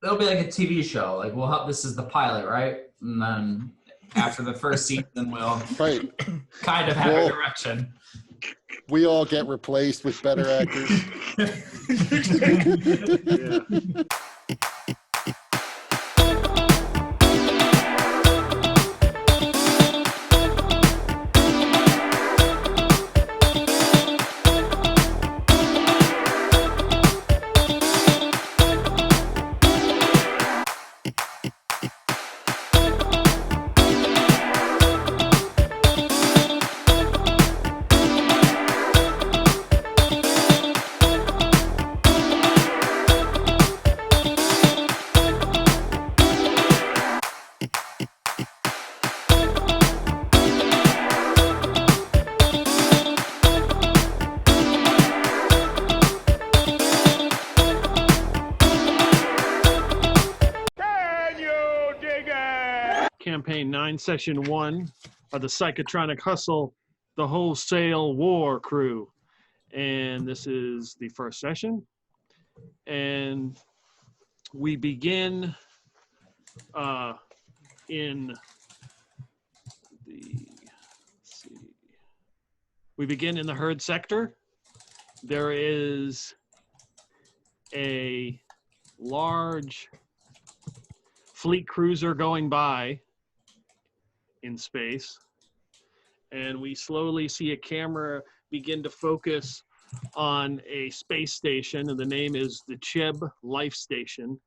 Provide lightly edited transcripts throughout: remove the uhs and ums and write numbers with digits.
it'll be like a TV show. Like we'll have, this is the pilot, right? And then after the first season, we'll kind of have a direction. We all get replaced with better actors. Yeah. Campaign 9, Session 1 of the Psychotronic Hustle, the Wholesale War Crew. And this is the first session. And we begin in the, we begin in the herd sector. There is a large fleet cruiser going by in space, and we slowly see a camera begin to focus on a space station, and the name is the Cheb Life Station.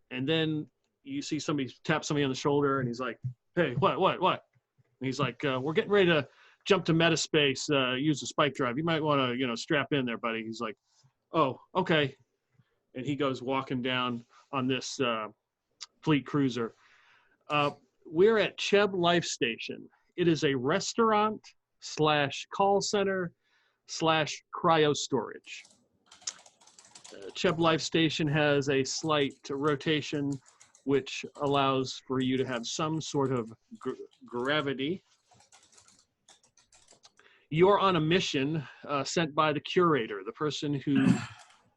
And then you see somebody tap somebody on the shoulder, and he's like, "Hey, what?" And he's like, "We're getting ready to jump to metaspace. Use the spike drive. You might want to, strap in there, buddy." He's like, "Oh, okay." And he goes walking down on this fleet cruiser. We're at Cheb Life Station. It is a restaurant / call center / cryo storage. Cheb Life Station has a slight rotation, which allows for you to have some sort of gravity. You're on a mission sent by the curator, the person who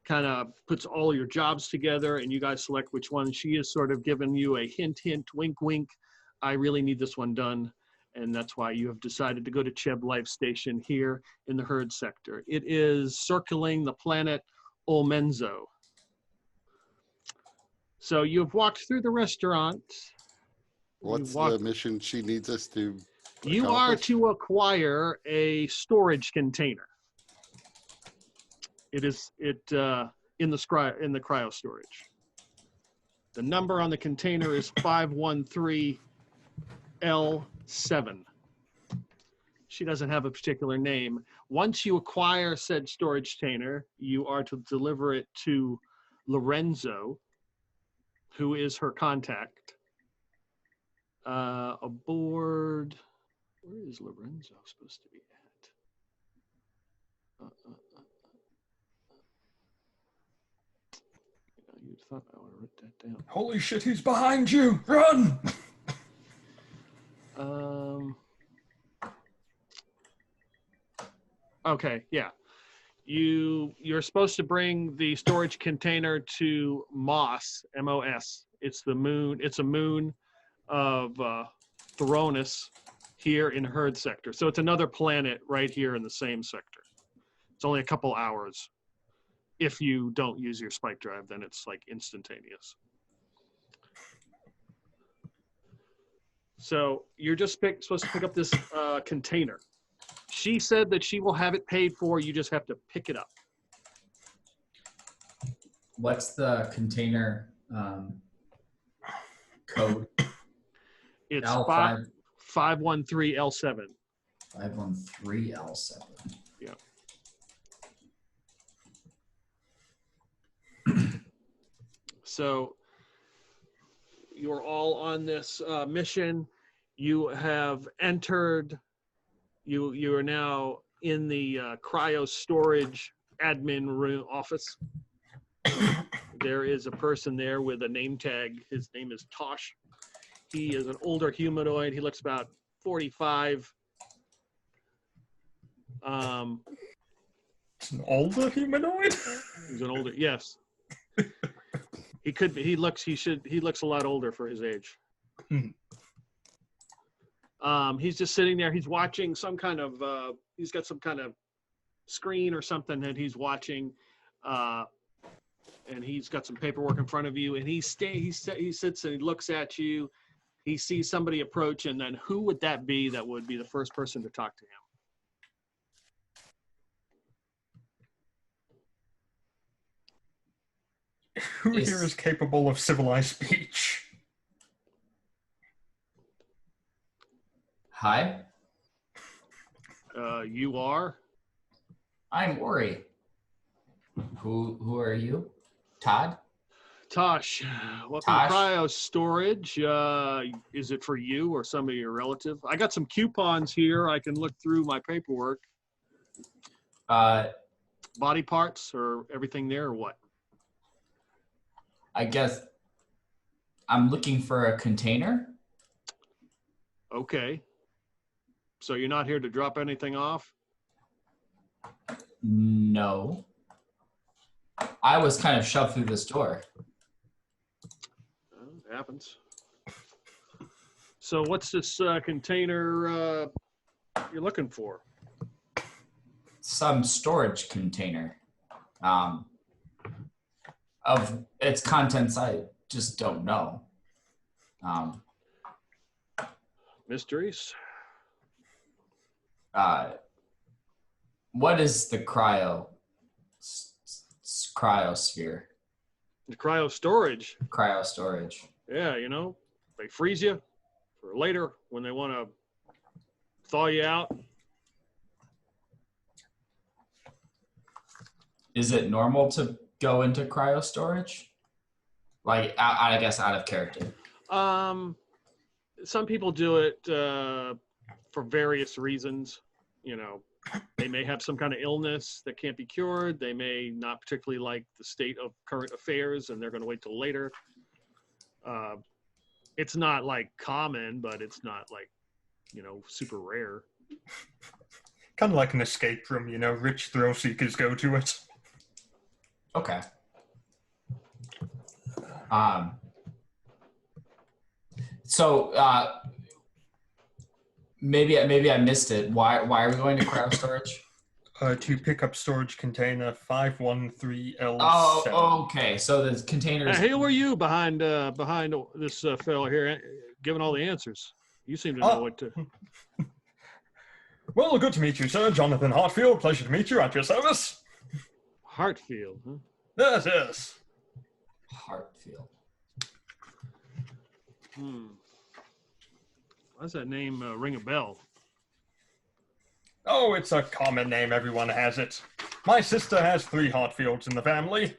kind of puts all your jobs together, and you guys select which one. She is sort of giving you a hint, wink, wink. I really need this one done. And that's why you have decided to go to Cheb Life Station here in the herd sector. It is circling the planet Olmenzo. So you've walked through the restaurant. What's the mission she needs us to You are to acquire a storage container. It is in the cryo storage. The number on the container is 513L7. She doesn't have a particular name. Once you acquire said storage container, you are to deliver it to Lorenzo, who is her contact. Aboard, where is Lorenzo supposed to be at? You thought I would have written that down. Holy shit, he's behind you! Run! Okay, yeah. You're supposed to bring the storage container to Moss, M-O-S. It's the moon. It's a moon of Thronus here in Herd Sector. So it's another planet right here in the same sector. It's only a couple hours. If you don't use your spike drive, then it's like instantaneous. So you're just supposed to pick up this container. She said that she will have it paid for. You just have to pick it up. What's the container code? It's L5. 513L7. 513L7. Yeah. So you're all on this mission. You have entered. You are now in the cryo storage admin room office. There is a person there with a name tag. His name is Tosh. He is an older humanoid. He looks about 45. It's an older humanoid? He's an older, yes. He could be. He looks a lot older for his age. He's just sitting there. He's watching some kind of. He's got some kind of screen or something that he's watching, and he's got some paperwork in front of you. And he sits and he looks at you. He sees somebody approach, and then who would that be? That would be the first person to talk to him. Who here is capable of civilized speech? Hi. You are? I'm Ori. Who are you? Todd? Tosh. Welcome Tosh? to Cryo Storage. Is it for you or somebody, your relative? I got some coupons here. I can look through my paperwork. Body parts or everything there or what? I guess I'm looking for a container. Okay. So you're not here to drop anything off? No. I was kind of shoved through this door. It happens. So what's this container you're looking for? Some storage container. Of its contents, I just don't know. Mysteries? What is the cryosphere? The cryo storage. Cryo storage. Yeah, you know, they freeze you for later when they want to thaw you out. Is it normal to go into cryo storage? Like, I guess out of character. Some people do it for various reasons. You know, they may have some kind of illness that can't be cured. They may not particularly like the state of current affairs, and they're going to wait till later. It's not like common, but it's not like, you know, super rare. Kind of like an escape room, you know, rich thrill seekers go to it. Okay. So maybe I missed it. Why are we going to cryo storage? To pick up storage container 513L7. Oh, okay. So the containers. Hey, who are you behind this fellow here, giving all the answers? You seem to know what to. Well, good to meet you, sir. Jonathan Hartfield. Pleasure to meet you. At your service. Hartfield, huh? Yes. Hartfield. Why does that name ring a bell? Oh, it's a common name. Everyone has it. My sister has 3 Hartfields in the family.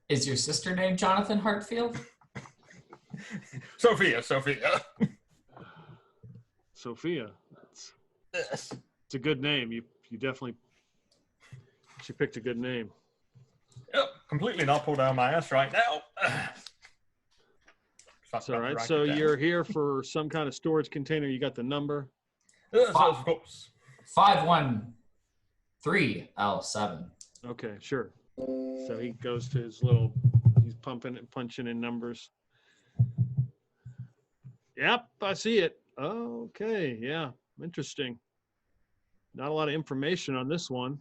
Is your sister named Jonathan Hartfield? Sophia. Sophia. Yes. It's a good name. You definitely. She picked a good name. Yep, completely not pulled out of my ass right now. That's all right. So you're here for some kind of storage container. You got the number? Yes, of course. 513L7. Okay, sure. So he goes to his little. He's punching in numbers. Yep, I see it. Okay, yeah, interesting. Not a lot of information on this one.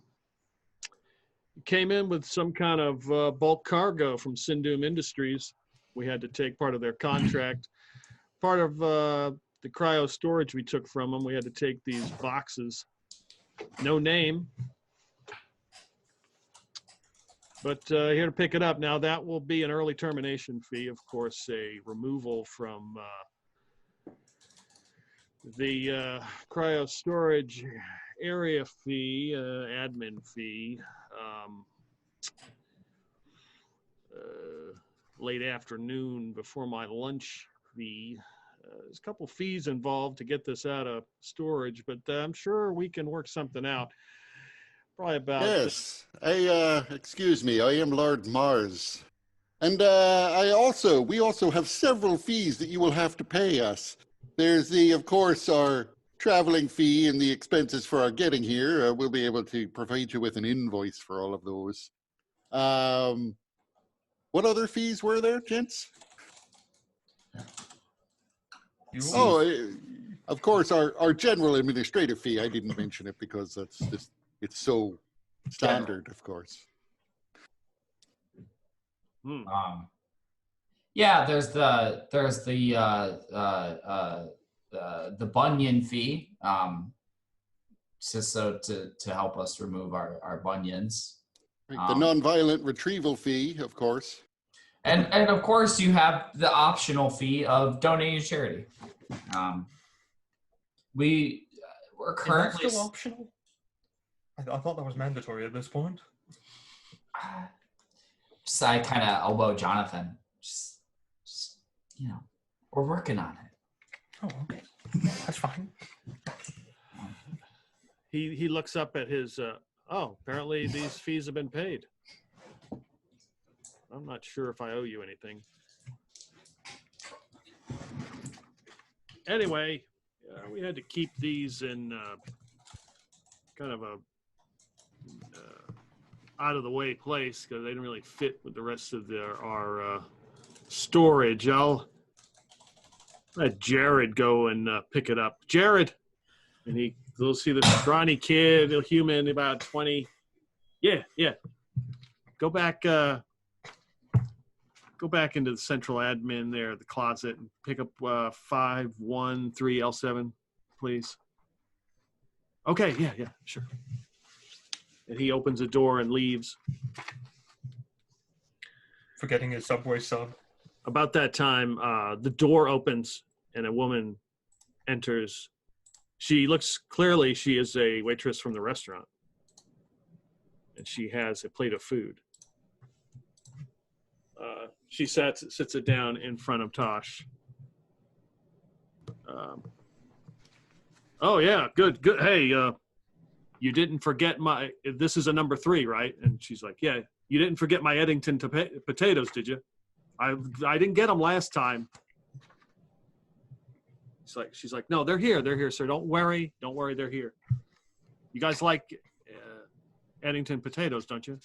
Came in with some kind of bulk cargo from Sindum Industries. We had to take part of their contract. Part of the cryo storage we took from them, we had to take these boxes. No name. But here to pick it up. Now, that will be an early termination fee. Of course, a removal from the cryo storage area fee, admin fee. Late afternoon before my lunch fee. There's a couple fees involved to get this out of storage, but I'm sure we can work something out. Probably about. Yes. Excuse me, I am Lord Mars. And we also have several fees that you will have to pay us. There's of course, our traveling fee and the expenses for our getting here. We'll be able to provide you with an invoice for all of those. What other fees were there, gents? Of course, our general administrative fee. I didn't mention it because it's so standard, of course. Yeah, there's the bunion fee, just so to help us remove our bunions. Right, the non-violent retrieval fee, of course. And of course you have the optional fee of donating to charity. We're currently Is that still optional? I thought that was mandatory at this point. So I kind of elbow Jonathan. Just, we're working on it. Oh, okay. That's fine. He looks up at his, apparently these fees have been paid. I'm not sure if I owe you anything. Anyway, we had to keep these in kind of a out of the way place because they didn't really fit with the rest of our storage. I'll let Jared go and pick it up. Jared, and you'll see the scrawny kid, a human, about 20. Yeah. Go back into the central admin there, the closet, and pick up 513L7, please. Okay, yeah, sure. And he opens the door and leaves. Forgetting his Subway sub. About that time, the door opens and a woman enters. She looks clearly, she is a waitress from the restaurant. And she has a plate of food. She sits it down in front of Tosh. Oh yeah, good. Hey, you didn't forget this is a number 3, right? And she's like, yeah, you didn't forget my Eddington potatoes, did you? I didn't get them last time. She's like, no, they're here, sir. Don't worry, they're here. You guys like Eddington potatoes, don't you?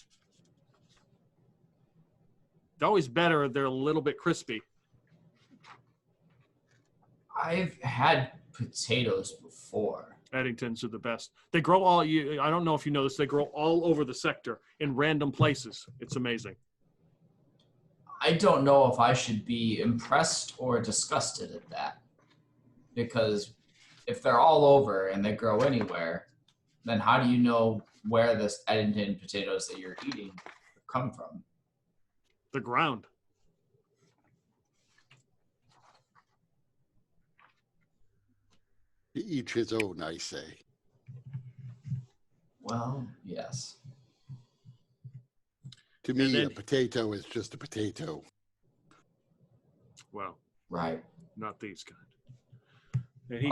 They're always better. They're a little bit crispy. I've had potatoes before. Eddingtons are the best. They grow I don't know if you know this, they grow all over the sector in random places. It's amazing. I don't know if I should be impressed or disgusted at that. Because if they're all over and they grow anywhere, then how do you know where this Eddington potatoes that you're eating come from? The ground. To each his own, I say. Well, yes. To me, a potato is just a potato. Well, right. Not these kind. And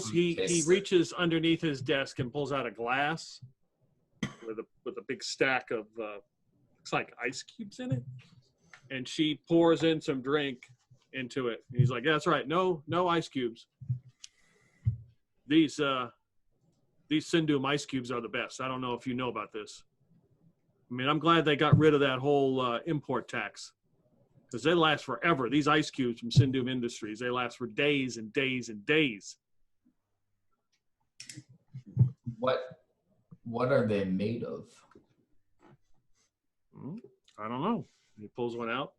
he reaches underneath his desk and pulls out a glass with a big stack of looks like ice cubes in it. And she pours in some drink into it. And he's like, yeah, that's right. No ice cubes. These Sindum ice cubes are the best. I don't know if you know about this. I mean, I'm glad they got rid of that whole import tax because they last forever. These ice cubes from Sindum Industries, they last for days and days and days. What are they made of? I don't know. He pulls one out.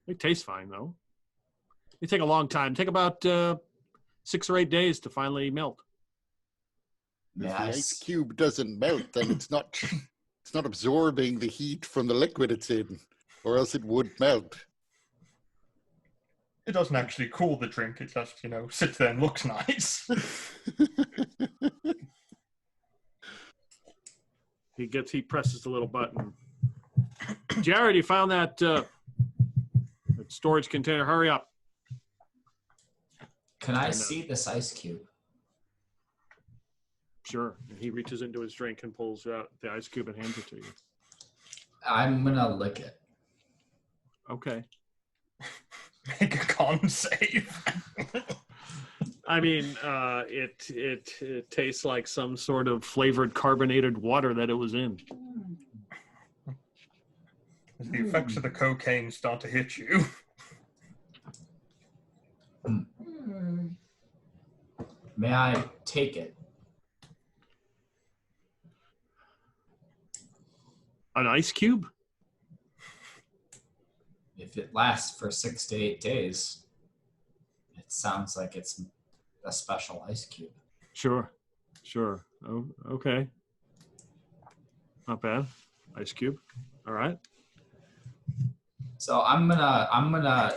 They taste fine, though. They take a long time. Take about 6 or 8 days to finally melt. If the ice cube doesn't melt, then it's not absorbing the heat from the liquid it's in, or else it would melt. It doesn't actually cool the drink. It just, sits there and looks nice. He presses the little button. Jared, you found that storage container. Hurry up. Can I see this ice cube? Sure. And he reaches into his drink and pulls out the ice cube and hands it to you. I'm going to lick it. Okay. Make a con save. I mean, it tastes like some sort of flavored carbonated water that it was in. as the effects of the cocaine start to hit you. May I take it? An ice cube? If it lasts for 6 to 8 days, it sounds like it's a special ice cube. Sure. Oh, okay. Not bad. Ice cube. All right. So I'm gonna.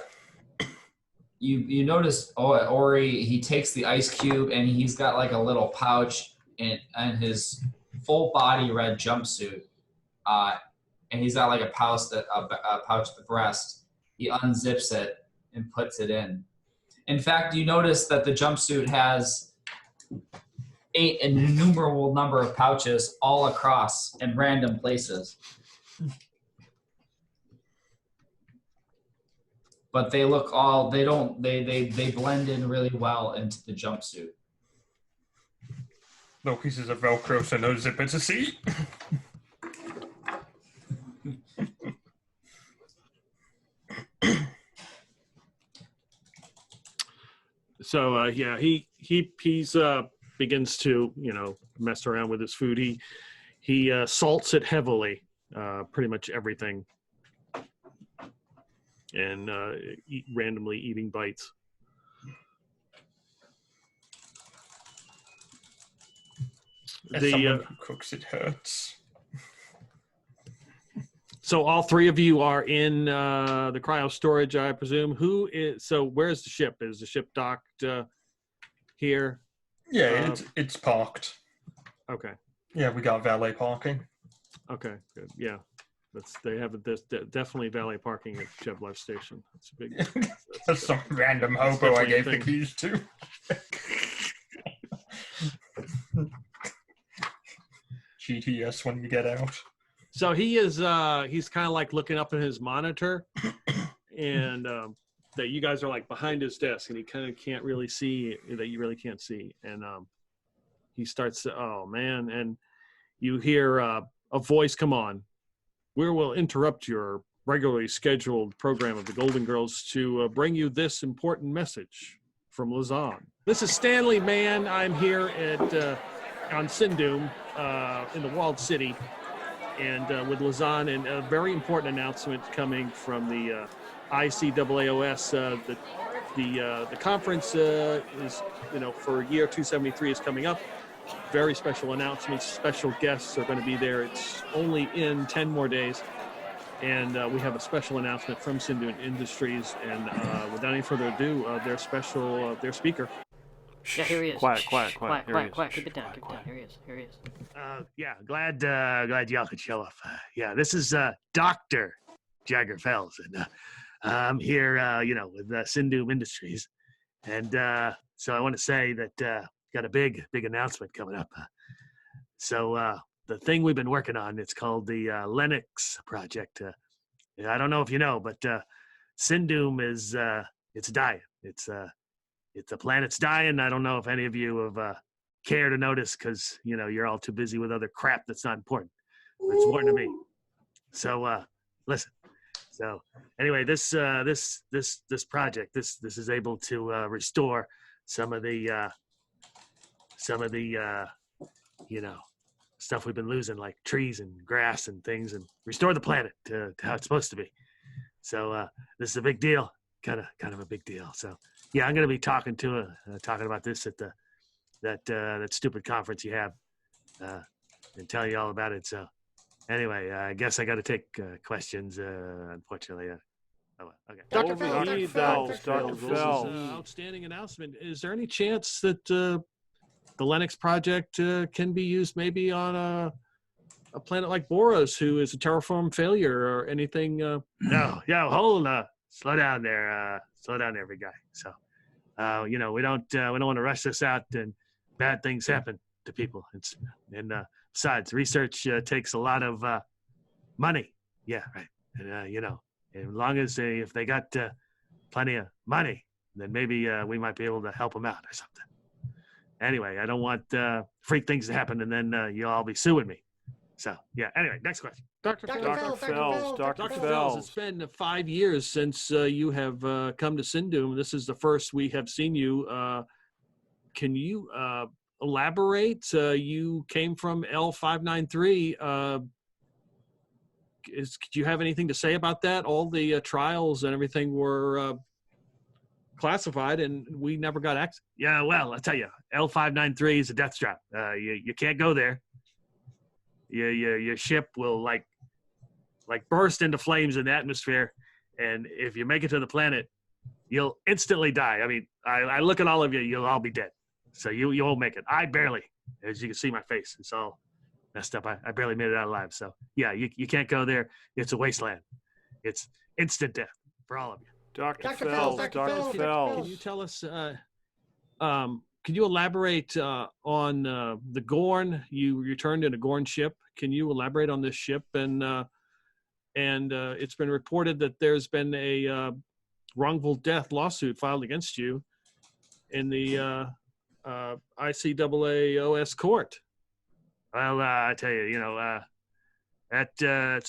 You notice Ori? He takes the ice cube and he's got like a little pouch and his full body red jumpsuit, and he's got like a pouch at the breast. He unzips it and puts it in. In fact, you notice that the jumpsuit has an innumerable number of pouches all across in random places. But they look they blend in really well into the jumpsuit. No pieces of Velcro, so no zipper to see. So yeah, he's begins to mess around with his food. He salts it heavily, pretty much everything, and randomly eating bites. As someone who cooks, it hurts. So all three of you are in the cryo storage, I presume. Where's the ship? Is the ship docked here? Yeah, it's parked. Okay. Yeah, we got valet parking. Okay, good. Yeah, there's definitely valet parking at Cheb Life Station. That's a big. That's some random hobo I gave the keys to. GTS when you get out. So he's kind of like looking up at his monitor, and that you guys are like behind his desk, and he kind of can't really see that you really can't see, and he starts to, oh man, and you hear a voice come on. We will interrupt your regularly scheduled program of the Golden Girls to bring you this important message from Lausanne. This is Stanley Mann. I'm here at on Sindum in the Walled City. And with Lausanne, and a very important announcement coming from the ICAAOS. The conference is, for year 273 is coming up. Very special announcements. Special guests are going to be there. It's only in 10 more days. And we have a special announcement from Sindhu Industries. And without any further ado, their speaker. Yeah, here he is. Quiet. Keep it down. Here he is. Yeah, glad y'all could show up. Yeah, this is Dr. Jagger Fells, and I'm here, with Sindhu Industries, and so I want to say that got a big announcement coming up. So the thing we've been working on, it's called the Lennox Project. I don't know if you know, but Sindhu is it's dying. It's the planet's dying. I don't know if any of you have care to notice because you're all too busy with other crap that's not important. But it's important to me. So listen. So anyway, this project, this is able to restore some of the stuff we've been losing, like trees and grass and things, and restore the planet to how it's supposed to be. So this is a big deal, kind of a big deal. So. Yeah, I'm going to be talking about this at that stupid conference you have, and tell you all about it. So, anyway, I guess I got to take questions. Unfortunately, okay. Dr. Fells. Dr. Fells. Outstanding announcement. Is there any chance that the Lennox project can be used maybe on a planet like Boros, who is a terraform failure, or anything? No, hold on. Slow down there, big guy. So, we don't want to rush this out, and bad things happen to people. Besides, research takes a lot of money. Yeah, right. And as long as if they got plenty of money, then maybe we might be able to help them out or something. Anyway, I don't want freak things to happen, and then you'll all be suing me. So yeah. Anyway, next question. Dr. Dr. Fells. Fells, Dr. Dr. Fells, Fells. it's been 5 years since you have come to Sindum. This is the first we have seen you. Can you elaborate? You came from L593. Do you have anything to say about that? All the trials and everything were classified, and we never got access. Yeah, well, I'll tell you, L593 is a death trap. You can't go there. Your ship will like burst into flames in the atmosphere, and if you make it to the planet, you'll instantly die. I mean, I look at all of you, you'll all be dead. So you won't make it. I barely, as you can see my face, it's all messed up. I barely made it out alive. So yeah, you can't go there. It's a wasteland. It's instant death for all of you. Dr. Fells, Dr. Fells. Can you tell us? Can you elaborate on the Gorn? You returned in a Gorn ship. Can you elaborate on this ship? And it's been reported that there's been a wrongful death lawsuit filed against you in the ICAAOS court. Well, I tell you, it's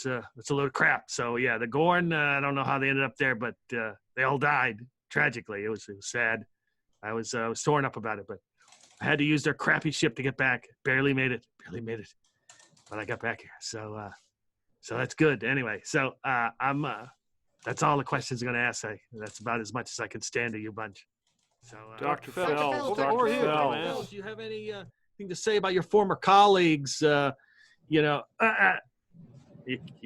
a load of crap. So yeah, the Gorn, I don't know how they ended up there, but they all died tragically. It was sad. I was torn up about it, but I had to use their crappy ship to get back. Barely made it, but I got back here. So that's good. Anyway, so that's all the questions I'm going to ask. That's about as much as I can stand to you bunch. So Dr. Fells, Dr. Over here, Fells. do you have anything to say about your former colleagues? You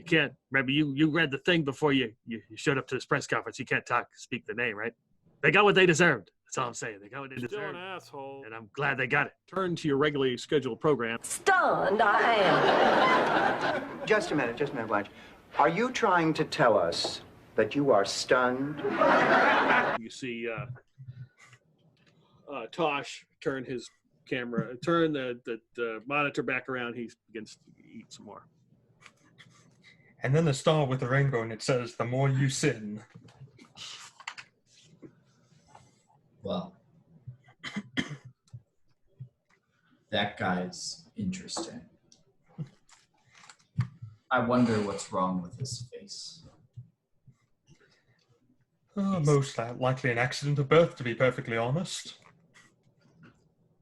can't. Remember, you read the thing before you showed up to this press conference. You can't speak the name, right? They got what they deserved. That's all I'm saying. They got what they Still deserved. an asshole. And I'm glad they got it. Turn to your regularly scheduled program. Stunned I am. Just a minute, Blanche. Are you trying to tell us that you are stunned? You see Tosh turn his camera, turn the monitor back around. He begins to eat some more. And then the star with the rainbow, and it says, "The more you sin." Well, that guy's interesting. I wonder what's wrong with his face. Most likely an accident of birth, to be perfectly honest.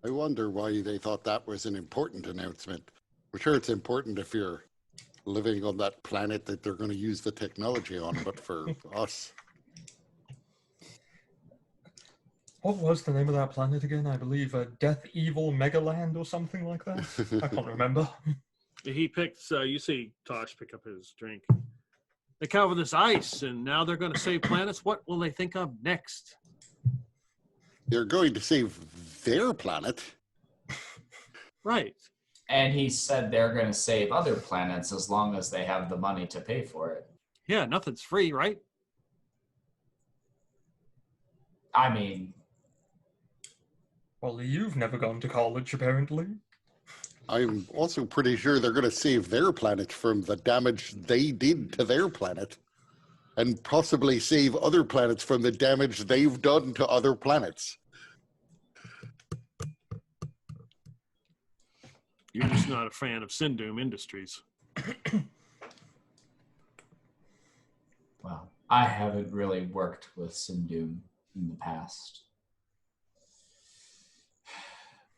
I wonder why they thought that was an important announcement. I'm sure it's important if you're living on that planet that they're going to use the technology on, but for us. What was the name of that planet again? I believe Death Evil Megaland or something like that. I can't remember. He picks, you see Tosh pick up his drink. They cover this ice, and now they're going to save planets. What will they think of next? They're going to save their planet. Right. And he said they're going to save other planets as long as they have the money to pay for it. Yeah, nothing's free, right? I mean... Well, you've never gone to college, apparently. I'm also pretty sure they're going to save their planet from the damage they did to their planet, and possibly save other planets from the damage they've done to other planets. You're just not a fan of Sindum Industries. Well, I haven't really worked with Sindum in the past.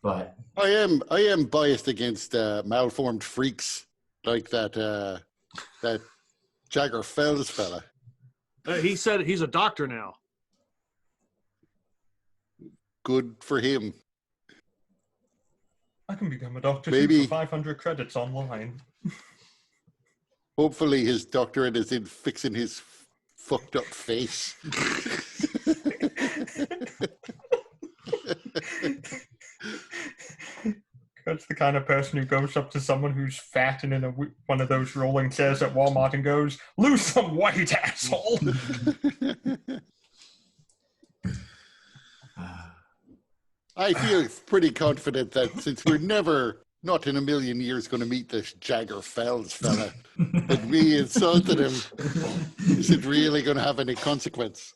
But I am biased against malformed freaks like that Jagger Fells fella. He said he's a doctor now. Good for him. I can become a doctor Maybe. too for 500 credits online. Hopefully his doctorate is in fixing his fucked up face. That's the kind of person who goes up to someone who's fat and in one of those rolling chairs at Walmart and goes, "Lose some weight, asshole." I feel pretty confident that since we're never, not in a million years, going to meet this Jagger Fells fella, that me insulted him isn't really going to have any consequence.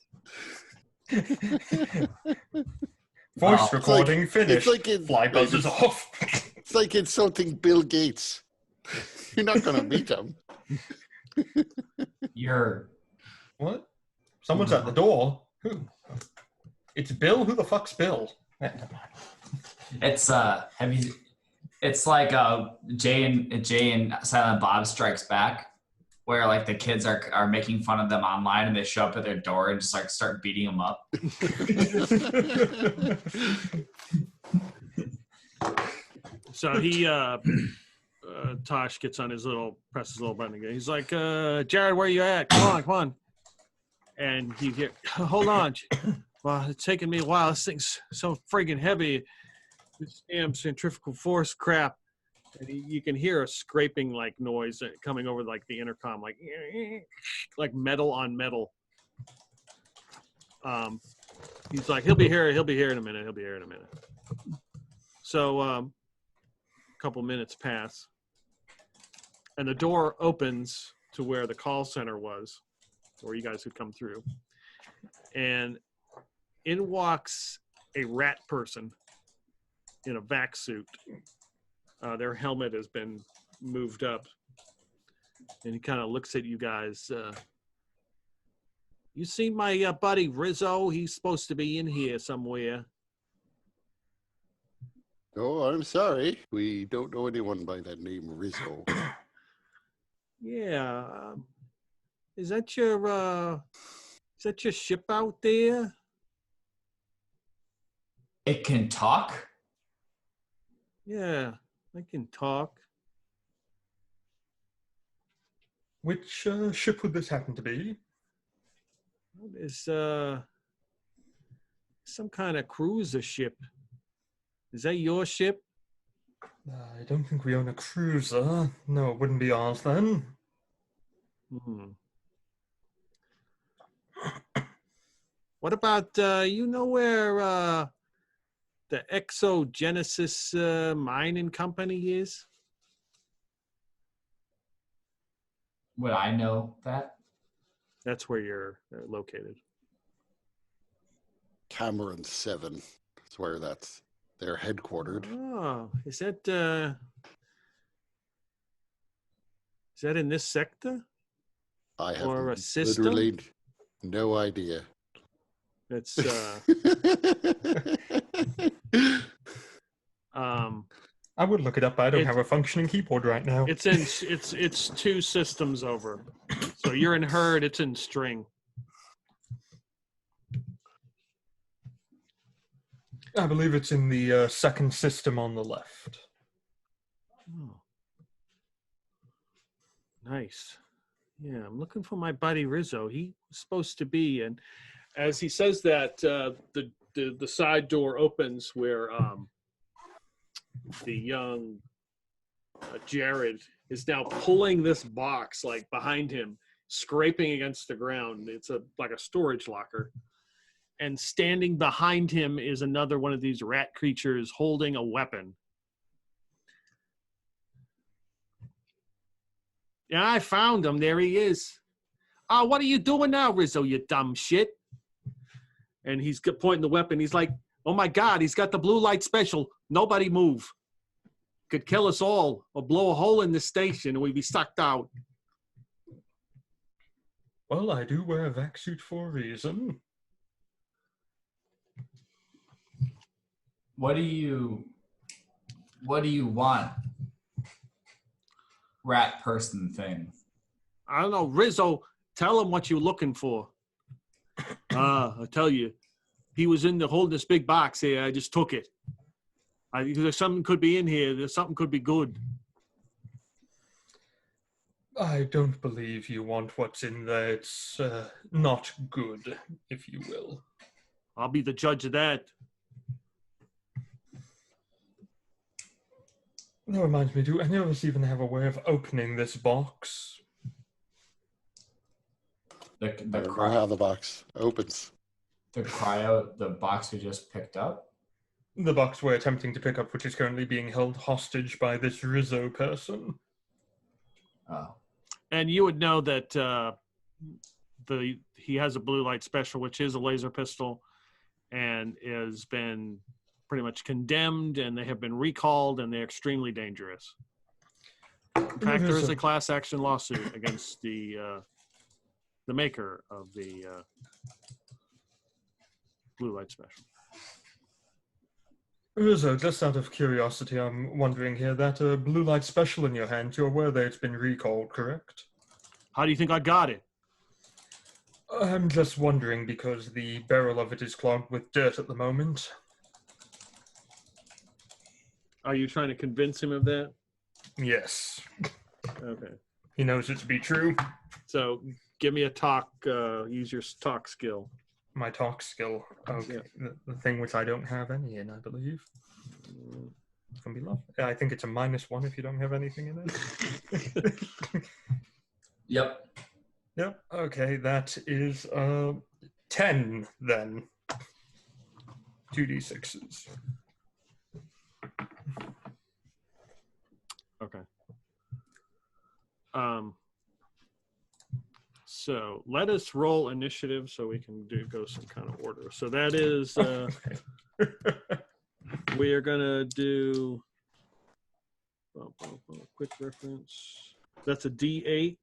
Voice recording finished. It's like Fly buzzes off. It's like insulting Bill Gates. You're not going to beat him. You're What? Someone's at the door. Who? It's Bill? Who the fuck's Bill? it's have you it's like Jay and Silent Bob Strikes Back, where like the kids are making fun of them online and they show up at their door and just like start beating them up. So he Tosh gets on presses a little button again. He's like, Jared, where you at? Come on. And you get, hold on. Well, it's taking me a while. This thing's so friggin' heavy. This damn centrifugal force crap. And you can hear a scraping like noise coming over like the intercom, like metal on metal. He's like, he'll be here in a minute. So a couple minutes pass, and the door opens to where the call center was, where you guys had come through, and in walks a rat person in a vac suit. Their helmet has been moved up, and he kind of looks at you guys. You seen my buddy Rizzo? He's supposed to be in here somewhere. Oh, I'm sorry. We don't know anyone by that name, Rizzo. Yeah. Is that your ship out there? It can talk? Yeah, I can talk. Which ship would this happen to be? It's some kind of cruiser ship. Is that your ship? I don't think we own a cruiser. No, it wouldn't be ours then. What about, you know where the Exogenesis mining company is? Would I know that? That's where you're located. Cameron 7. That's where they're headquartered. Oh, is that in this sector? I have Or a system? literally no idea. It's I would look it up, but I don't have a functioning keyboard right now. it's two systems over. So you're in herd, it's in string. I believe it's in the second system on the left. Oh. Nice. Yeah, I'm looking for my buddy Rizzo. He was supposed to be, and as he says that, the side door opens where the young Jared is now pulling this box like behind him, scraping against the ground. It's like a storage locker. And standing behind him is another one of these rat creatures holding a weapon. Yeah, I found him. There he is. Oh, what are you doing now, Rizzo, you dumb shit? And he's pointing the weapon. He's like, oh, my God, he's got the blue light special. Nobody move. Could kill us all or blow a hole in the station and we'd be sucked out. Well, I do wear a vac suit for a reason. What do you want? Rat person thing. I don't know. Rizzo, tell him what you're looking for. I tell you, he was holding this big box here. I just took it. There's something could be in here. There's something could be good. I don't believe you want what's in there. It's not good, if you will. I'll be the judge of that. That reminds me, do any of us even have a way of opening this box? I don't know how the box opens. The box we just picked up? The box we're attempting to pick up, which is currently being held hostage by this Rizzo person. Oh. And you would know that he has a blue light special, which is a laser pistol, and has been pretty much condemned, and they have been recalled, and they're extremely dangerous. In fact, there is a class action lawsuit against the maker of the blue light special. Rizzo, just out of curiosity, I'm wondering here, that blue light special in your hand, you're aware that it's been recalled, correct? How do you think I got it? I'm just wondering because the barrel of it is clogged with dirt at the moment. Are you trying to convince him of that? Yes. Okay. He knows it to be true. So give me a talk, use your talk skill. My talk skill. Okay. Yeah. The thing which I don't have any in, I believe. Can be lovely. I think it's a -1 if you don't have anything in it. Yep. Yep. Okay, that is 10 then. 2d6s. Okay. So let us roll initiative so we can go some kind of order. So that is we are gonna do quick reference. That's a D8.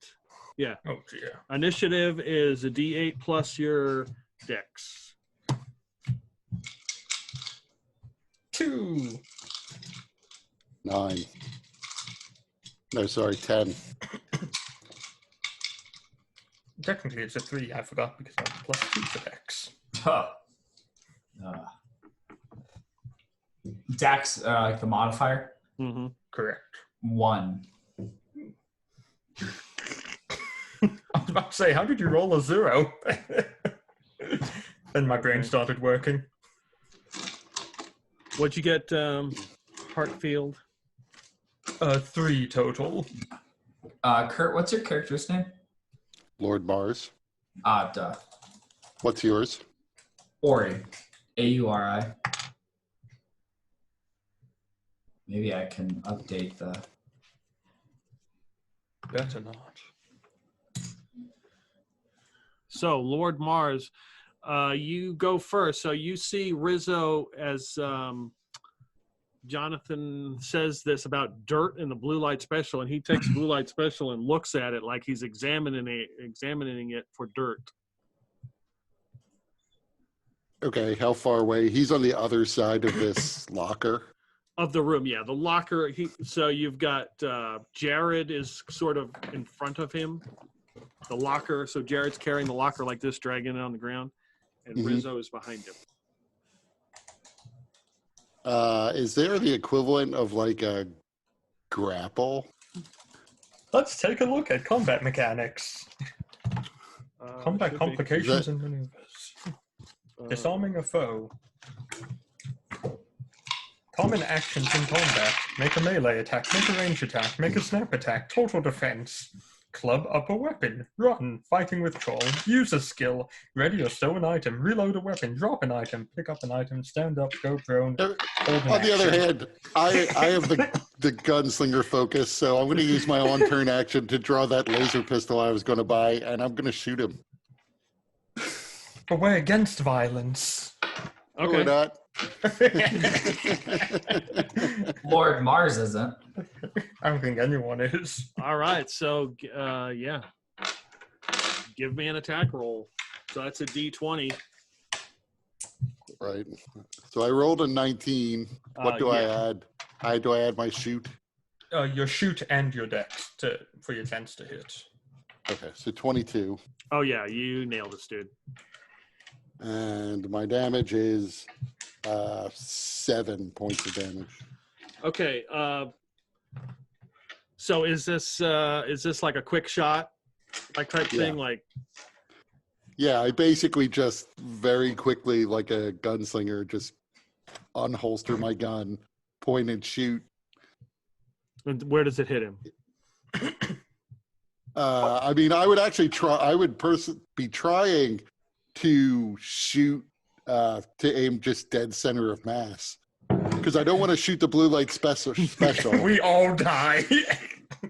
Yeah. Oh dear. Initiative is a D8 plus your dex. 2. 9. No, sorry, 10. Technically it's a 3, I forgot because I have +2 for dex. Huh. Dex, like the modifier? Mm-hmm. Correct. 1. I was about to say, how did you roll a 0? Then my brain started working. What'd you get, Hartfield? 3 total. Kurt, what's your character's name? Lord Mars. Duh. What's yours? Ori. A-U-R-I. Maybe I can update the... Better not. So, Lord Mars, you go first. So you see Rizzo as Jonathan says this about dirt in the blue light special, and he takes blue light special and looks at it like he's examining it for dirt. Okay, how far away? He's on the other side of this locker. Of the room, yeah. The locker, so you've got Jared is sort of in front of him. The locker, so Jared's carrying the locker like this, dragging it on the ground, and Rizzo is behind him. Is there the equivalent of like a grapple? Let's take a look at combat mechanics. Combat complications and maneuvers. Disarming a foe. Common actions in combat. Make a melee attack, make a range attack, make a snap attack, total defense. Club up a weapon. Run. Fighting with troll. Use a skill. Ready or stow an item. Reload a weapon. Drop an item. Pick up an item. Stand up. Go prone. On the other hand, I have the gunslinger focus, so I'm going to use my on-turn action to draw that laser pistol I was going to buy, and I'm going to shoot him. But we're against violence. Okay. We're not. Lord Mars isn't. I don't think anyone is. All right. So, yeah. Give me an attack roll. So that's a D20. Right. So I rolled a 19. What do I add? Do I add my shoot? Your shoot and your dex for your chance to hit. Okay, so 22. Oh, yeah. You nailed this, dude. And my damage is 7 points of damage. Okay. So is this like a quick shot, like type thing? Like, yeah, I basically just very quickly, like a gunslinger, just unholster my gun, point and shoot. and where does it hit him? I mean, I would actually try. I would be trying to shoot to aim just dead center of mass, because I don't want to shoot the blue light special. We all die.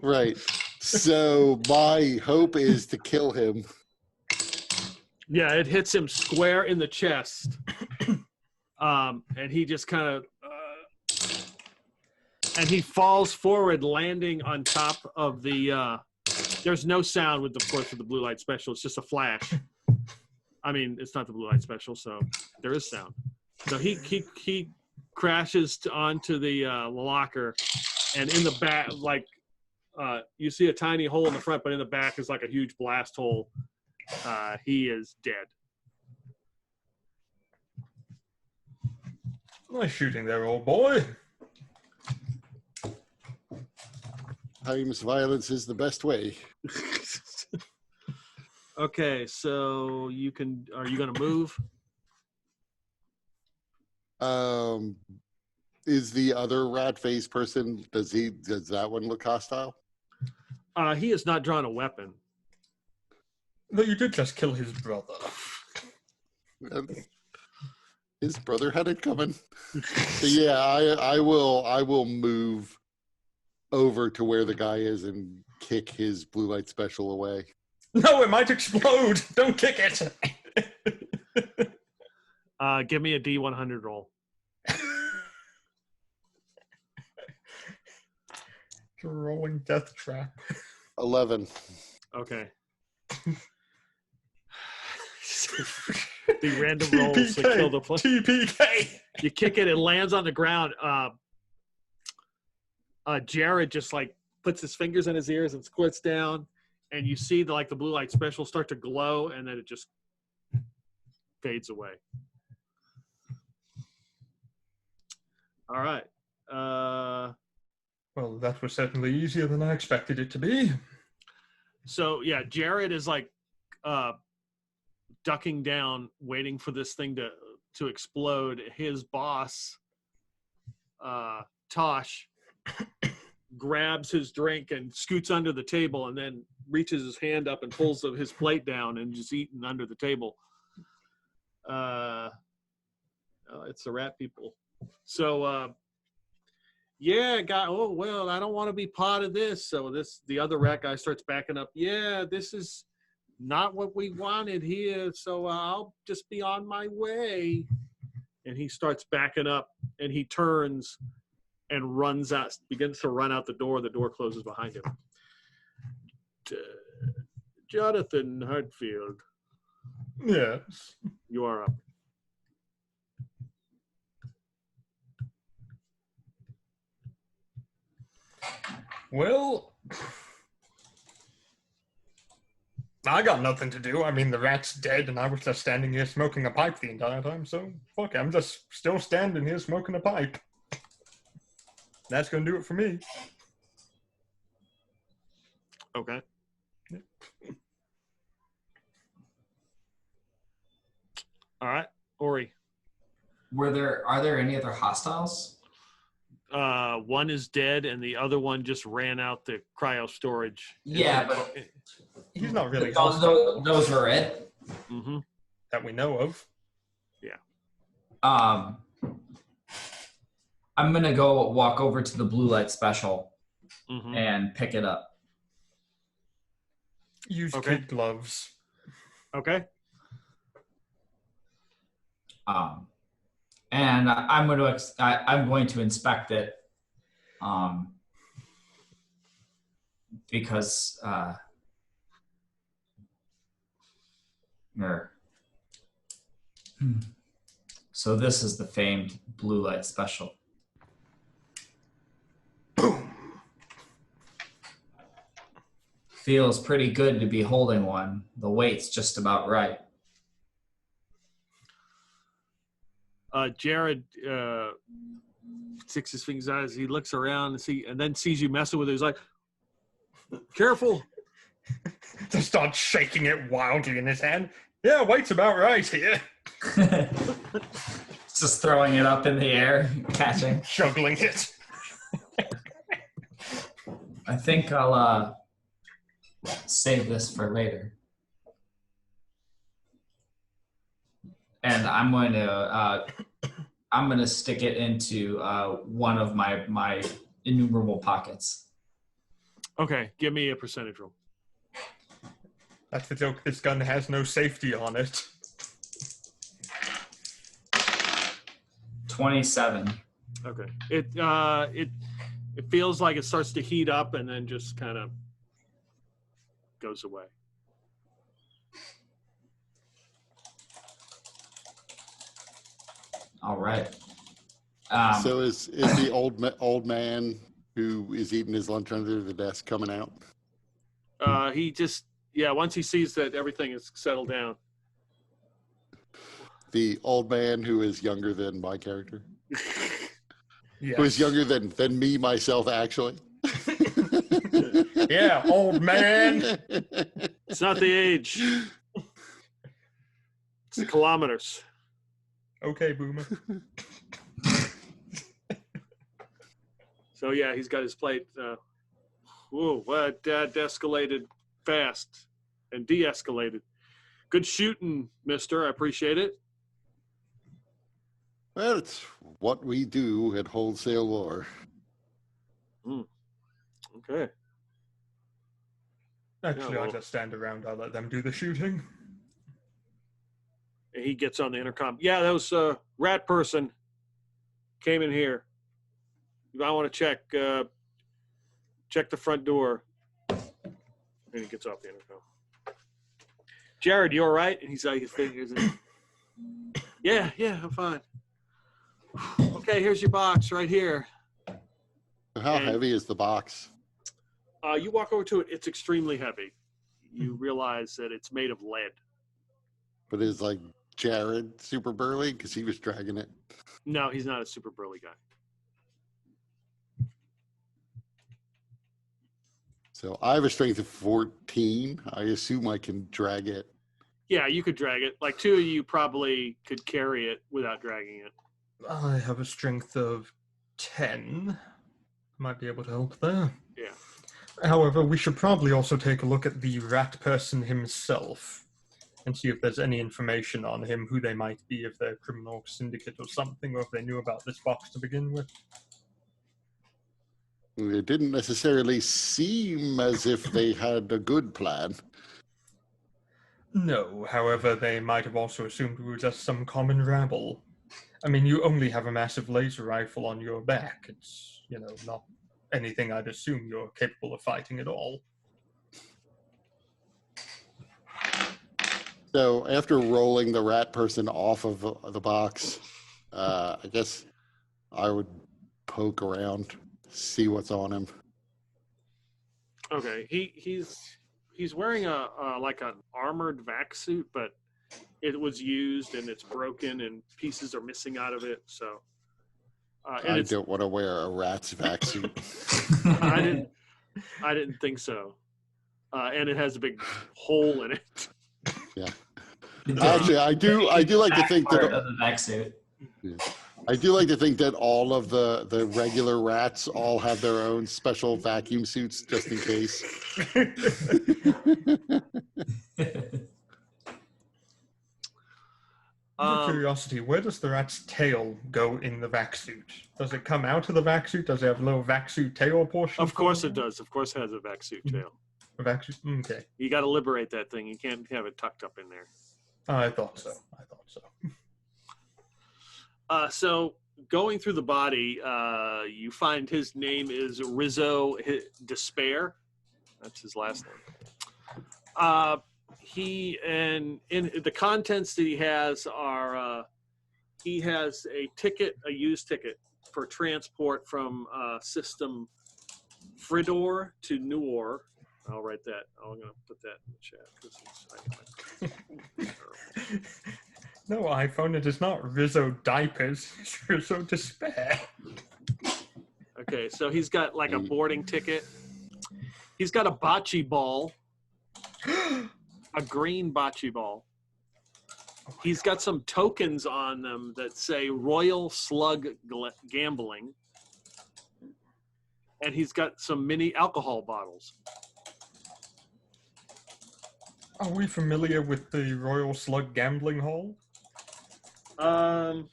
Right. So my hope is to kill him. Yeah, it hits him square in the chest, and he just kind of and he falls forward, landing on top of the. There's no sound with, of course, with the blue light special. It's just a flash. I mean, it's not the blue light special, so there is sound. So he crashes onto the locker, and in the back, like you see a tiny hole in the front, but in the back is like a huge blast hole. He is dead. Nice shooting there, old boy. Times violence is the best way. Okay, so are you going to move? Is the other rat face person, does that one look hostile? He has not drawn a weapon. No, you did just kill his brother. His brother had it coming. So yeah, I will move over to where the guy is and kick his blue light special away. No, it might explode. Don't kick it. Give me a D100 roll. Rolling death trap. 11. Okay. The random rolls to kill the player. TPK. You kick it, it lands on the ground. Jared just like puts his fingers in his ears and squirts down, and you see the blue light special start to glow, and then it just fades away. All right. Well, that was certainly easier than I expected it to be. So yeah, Jared is like ducking down, waiting for this thing to explode. His boss, Tosh, grabs his drink and scoots under the table, and then reaches his hand up and pulls his plate down and just eating under the table. It's the rat people. So yeah, guy. Oh well, I don't want to be part of this. So the other rat guy starts backing up. Yeah, this is not what we wanted here. So I'll just be on my way. And he starts backing up, and he turns and runs out, begins to run out the door. The door closes behind him. Jonathan Hartfield. Yes. You are up. Well, I got nothing to do. I mean, the rat's dead, and I was just standing here smoking a pipe the entire time, so fuck it. I'm just still standing here smoking a pipe. That's going to do it for me. Okay. Yep. All right, Ori. Are there any other hostiles? One is dead, and the other one just ran out the cryo storage. Yeah, but He's not really those were it. Mm-hmm. that we know of. Yeah. I'm gonna go walk over to the blue light special and pick it up. Use kid gloves. Okay. And I'm going to inspect it, because so this is the famed blue light special. Boom. Feels pretty good to be holding one. The weight's just about right. Jared sticks his fingers out as he looks around and then sees you messing with it. He's like, "Careful!" Just starts shaking it wildly in his hand. Yeah, weight's about right here. Just throwing it up in the air, catching, juggling it. I think I'll save this for later. And I'm going to stick it into one of my innumerable pockets. Okay, give me a percentage roll. That's the joke. This gun has no safety on it. 27. Okay. It feels like it starts to heat up and then just kind of goes away. All right. So is the old man who is eating his lunch under the desk coming out? He just, once he sees that everything is settled down. The old man who is younger than my character? Yes. Who is younger than me, myself, actually? Yeah, old man. It's not the age. It's the kilometers. Okay, boomer. So yeah, he's got his plate. Whoa, that escalated fast and de-escalated. Good shooting, mister. I appreciate it. Well, it's what we do at Wholesale War. Okay. Actually, well- I'll just stand around. I'll let them do the shooting. And he gets on the intercom. Yeah, that was rat person came in here. I want to check the front door. And he gets off the intercom. Jared, you all right? And he's like, his fingers in. Yeah, I'm fine. Okay, here's your box right here. How And- heavy is the box? You walk over to it. It's extremely heavy. You realize that it's made of lead. But is like Jared super burly? Because he was dragging it. No, he's not a super burly guy. So I have a strength of 14. I assume I can drag it. Yeah, you could drag it. Like two of you probably could carry it without dragging it. I have a strength of 10. Might be able to help there. Yeah. However, we should probably also take a look at the rat person himself and see if there's any information on him, who they might be, if they're a criminal syndicate or something, or if they knew about this box to begin with. It didn't necessarily seem as if they had a good plan. No, however, they might have also assumed we were just some common rabble. I mean, you only have a massive laser rifle on your back. It's, not anything I'd assume you're capable of fighting at all. So after rolling the rat person off of the box, I guess I would poke around, see what's on him. Okay. He's wearing a like an armored vac suit, but it was used and it's broken and pieces are missing out of it. So and I don't want to wear a rat's vac suit. I didn't think so. And it has a big hole in it. Yeah. Actually, I do like to think that of the vac suit. Yeah. I do like to think that all of the regular rats all have their own special vacuum suits just in case. Out of curiosity, where does the rat's tail go in the vac suit? Does it come out of the vac suit? Does it have a little vac suit tail portion? Of course it does. Of course it has a vac suit tail. A vac suit? Okay. You got to liberate that thing. You can't have it tucked up in there. I thought so. So going through the body, you find his name is Rizzo Despair. That's his last name. He and in the contents that he has are he has a used ticket for transport from system Fridor to Nuor. I'll write that. I'm going to put that in the chat. No, iPhone, it is not Rizzo Diapers. It's Rizzo Despair. Okay, so he's got like a boarding ticket. He's got a bocce ball, a green bocce ball. He's got some tokens on them that say Royal Slug Gambling. And he's got some mini alcohol bottles. Are we familiar with the Royal Slug Gambling Hall? What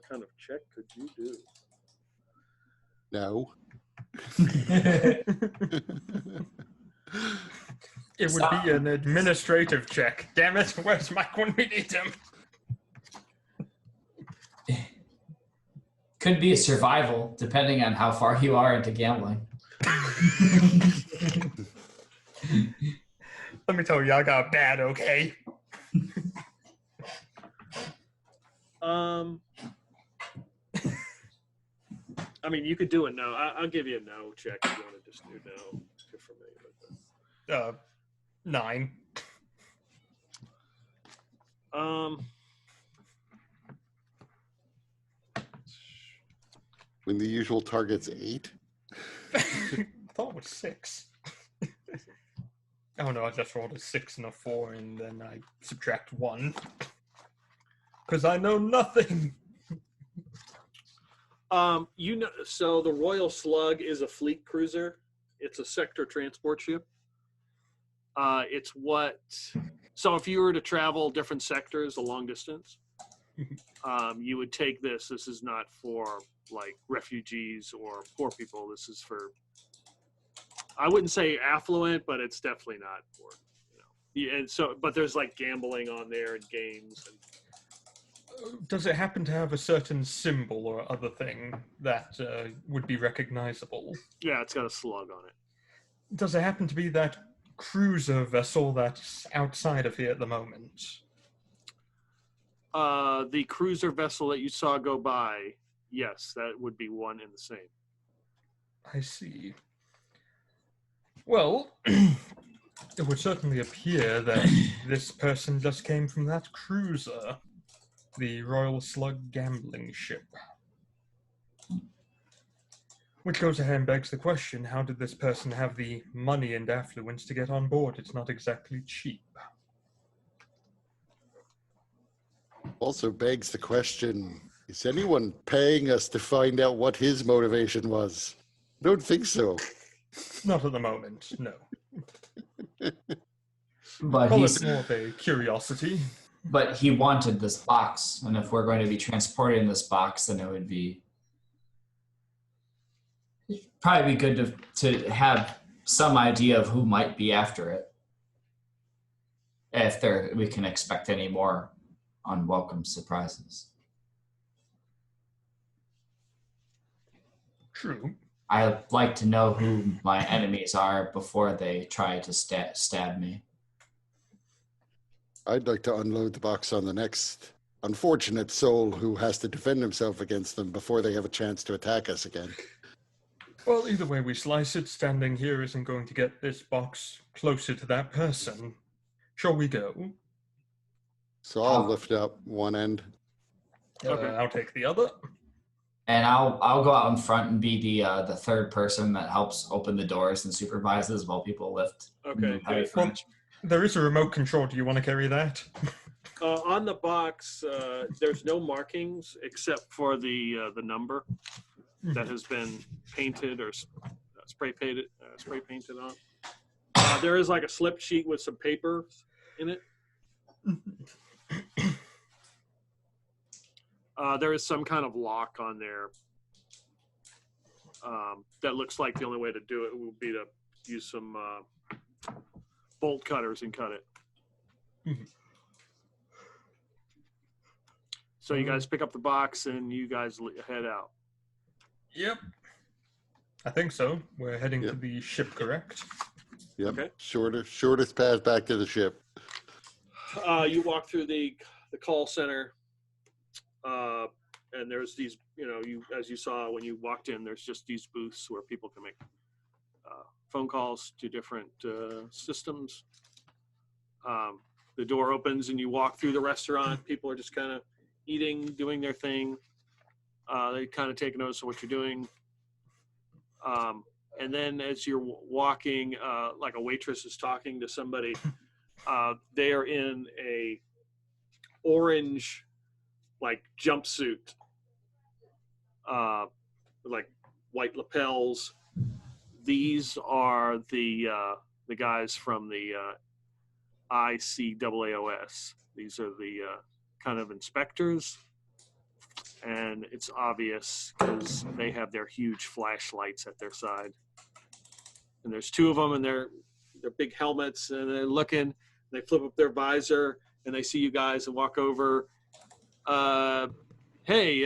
kind of check could you do? No. It would be an administrative check. Damn it, where's Mike when we need him? Could be a survival, depending on how far you are into gambling. Let me tell you, I got bad, okay? I mean, you could do a no. I'll give you a no check if you want to just do no. Good for me. 9. When the usual target's 8. I thought it was 6. Oh no, I just rolled a 6 and a 4, and then I subtract 1. Because I know nothing. You know, so the Royal Slug is a fleet cruiser. It's a sector transport ship. It's what. So if you were to travel different sectors a long distance, you would take this. This is not for like refugees or poor people. This is for. I wouldn't say affluent, but it's definitely not for. Yeah, and so, but there's like gambling on there and games and. Does it happen to have a certain symbol or other thing that would be recognizable? Yeah, it's got a slug on it. Does it happen to be that cruiser vessel that's outside of here at the moment? The cruiser vessel that you saw go by, yes, that would be one and the same. I see. Well, it would certainly appear that this person just came from that cruiser. The Royal Slug gambling ship. Which goes ahead and begs the question, how did this person have the money and affluence to get on board? It's not exactly cheap. Also begs the question, is anyone paying us to find out what his motivation was? I don't think so. Not at the moment, no. But Call he's it more of a curiosity. But he wanted this box, and if we're going to be transporting this box, then it would be probably be good to have some idea of who might be after it. If we can expect any more unwelcome surprises. True. I'd like to know who my enemies are before they try to stab me. I'd like to unload the box on the next unfortunate soul who has to defend himself against them before they have a chance to attack us again. Well, either way we slice it, standing here isn't going to get this box closer to that person. Shall we go? So I'll lift up one end. Okay. I'll take the other. And I'll go out in front and be the third person that helps open the doors and supervises while people lift. Okay. Heavy furniture. There is a remote control. Do you want to carry that? On the box, there's no markings except for the number that has been painted or spray painted on. There is like a slip sheet with some paper in it. There is some kind of lock on there that looks like the only way to do it would be to use some bolt cutters and cut it. So you guys pick up the box and you guys head out. Yep. I think so. We're heading to the ship, correct? Yep. Okay. Shortest path back to the ship. You walk through the call center, and there's these, as you saw when you walked in, there's just these booths where people can make phone calls to different systems. The door opens and you walk through the restaurant. People are just kind of eating, doing their thing. They kind of take notice of what you're doing. And then as you're walking, like a waitress is talking to somebody, they are in a orange, like jumpsuit, with like white lapels. These are the guys from the ICAAOS. These are the kind of inspectors, and it's obvious because they have their huge flashlights at their side. And there's two of them, and they're big helmets, and they're looking. They flip up their visor, and they see you guys and walk over. Hey,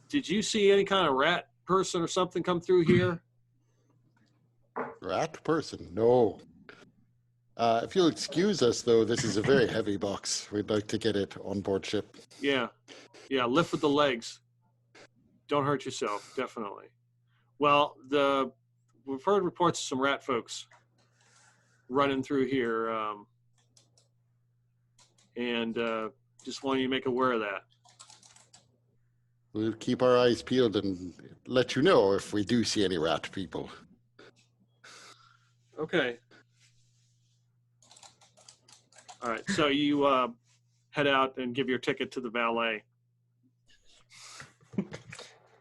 Did you see any kind of rat person or something come through here? Rat person? No. If you'll excuse us, though, this is a very heavy box. We'd like to get it on board ship. Yeah. Lift with the legs. Don't hurt yourself, definitely. Well, we've heard reports of some rat folks running through here, and just want you to make aware of that. We'll keep our eyes peeled and let you know if we do see any rat people. Okay. All right, so you head out and give your ticket to the valet.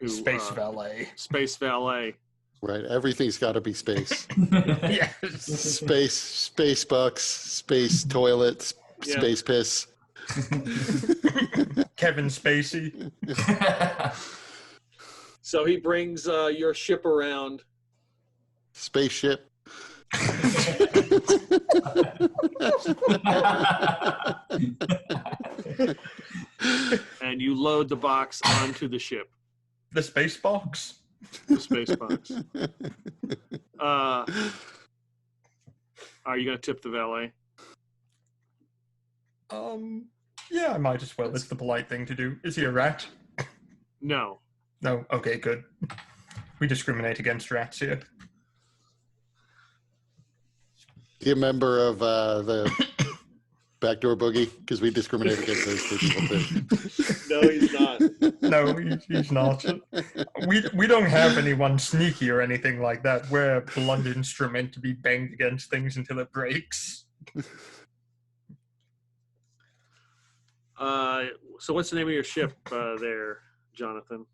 Space valet. Space valet. Right, everything's got to be space. Yes. Space bucks, space toilets, Yeah. space piss. Kevin Spacey. So he brings your ship around. Spaceship. And you load the box onto the ship. The space box. The space box. Are you going to tip the valet? Yeah, I might as well. It's the polite thing to do. Is he a rat? No. No. Okay, good. We discriminate against rats here. He a member of the Backdoor Boogie? Because we discriminate against those people too. No, he's not. No, he's not. We don't have anyone sneaky or anything like that. We're a blunt instrument to be banged against things until it breaks. So what's the name of your ship there, Jonathan?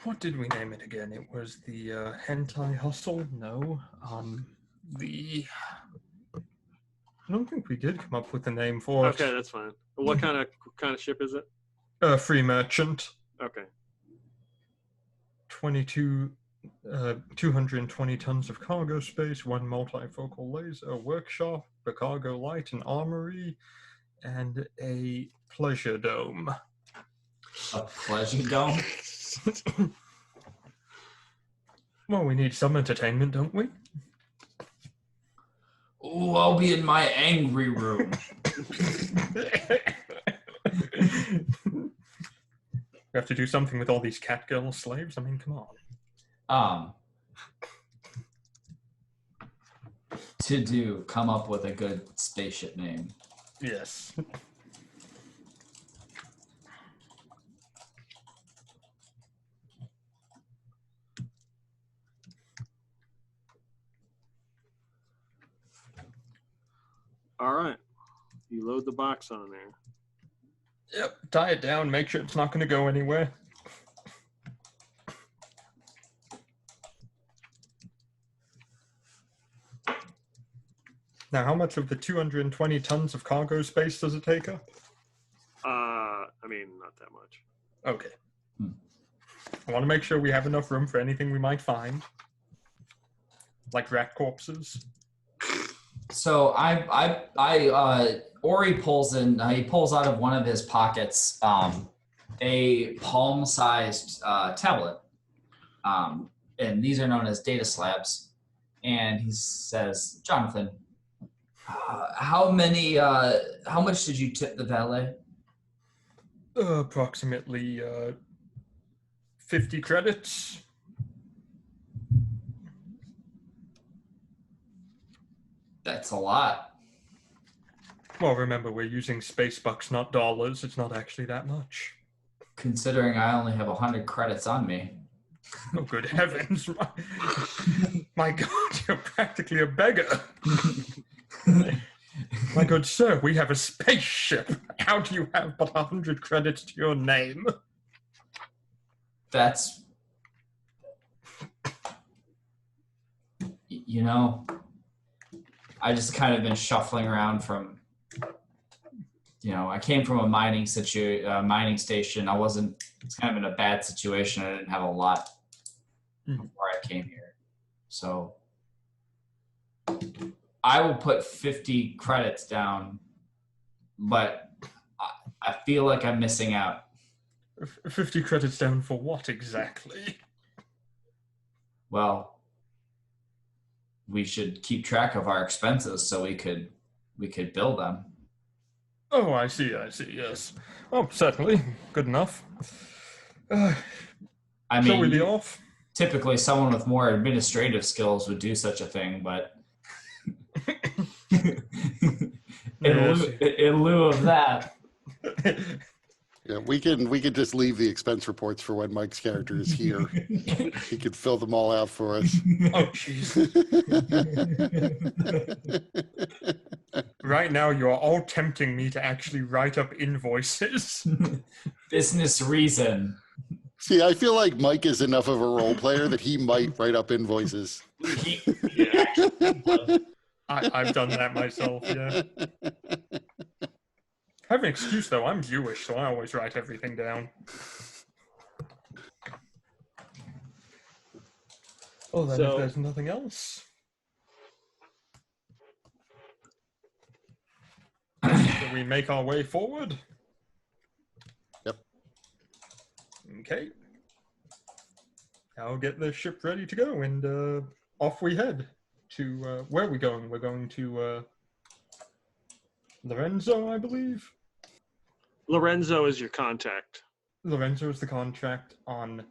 What did we name it again? It was the Hentai Hustle? No. I don't think we did come up with a name for it. Okay, that's fine. What kind of ship is it? Free Merchant. Okay. 220 tons of cargo space, one multifocal laser, a workshop, a cargo light, an armory, and a pleasure dome. A pleasure dome? Well, we need some entertainment, don't we? Ooh, I'll be in my angry room. We have to do something with all these catgirl slaves. I mean, come on. Come up with a good spaceship name. Yes. All right. You load the box on there. Yep. Tie it down. Make sure it's not going to go anywhere. Now, how much of the 220 tons of cargo space does it take up? I mean, not that much. Okay. I want to make sure we have enough room for anything we might find. Like rat corpses. So Ori pulls out of one of his pockets a palm-sized tablet, and these are known as data slabs. And he says, Jonathan, how much did you tip the valet? Approximately 50 credits. That's a lot. Well, remember, we're using space bucks, not dollars. It's not actually that much. Considering I only have 100 credits on me. Oh, good heavens. My God, you're practically a beggar. My good sir, we have a spaceship. How do you have but 100 credits to your name? That's... You know, I just kind of been shuffling around from... I came from a mining station. It's kind of in a bad situation. I didn't have a lot before I came here. So I will put 50 credits down, but I feel like I'm missing out. 50 credits down for what exactly? Well, we should keep track of our expenses so we could bill them. Oh, I see, yes. Oh, certainly. Good enough. I Shall we mean, be off? typically someone with more administrative skills would do such a thing, but in lieu of that. Yeah, we can just leave the expense reports for when Mike's character is here. He could fill them all out for us. Oh, jeez. Right now, you are all tempting me to actually write up invoices. Business reason. See, I feel like Mike is enough of a role player that he might write up invoices. I've done that myself, yeah. I have an excuse, though. I'm Jewish, so I always write everything down. Oh, then if there's nothing else. Shall we make our way forward? Yep. Okay. I'll get the ship ready to go, and off we head to, where are we going? We're going to, Lorenzo, I believe? Lorenzo is your contact. Lorenzo is the contract on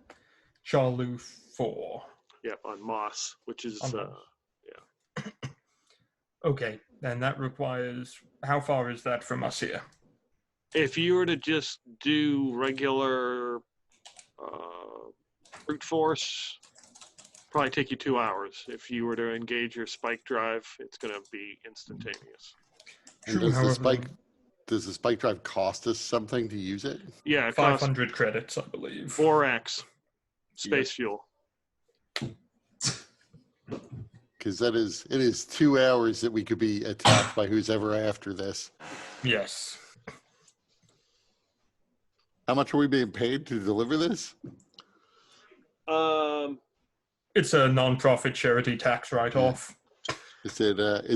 Charlu 4. Yep, on Moss, which is, yeah. Okay, and that requires, how far is that from us here? If you were to just do regular brute force, probably take you 2 hours. If you were to engage your spike drive, it's going to be instantaneous. And does the spike drive cost us something to use it? Yeah, it 500 credits, I believe. 4x space fuel. Because it is 2 hours that we could be attacked by who's ever after this. Yes. How much are we being paid to deliver this? It's a non-profit charity tax write-off. Is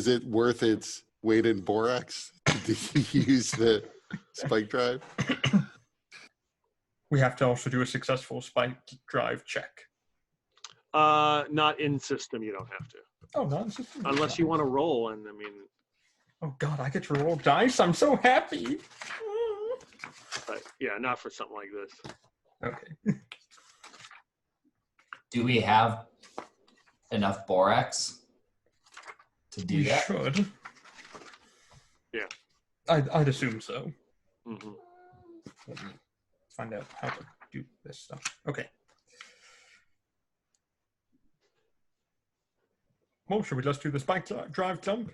it worth its weight in borax to use the spike drive? We have to also do a successful spike drive check. Not in system, you don't have to. Oh, not in system. Unless you want to roll, and I mean. Oh God, I get to roll dice. I'm so happy. But yeah, not for something like this. Okay. Do we have enough borax to do that? Should. Yeah. I'd assume so. Mm-hmm. Let me find out how to do this stuff. Okay. Well, should we just do the spike drive jump?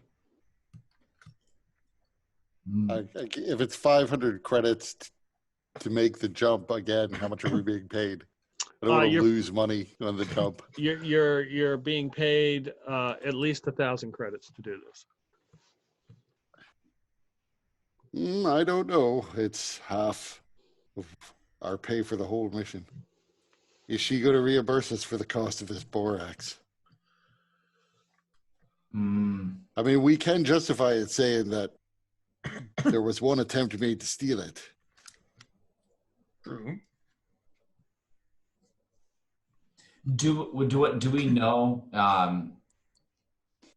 If it's 500 credits to make the jump, again, how much are we being paid? I don't want to lose money on the jump. You're being paid at least 1,000 credits to do this. I don't know. It's half of our pay for the whole mission. Is she going to reimburse us for the cost of this borax? I mean, we can justify it saying that there was one attempt made to steal it. True. Do we know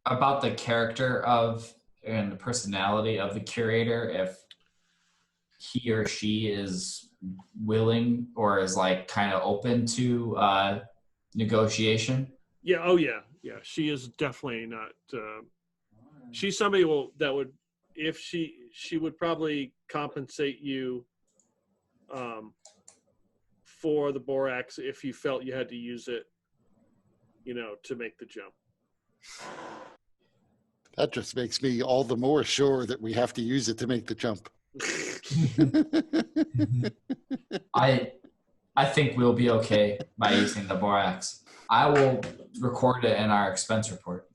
about the character of and the personality of the curator, if he or she is willing or is like kind of open to negotiation? Yeah. Oh yeah. Yeah. She is definitely not. She's somebody that would, if she would probably compensate you for the borax if you felt you had to use it, to make the jump. That just makes me all the more sure that we have to use it to make the jump. I think we'll be okay by using the borax. I will record it in our expense report.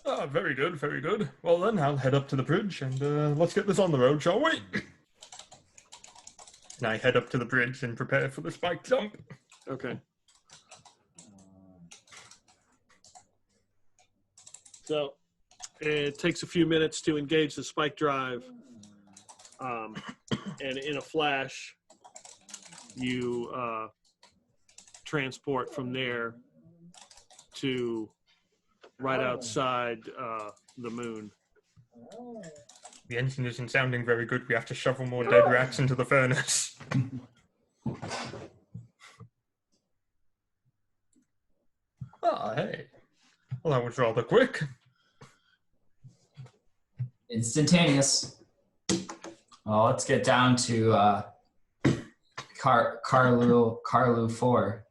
Oh, very good, very good. Well then, I'll head up to the bridge and let's get this on the road, shall we? And I head up to the bridge and prepare for the spike jump. Okay. So it takes a few minutes to engage the spike drive. And in a flash, you transport from there to right outside the moon. The engine isn't sounding very good. We have to shovel more dead rats into the furnace. Ah, hey. Well, that was rather quick. Instantaneous. Well, let's get down to Carlu 4.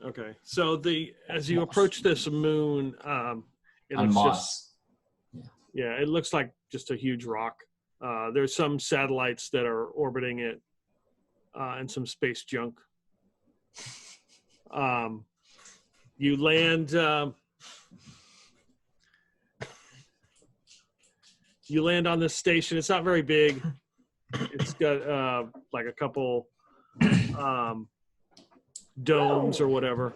Okay, so as you approach this moon, it On looks Moss. it looks like just a huge rock. There's some satellites that are orbiting it, and some space junk. You land. You land on this station. It's not very big. It's got like a couple domes or whatever.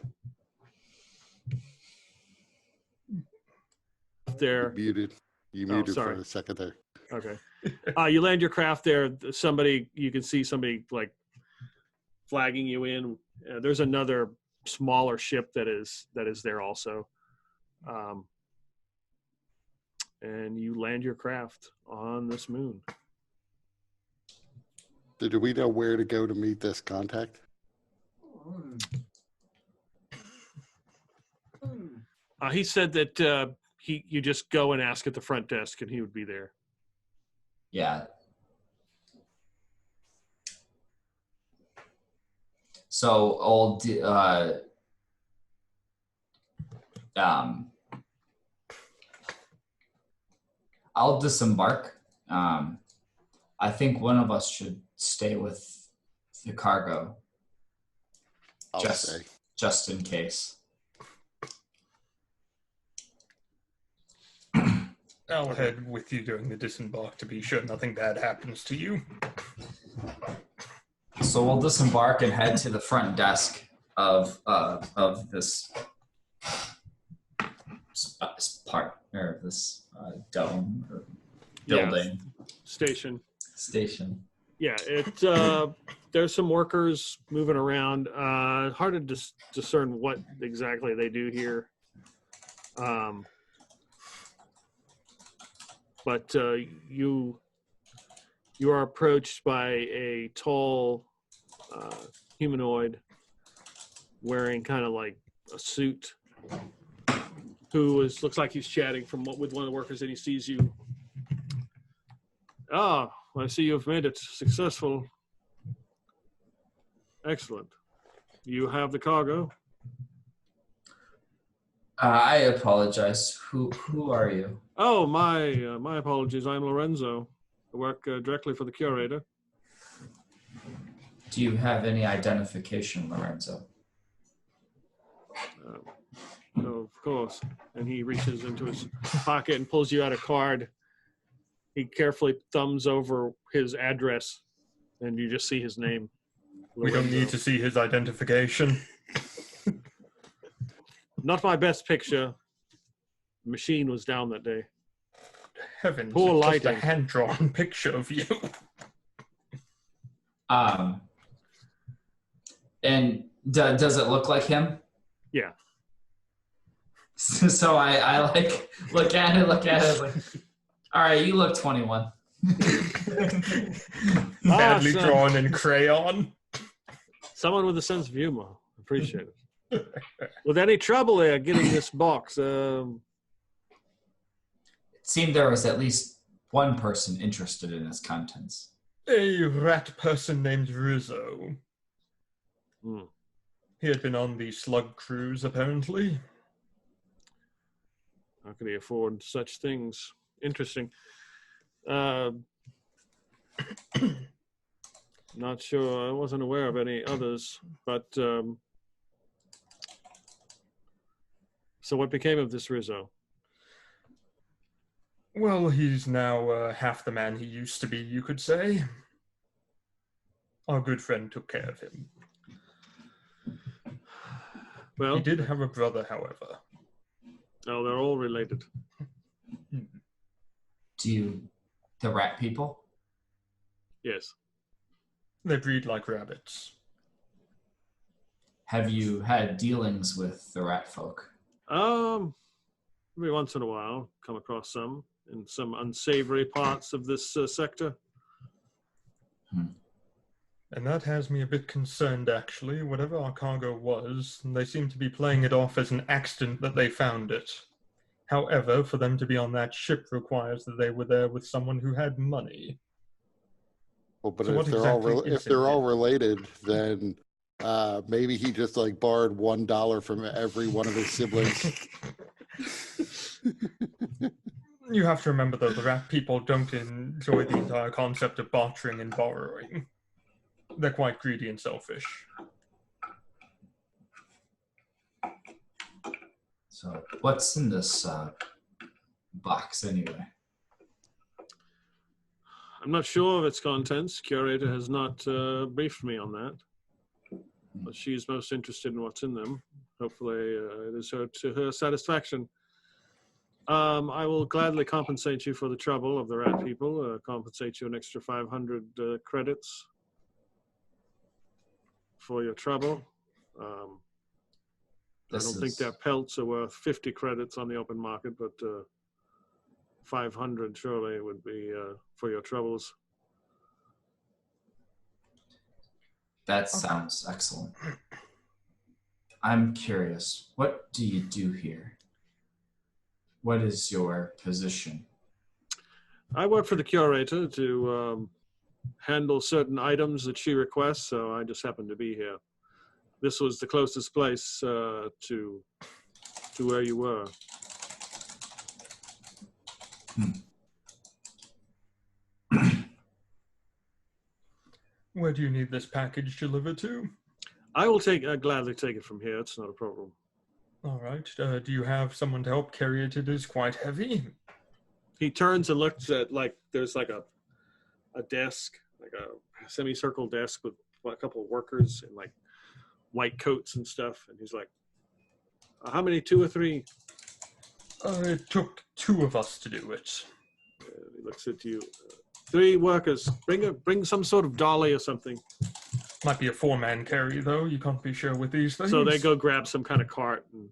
There. You muted for sorry. a second there. Okay. You land your craft there. You can see somebody like flagging you in. There's another smaller ship that is there also. And you land your craft on this moon. Do we know where to go to meet this contact? He said that you just go and ask at the front desk, and he would be there. Yeah. So old I'll disembark. I think one of us should stay with the cargo. I'll say. Just in case. I'll head with you during the disembark to be sure nothing bad happens to you. So we'll disembark and head to the front desk of this part, or this dome or building. Station. Yeah, there's some workers moving around. Hard to discern what exactly they do here. But you are approached by a tall humanoid wearing kind of like a suit, who looks like he's chatting with one of the workers, and he sees you. Ah, I see you've made it successful. Excellent. You have the cargo? I apologize. Who are you? Oh, my apologies. I'm Lorenzo. I work directly for the curator. Do you have any identification, Lorenzo? Of course. And he reaches into his pocket and pulls you out a card. He carefully thumbs over his address, and you just see his name. We don't need to see his identification. Not my best picture. The machine was down that day. Heavens, Poor it's lighting. just a hand-drawn picture of you. And does it look like him? Yeah. So I like look at it like, all right, you look 21. Badly Awesome. drawn in crayon. Someone with a sense of humor. Appreciate it. With any trouble there getting this box, It seemed there was at least one person interested in its contents. A rat person named Rizzo. Hmm. He had been on the slug cruise, apparently. How could he afford such things? Interesting. Not sure. I wasn't aware of any others, but so what became of this Rizzo? Well, he's now half the man he used to be, you could say. Our good friend took care of him. Well, He did have a brother, however. oh, they're all related. The rat people? Yes. They breed like rabbits. have you had dealings with the rat folk? Every once in a while, come across some in some unsavory parts of this sector. And that has me a bit concerned, actually. Whatever our cargo was, they seem to be playing it off as an accident that they found it. However, for them to be on that ship requires that they were there with someone who had money. Well, but So if what they're all exactly if is they're it all then? related, then maybe he just like borrowed $1 from every one of his siblings. You have to remember, though, the rat people don't enjoy the entire concept of bartering and borrowing. They're quite greedy and selfish. So, what's in this box anyway? I'm not sure of its contents. Curator has not briefed me on that. But she's most interested in what's in them. Hopefully it is to her satisfaction. I will gladly compensate you for the trouble of the rat people, compensate you an extra 500 credits for your trouble. I don't think their pelts are worth 50 credits on the open market, but 500 surely would be for your troubles. That sounds excellent. I'm curious, what do you do here? What is your position? I work for the curator to handle certain items that she requests, so I just happen to be here. This was the closest place to where you were. Where do you need this package delivered to? I will gladly take it from here. It's not a problem. All right. Do you have someone to help carry it? It is quite heavy. He turns and looks at, like, there's like a desk, like a semicircle desk with a couple of workers in like white coats and stuff. And he's like, how many, 2 or 3? It took 2 of us to do it. He looks at you. 3 workers. Bring some sort of dolly or something. Might be a 4-man carry, though. You can't be sure with these things. So they go grab some kind of cart. And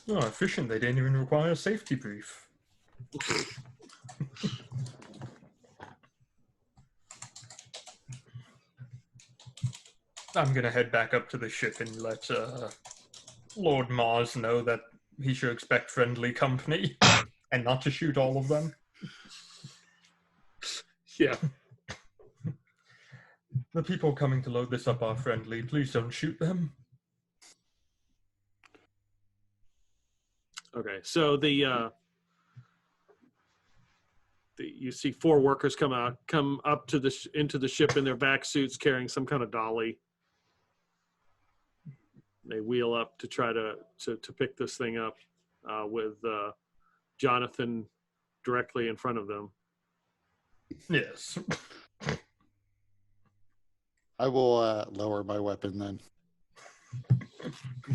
oh, efficient. They didn't even require a safety brief. I'm going to head back up to the ship and let Lord Mars know that he should expect friendly company and not to shoot all of them. yeah. The people coming to load this up are friendly. Please don't shoot them. Okay, so you see 4 workers come up to into the ship in their vac suits carrying some kind of dolly. They wheel up to try to pick this thing up with Jonathan directly in front of them. Yes. I will lower my weapon then.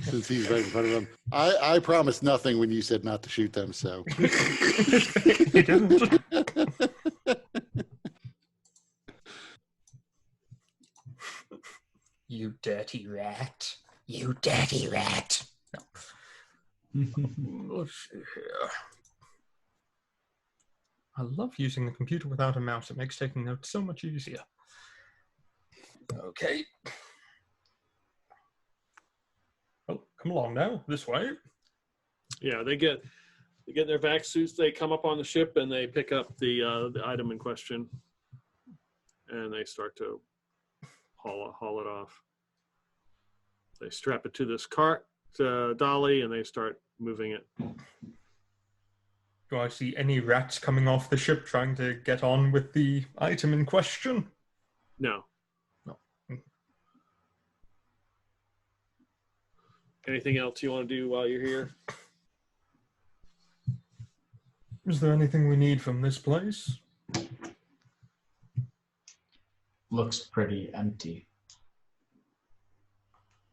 Since he's right in front of them. I promised nothing when you said not to shoot them, so. He didn't. You dirty rat. You dirty rat. No. Let's see here. I love using the computer without a mouse. It makes taking notes so much easier. Okay. Oh, come along now. This way. Yeah, they get their vac suits. They come up on the ship and they pick up the item in question, and they start to haul it off. They strap it to this cart dolly, and they start moving it. Do I see any rats coming off the ship trying to get on with the item in question? No. No. Anything else you want to do while you're here? Is there anything we need from this place? Looks pretty empty.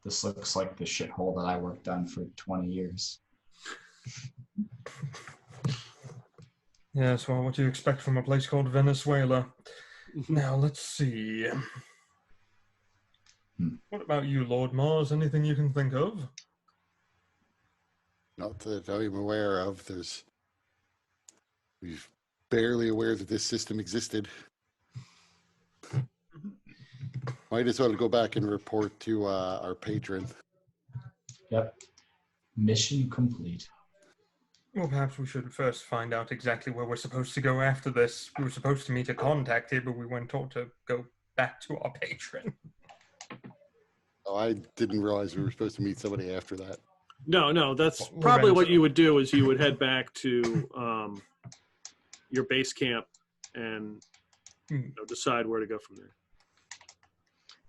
This looks like the shithole that I worked on for 20 years. Yes, well, what do you expect from a place called Venezuela? Now, let's see. Hmm. What about you, Lord Mars? Anything you can think of? Not that I'm aware of. We're barely aware that this system existed. Might as well go back and report to our patron. Yep. Mission complete. Well, perhaps we should first find out exactly where we're supposed to go after this. We were supposed to meet a contact here, but we weren't told to go back to our patron. Oh, I didn't realize we were supposed to meet somebody after that. No, that's Well, probably what Lorenzo. you would do is you would head back to your base camp and decide where to go from there.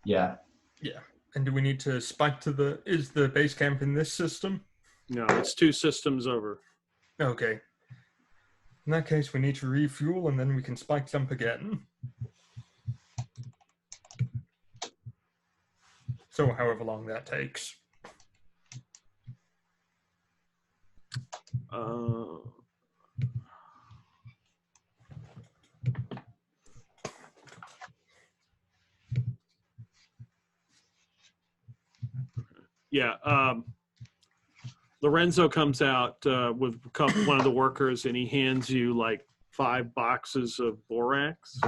Yeah. Yeah. And do we need to spike to is the base camp in this system? No, it's 2 systems over. Okay. In that case, we need to refuel and then we can spike jump again. So however long that takes. Yeah. Lorenzo comes out with one of the workers, and he hands you like 5 boxes of borax,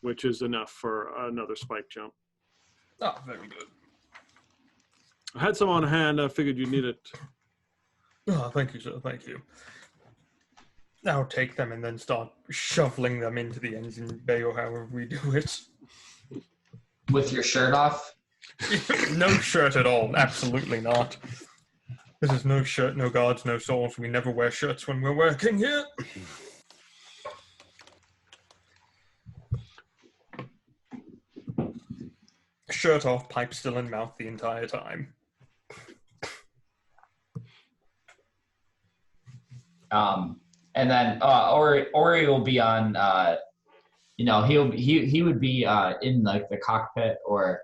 which is enough for another spike jump. Oh, very good. I had some on hand. I figured you need it. Oh, thank you, sir. Thank you. I'll take them and then start shoveling them into the engine bay or however we do it. With your shirt off? No shirt at all. Absolutely not. This is no shirt, no guards, no souls. We never wear shirts when we're working here. Shirt off, pipe still in mouth the entire time. And then Ori will be on. He would be in like the cockpit or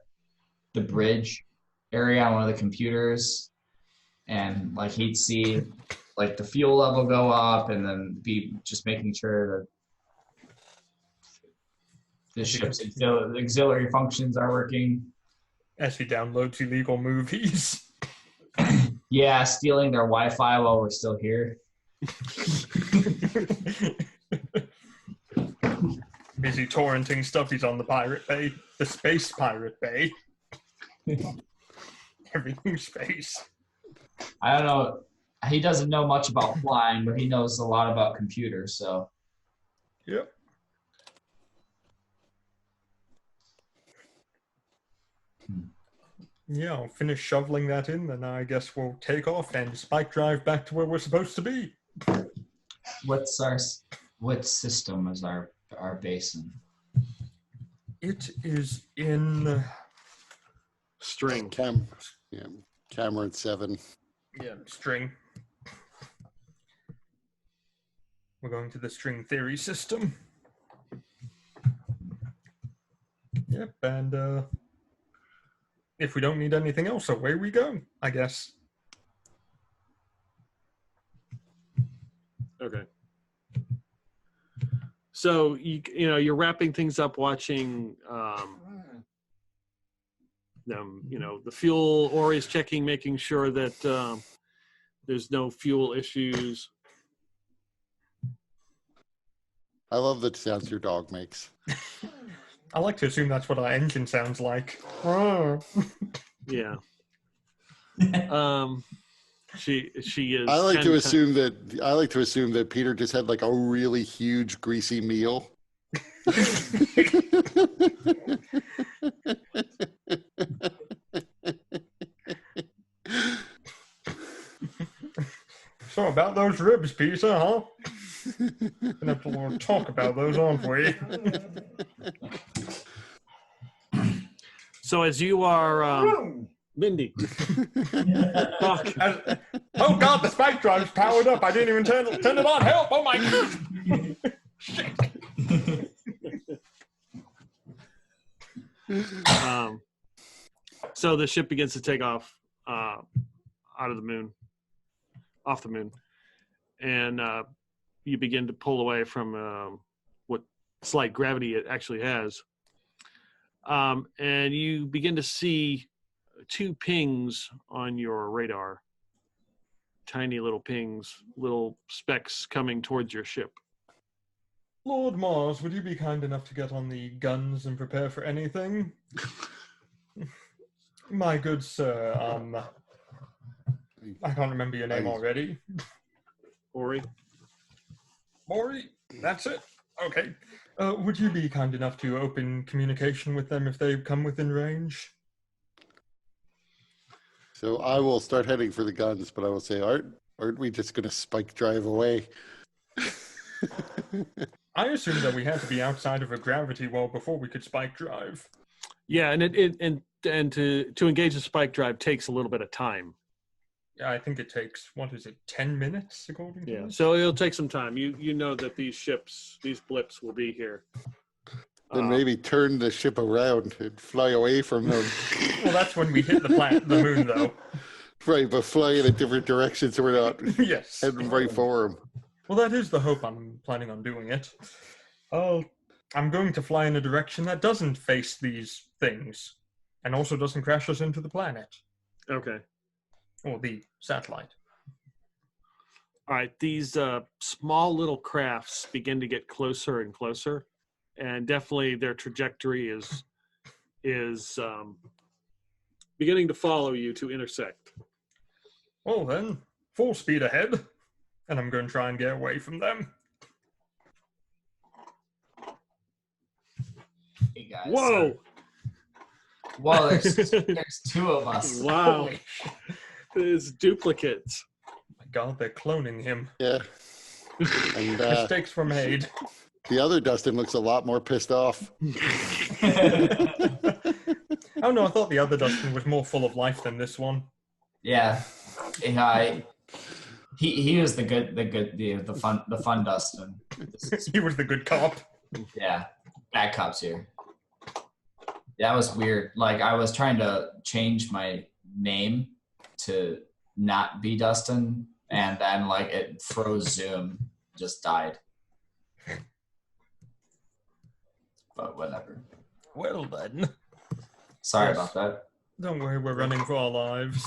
the bridge area on one of the computers, and like he'd see like the fuel level go up, and then be just making sure that the ship's auxiliary functions are working. As he downloads illegal movies. Yeah, stealing their Wi-Fi while we're still here. Busy torrenting stuff. He's on the Pirate Bay, the Space Pirate Bay. Everything space. I don't know. He doesn't know much about flying, but he knows a lot about computers. So. Yep. Yeah, I'll finish shoveling that in, then I guess we'll take off and spike drive back to where we're supposed to be. What system is our base in? It is in String. Cameron 7. Yeah, string. We're going to the string theory system. Yep, and if we don't need anything else, away we go, I guess. Okay. So you're wrapping things up, watching them. The fuel. Ori's checking, making sure that there's no fuel issues. I love the sounds your dog makes. I like to assume that's what our engine sounds like. Yeah. She is. I like to assume that Peter just had like a really huge greasy meal. So about those ribs, Peter, huh? Gonna have to talk about those, aren't we? So as you are, Mindy. Fuck. Oh God, the spike drive's powered up. I didn't even turn it on. Help! Oh my God! Shit. So the ship begins to take off off the moon, and you begin to pull away from what slight gravity it actually has. And you begin to see 2 pings on your radar. Tiny little pings, little specks coming towards your ship. Lord Mars, would you be kind enough to get on the guns and prepare for anything? My good sir, I can't remember your name already. Ori? Ori? That's it? Okay. Would you be kind enough to open communication with them if they come within range? So I will start heading for the guns, but I will say, aren't we just going to spike drive away? I assumed that we had to be outside of a gravity well before we could spike drive. Yeah, and to engage the spike drive takes a little bit of time. Yeah, I think it takes, 10 minutes according to Yeah, this? so it'll take some time. You know that these blips will be here. Then maybe turn the ship around and fly away from them. Well, that's when we hit the moon, though. Right, but fly in a different direction so we're not Yes. heading right for them. Well, that is the hope I'm planning on doing it. I'm going to fly in a direction that doesn't face these things, and also doesn't crash us into the planet. Okay. Or the satellite. All right, these small little crafts begin to get closer and closer, and definitely their trajectory is beginning to follow you to intersect. Well then, full speed ahead, and I'm going to try and get away from them. Hey guys. Whoa! Well, there's 2 of us. Wow. Holy shit. There's duplicates. My God, they're cloning him. Yeah. And Mistakes were made. the other Dustin looks a lot more pissed off. Oh no, I thought the other Dustin was more full of life than this one. Yeah. He was the fun Dustin. He was the good cop. Yeah. Bad cops here. That was weird. Like, I was trying to change my name to not be Dustin, and then like it froze Zoom, just died. But whatever. Well then. Sorry Yes. about that. Don't worry, we're running for our lives.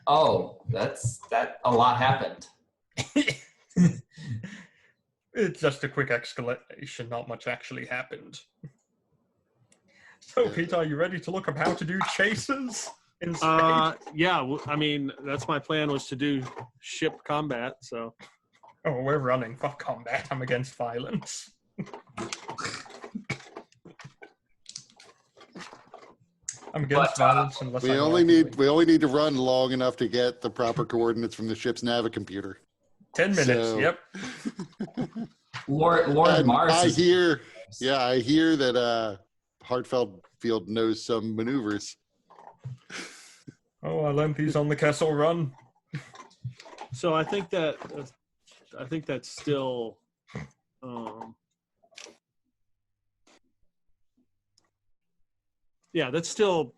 Oh, that a lot happened. It's just a quick escalation, not much actually happened. So, Peter, are you ready to look up how to do chases in space? Yeah, I mean, that's my plan, was to do ship combat, so. Oh, we're running. Fuck combat. I'm against violence. I'm against violence unless We I only need to run long enough to get the proper coordinates from the ship's navicomputer. 10 minutes, So- yep. Lord And Mars. I hear that Hartfield knows some maneuvers. Oh, I learned these on the Kessel Run. So I think that's still, yeah, that's still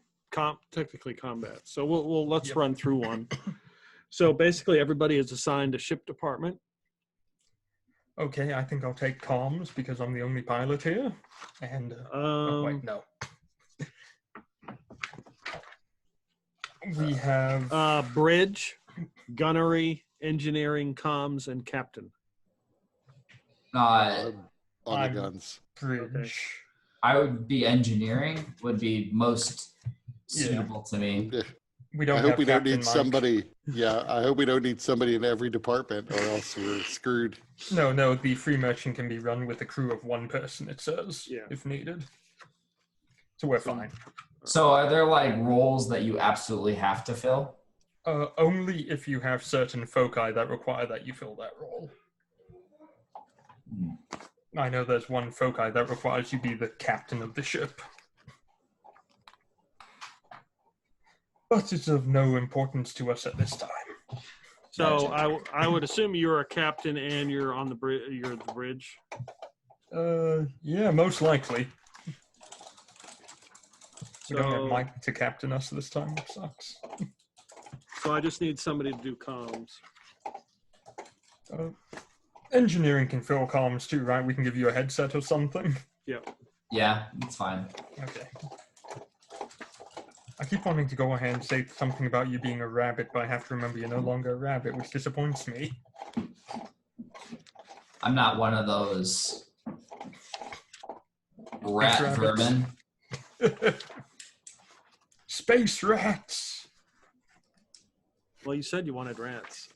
technically combat. So let's run through one. So basically, everybody is assigned a ship department. Okay, I think I'll take comms because I'm the only pilot here. And, oh, wait, no. We have... bridge, gunnery, engineering, comms, and captain. On the I'm- guns. Bridge. I would be engineering, would be most suitable to me. We don't I hope have we don't Captain need Mike. somebody. Yeah, I hope we don't need somebody in every department, or else we're screwed. No, the free merchant can be run with a crew of 1 person, it says, Yeah. if needed. So we're fine. So are there like roles that you absolutely have to fill? Only if you have certain foci that require that you fill that role. I know there's one foci that requires you be the captain of the ship. But it's of no importance to us at this time. So I would assume you're a captain and you're on the bridge. You're at the bridge. Yeah, most likely. We don't have So, Mike to captain us this time, which sucks. so I just need somebody to do comms. Engineering can fill comms too, right? We can give you a headset or something. Yeah, it's fine. Okay. I keep wanting to go ahead and say something about you being a rabbit, but I have to remember you're no longer a rabbit, which disappoints me. I'm not one of those rat rabbits. vermin. Space rats! Well, you said you wanted rats.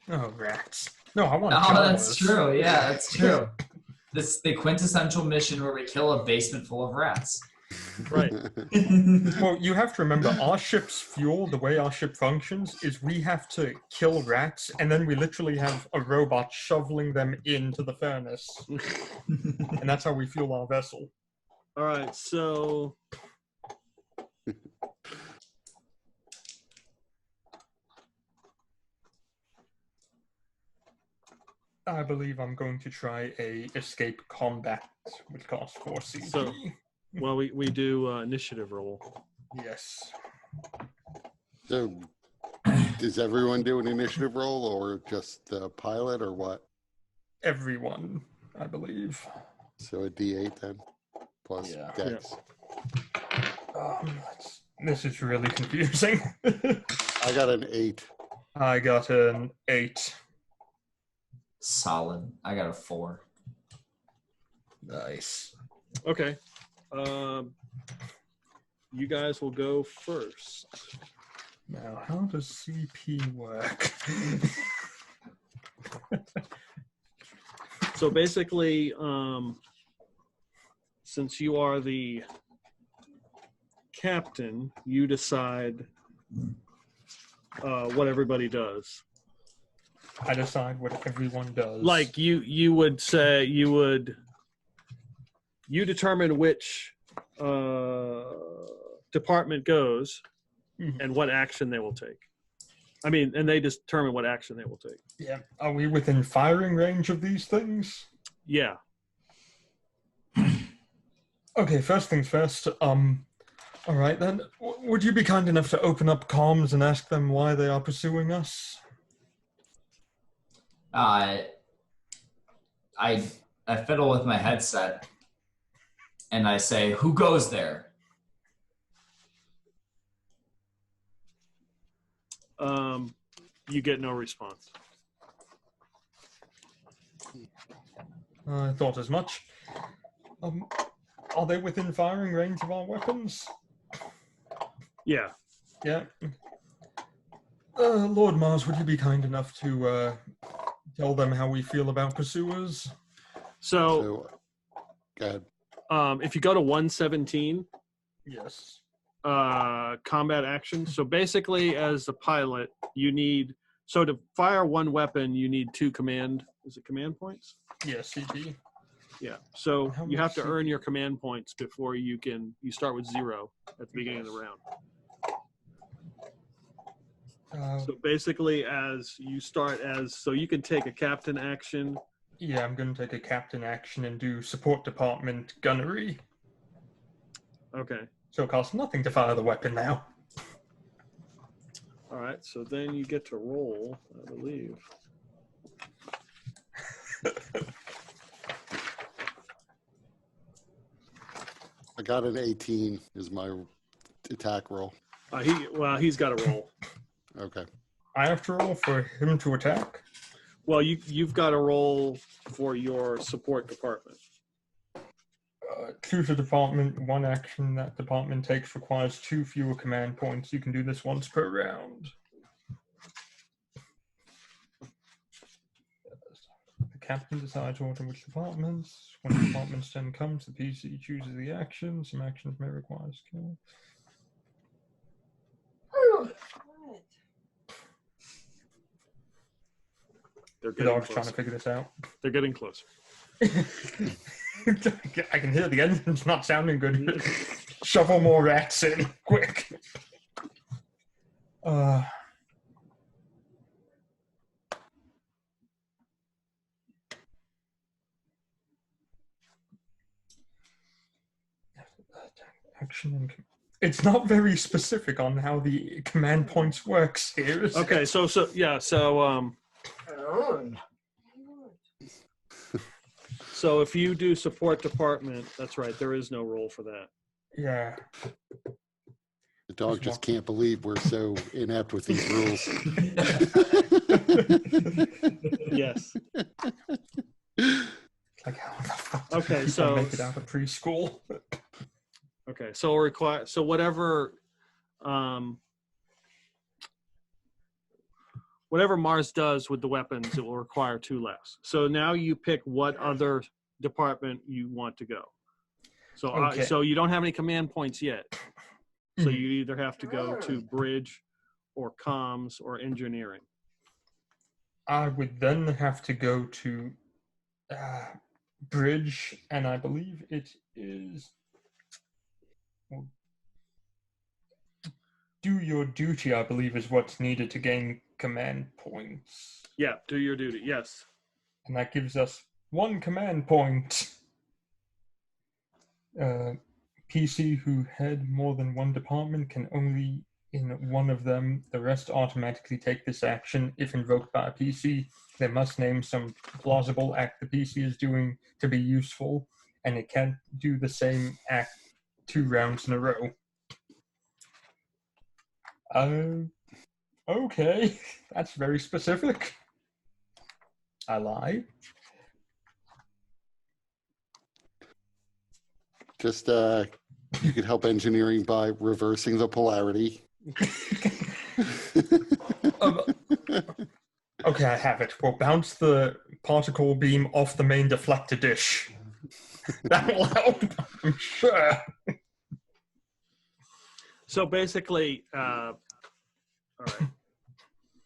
Oh, rats. No, I want Oh, Jawas. that's true. Yeah, that's true. This the quintessential mission where we kill a basement full of rats. Right. Well, you have to remember, our ship's fuel, the way our ship functions, is we have to kill rats, and then we literally have a robot shoveling them into the furnace. And that's how we fuel our vessel. All right, so I believe I'm going to try a escape combat, which costs 4 CG. So- well, we do initiative roll. Yes. So, does everyone do an initiative roll, or just the pilot, or what? Everyone, I believe. So a D8 then, plus Yeah. Dex. This is really confusing. I got an 8. I got an 8. Solid. I got a 4. Nice. Okay. You guys will go first. Now, how does CP work? So basically, since you are the captain, you decide what everybody does. I decide what everyone does. Like you would say you determine which department goes Mhm. and what action they will take. I mean, and they determine what action they will take. Yeah. Are we within firing range of these things? Yeah. Okay, first things first. All right then. Would you be kind enough to open up comms and ask them why they are pursuing us? I fiddle with my headset and I say, "Who goes there?" You get no response. I thought as much. Are they within firing range of our weapons? Yeah. Yeah. Lord Mars, would you be kind enough to tell them how we feel about pursuers? So, Go ahead. if you go to 117, Yes. combat action. So basically, as a pilot, you need to fire one weapon, you need 2 command points? Yes, CP. Yeah. So How you much have to earn your command points before you start with 0 at the beginning of the round. So basically, so you can take a captain action. Yeah, I'm going to take a captain action and do support department gunnery. Okay. So it costs nothing to fire the weapon now. All right. So then you get to roll, I believe. I got an 18 is my attack roll. He's got to roll. Okay. I have to roll for him to attack? Well, you've got to roll for your support department. Choose a department. One action that department takes requires 2 fewer command points. You can do this once per round. The captain decides order which departments. When the department's turn comes, the PC chooses the action. Some actions may require skill. They're The getting dog's trying closer. to figure this out. They're getting closer. I can hear the engine's not sounding good. Shovel more rats in, quick. Action and it's not very specific on how the command points works here. Is Okay, it? so So if you do support department, that's right. There is no role for that. Yeah. The dog just can't believe we're so inept with these rules. Yes. Like, how the fuck do Okay, people so make it out of preschool? okay, so require whatever whatever Mars does with the weapons, it will require 2 less. So now you pick what other department you want to go. So Okay. so you don't have any command points yet. So Mhm. you either have to go to bridge or comms or engineering. I would then have to go to bridge, and I believe it is. Well, do your duty, I believe, is what's needed to gain command points. Yeah, do your duty. Yes. And that gives us 1 command point. PC who head more than 1 department can only in one of them. The rest automatically take this action if invoked by a PC. They must name some plausible act the PC is doing to be useful, and it can't do the same act 2 rounds in a row. Okay, that's very specific. I lie. Just you could help engineering by reversing the polarity. Okay, I have it. We'll bounce the particle beam off the main deflector dish. That will help, I'm sure. So basically, all right.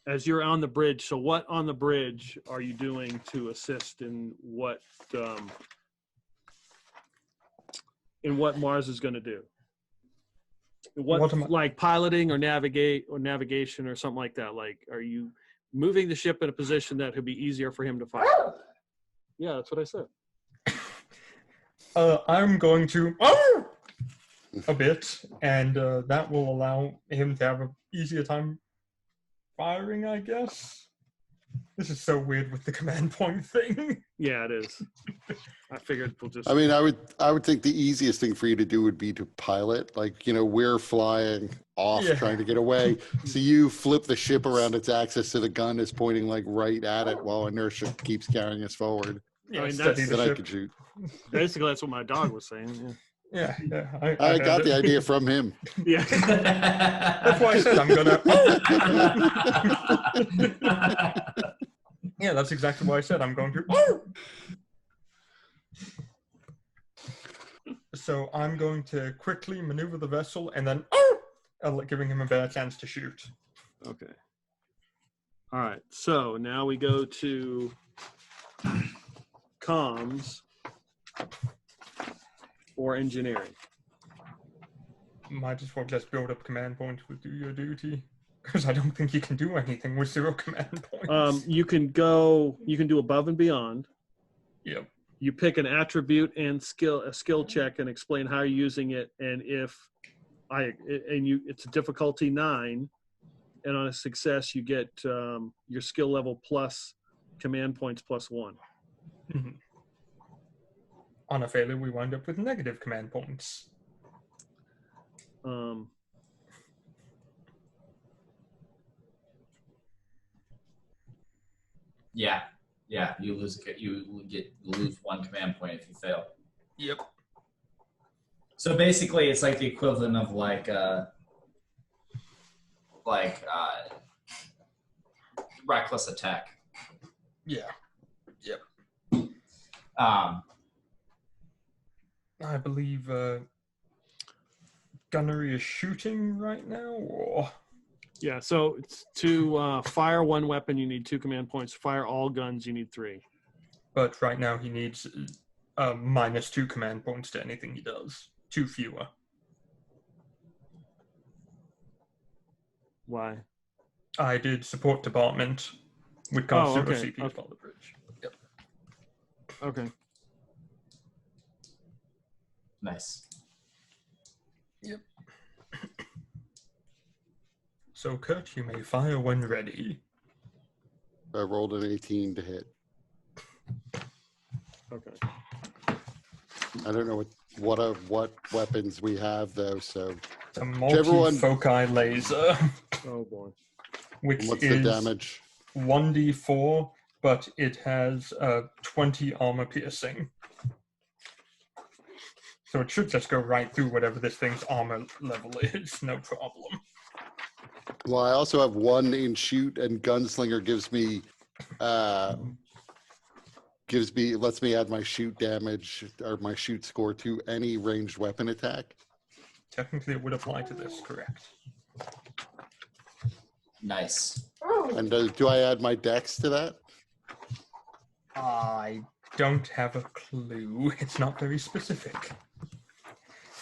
As you're on the bridge, so what on the bridge are you doing to assist in what Mars is going to do? What like piloting or navigation or something like that? Like, are you moving the ship in a position that would be easier for him to fire? Yeah, that's what I said. I'm going to a bit, and that will allow him to have an easier time firing, I guess. This is so weird with the command point thing. Yeah, it is. I figured we'll just. I mean, I would think the easiest thing for you to do would be to pilot. Like, you know, we're flying off trying to get away. So you flip the ship around its axis so the gun is pointing like right at it while inertia keeps carrying us forward. Yeah, I mean, that's I could shoot. Basically, that's what my dog was saying. Yeah. I got the idea from him. Yeah. That's why I said I'm gonna. Yeah, that's exactly why I said I'm going to. So I'm going to quickly maneuver the vessel and then giving him a better chance to shoot. Okay. All right. So now we go to comms or engineering. Might as well just build up command points with do your duty, because I don't think you can do anything with 0 command points. You can do above and beyond. Yep. You pick an attribute and a skill check and explain how you're using it, and it's a difficulty 9, and on a success you get your skill level plus command points plus 1. Mm-hmm. On a failure, we wind up with negative command points. Yeah, you lose 1 command point if you fail. Yep. So basically, it's like the equivalent of reckless attack. Yeah. Yep. I believe gunnery is shooting right now, or yeah. So it's to fire 1 weapon, you need 2 command points. Fire all guns, you need 3. But right now he needs minus 2 command points to anything he does. 2 fewer. Why? I did support department with cost 0 okay. CP on the bridge. Yep. Okay. Nice. Yep. So, Kurt, you may fire when ready. I rolled an 18 to hit. Okay. I don't know what weapons we have though. So A Whichever one- multi-foci laser, Oh boy. which what's is the damage? 1d4, but it has 20 armor piercing. So it should just go right through whatever this thing's armor level is, no problem. Well, I also have 1 in shoot, and gunslinger lets me add my shoot damage or my shoot score to any ranged weapon attack. Technically, it would apply to this, correct? Nice. And do I add my dex to that? I don't have a clue. It's not very specific.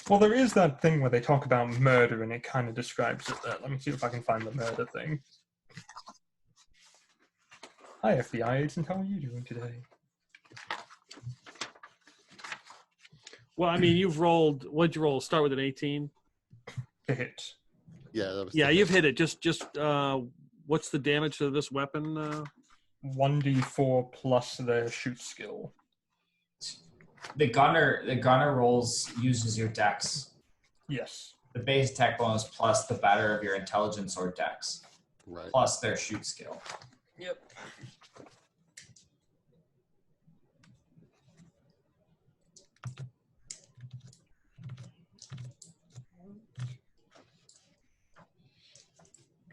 Well, there is that thing where they talk about murder, and it kind of describes it there. Let me see if I can find the murder thing. Hi, FBI agent. How are you doing today? Well, I mean, you've rolled. What'd you roll? Start with an 18. To hit. Yeah, that was Yeah, the you've hit. hit it. Just what's the damage to this weapon? 1d4 plus their shoot skill. The gunner uses your dex. Yes. The base attack bonus plus the better of your intelligence or dex, Right. plus their shoot skill. Yep.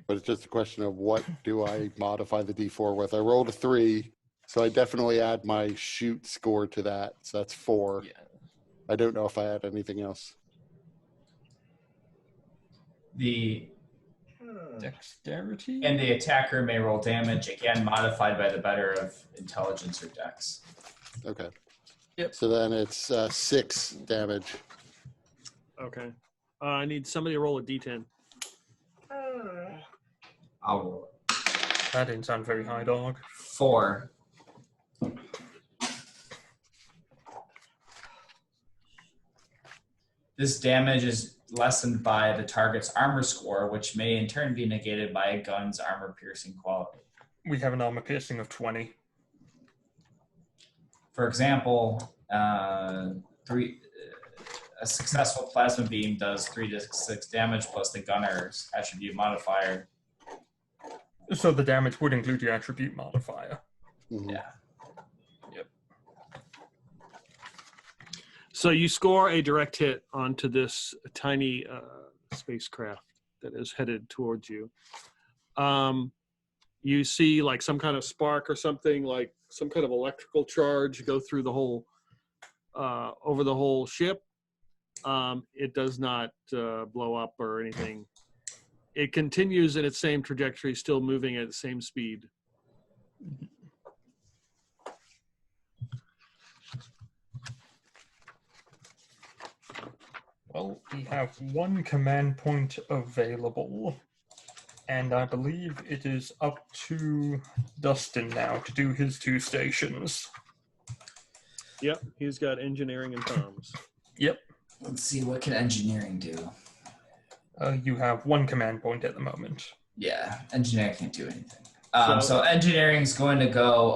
But it's just a question of what do I modify the D4 with? I rolled a 3, so I definitely add my shoot score to that. So that's 4. Yeah. I don't know if I add anything else. The Dexterity? and the attacker may roll damage, again modified by the better of intelligence or dex. Okay. Yep. So then it's 6 damage. Okay. I need somebody to roll a d10. I'll roll it. That didn't sound very high, dog. 4. This damage is lessened by the target's armor score, which may in turn be negated by a gun's armor piercing quality. We have an armor piercing of 20. For example, a successful plasma beam does 3 to 6 damage plus the gunner's attribute modifier. So the damage would include your attribute modifier. Mhm. Yeah. So you score a direct hit onto this tiny spacecraft that is headed towards you. You see like some kind of spark or something, like some kind of electrical charge go through the whole, over the whole ship. It does not blow up or anything. It continues in its same trajectory, still moving at the same speed. Well, we have 1 command point available, and I believe it is up to Dustin now to do his 2 stations. Yep, he's got engineering and comms. Yep. Let's see, what can engineering do? You have 1 command point at the moment. Yeah, engineering can't do anything. So- So engineering's going to go,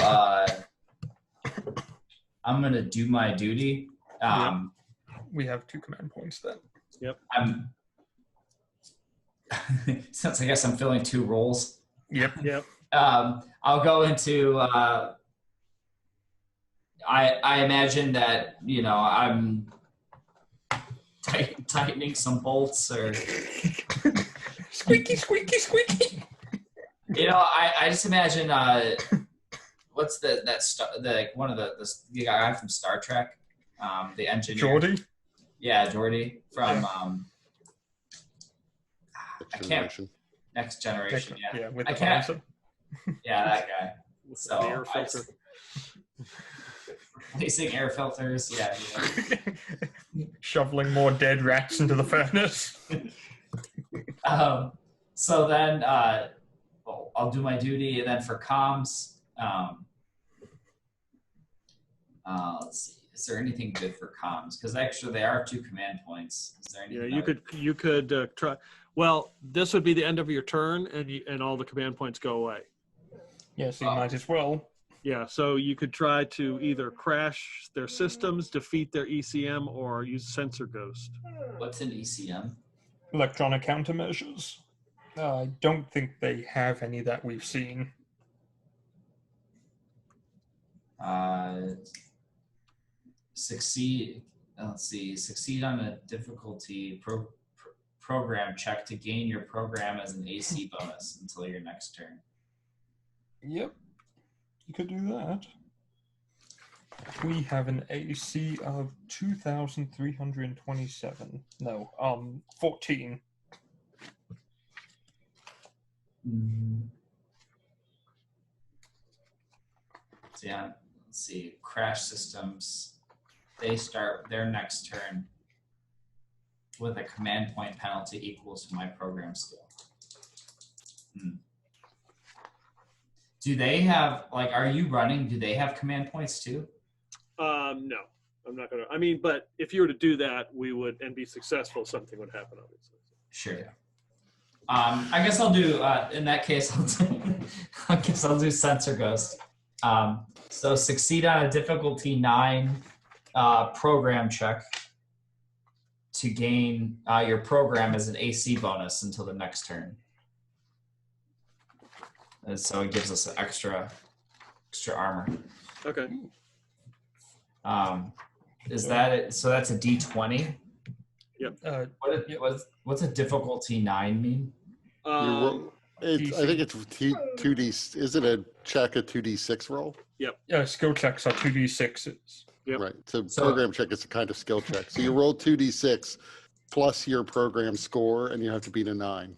I'm going to do my duty. We have 2 command points then. I'm since I guess I'm filling 2 roles. Yep. Yep. I'll go into I imagine that, you know, I'm tightening some bolts or Squeaky, squeaky, squeaky. you know, I just imagine what's the one of the guy from Star Trek, the engineer. Geordie? Yeah, Geordie from I can't- Generation. Next Generation. Yeah, Yeah, with I the can't- visor. yeah, that guy. With So the air I filter. replacing air filters. Yeah. Shoveling more dead rats into the furnace. So then I'll do my duty, and then for comms, let's see. Is there anything good for comms? Because actually, they are 2 command points. Is there anything? Yeah, you could try. Well, this would be the end of your turn, and all the command points go away. Yeah, so you might as well. Yeah, so you could try to either crash their systems, defeat their ECM, or use sensor ghost. What's an ECM? Electronic countermeasures. I don't think they have any that we've seen. Succeed. Let's see. Succeed on a difficulty program check to gain your program as an AC bonus until your next turn. Yep, you could do that. We have an AC of 2,327. No, 14. So yeah, let's see. Crash systems. They start their next turn with a command point penalty equal to my program skill. Do they have, like, are you running? Do they have command points too? No, I'm not gonna. I mean, but if you were to do that, we would and be successful, something would happen, obviously. Sure. I guess I'll do. In that case, I guess I'll do sensor ghost. So succeed on a difficulty 9 program check to gain your program as an AC bonus until the next turn. And so it gives us extra armor. Okay. Is that it? So that's a D20. Yep. What's a difficulty 9 mean? I think it's 2D. Is it a check a 2D6 roll? Yep. Yeah, skill checks are 2d6s. Yep. Right. So program check is a kind of skill check. So you roll 2D6 plus your program score, and you have to beat a 9.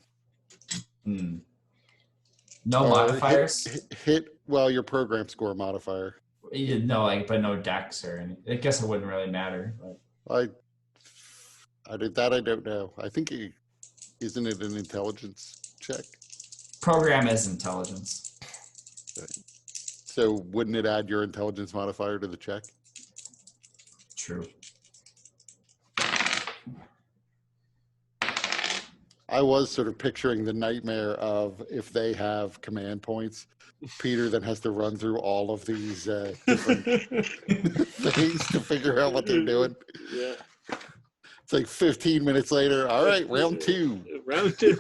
No modifiers. Hit your program score modifier. No, but no dex or anything. I guess it wouldn't really matter. But. I don't know. I think isn't it an intelligence check? Program is intelligence. Okay. So wouldn't it add your intelligence modifier to the check? True. I was sort of picturing the nightmare of if they have command points, Peter then has to run through all of these different things to figure out what they're doing. Yeah. It's like 15 minutes later. All right, round 2. Round 2. You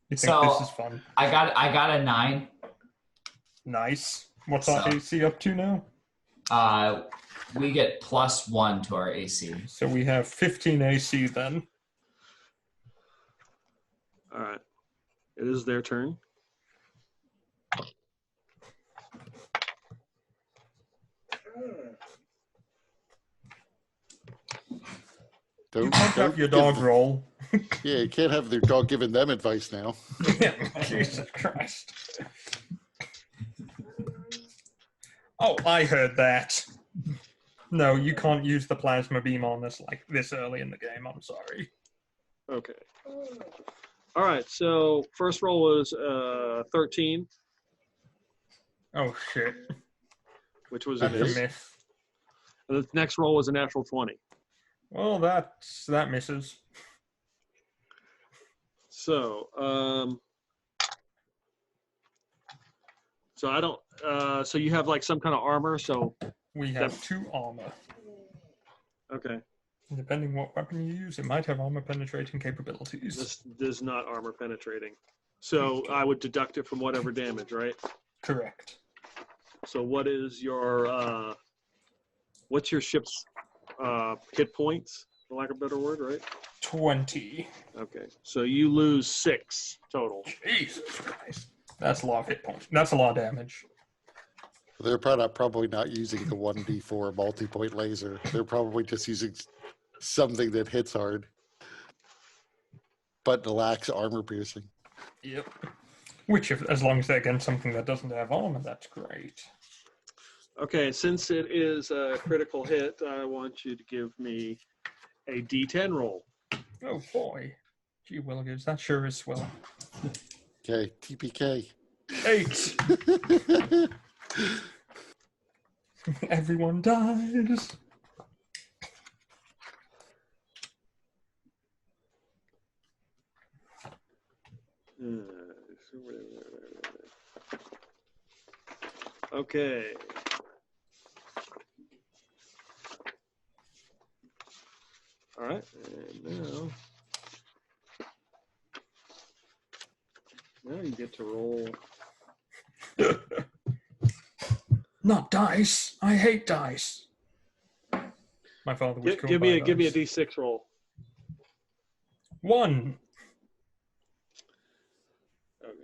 think So this is fun? I got a 9. Nice. What's our AC up to now? We get +1 to our AC. So we have 15 AC then. All right. It is their turn. Don't Have your dog roll. Yeah, you can't have their dog giving them advice now. Jesus Christ. Oh, I heard that. No, you can't use the plasma beam on us like this early in the game. I'm sorry. Okay. All right. So first roll was 13, Oh shit. which was a That's a miss. miss. And the next roll was a natural 20. Well, that misses. So, so I don't. So you have like some kind of armor. So We have 2 armor. okay, Depending what weapon you use, it might have armor penetrating capabilities. this is not armor penetrating. So I would deduct it from whatever damage, right? Correct. So what is your what's your ship's hit points, for lack of a better word, right? 20. Okay, so you lose 6 total. Jesus Christ. That's a lot of hit points. That's a lot of damage. They're probably not using the 1d4 multi-point laser. They're probably just using something that hits hard, but lacks armor piercing. Yep. Which, as long as they're against something that doesn't have armor, that's great. Okay, since it is a critical hit, I want you to give me a D10 roll. Oh boy. Gee willikers, that sure is swell. Okay, TPK. 8. Everyone dies. Okay. All right. And now you get to roll. Not dice. I hate dice. My father was killed Give by me a dice. D6 roll. 1. Okay.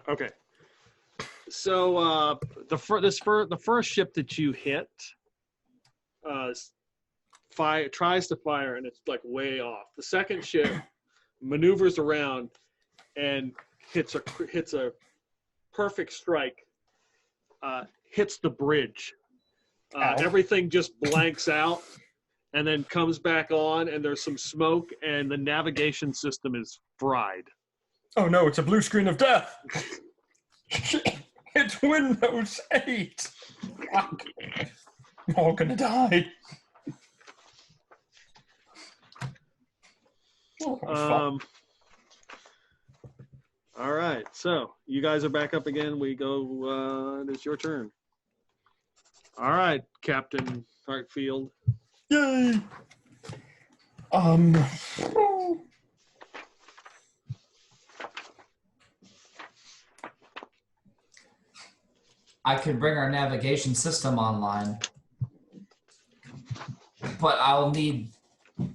Okay. So the first ship that you hit tries to fire and it's like way off. The second ship maneuvers around and hits a perfect strike. Hits the bridge. Everything just blanks out and then comes back on, and there's some smoke, and the navigation system is fried. Oh no, it's a blue screen of death. It's Windows 8. Fuck. I'm all gonna die. Oh, fuck. All right, so you guys are back up again. We go. It's your turn. All right, Captain Hartfield. Yay! I could bring our navigation system online, but I'll need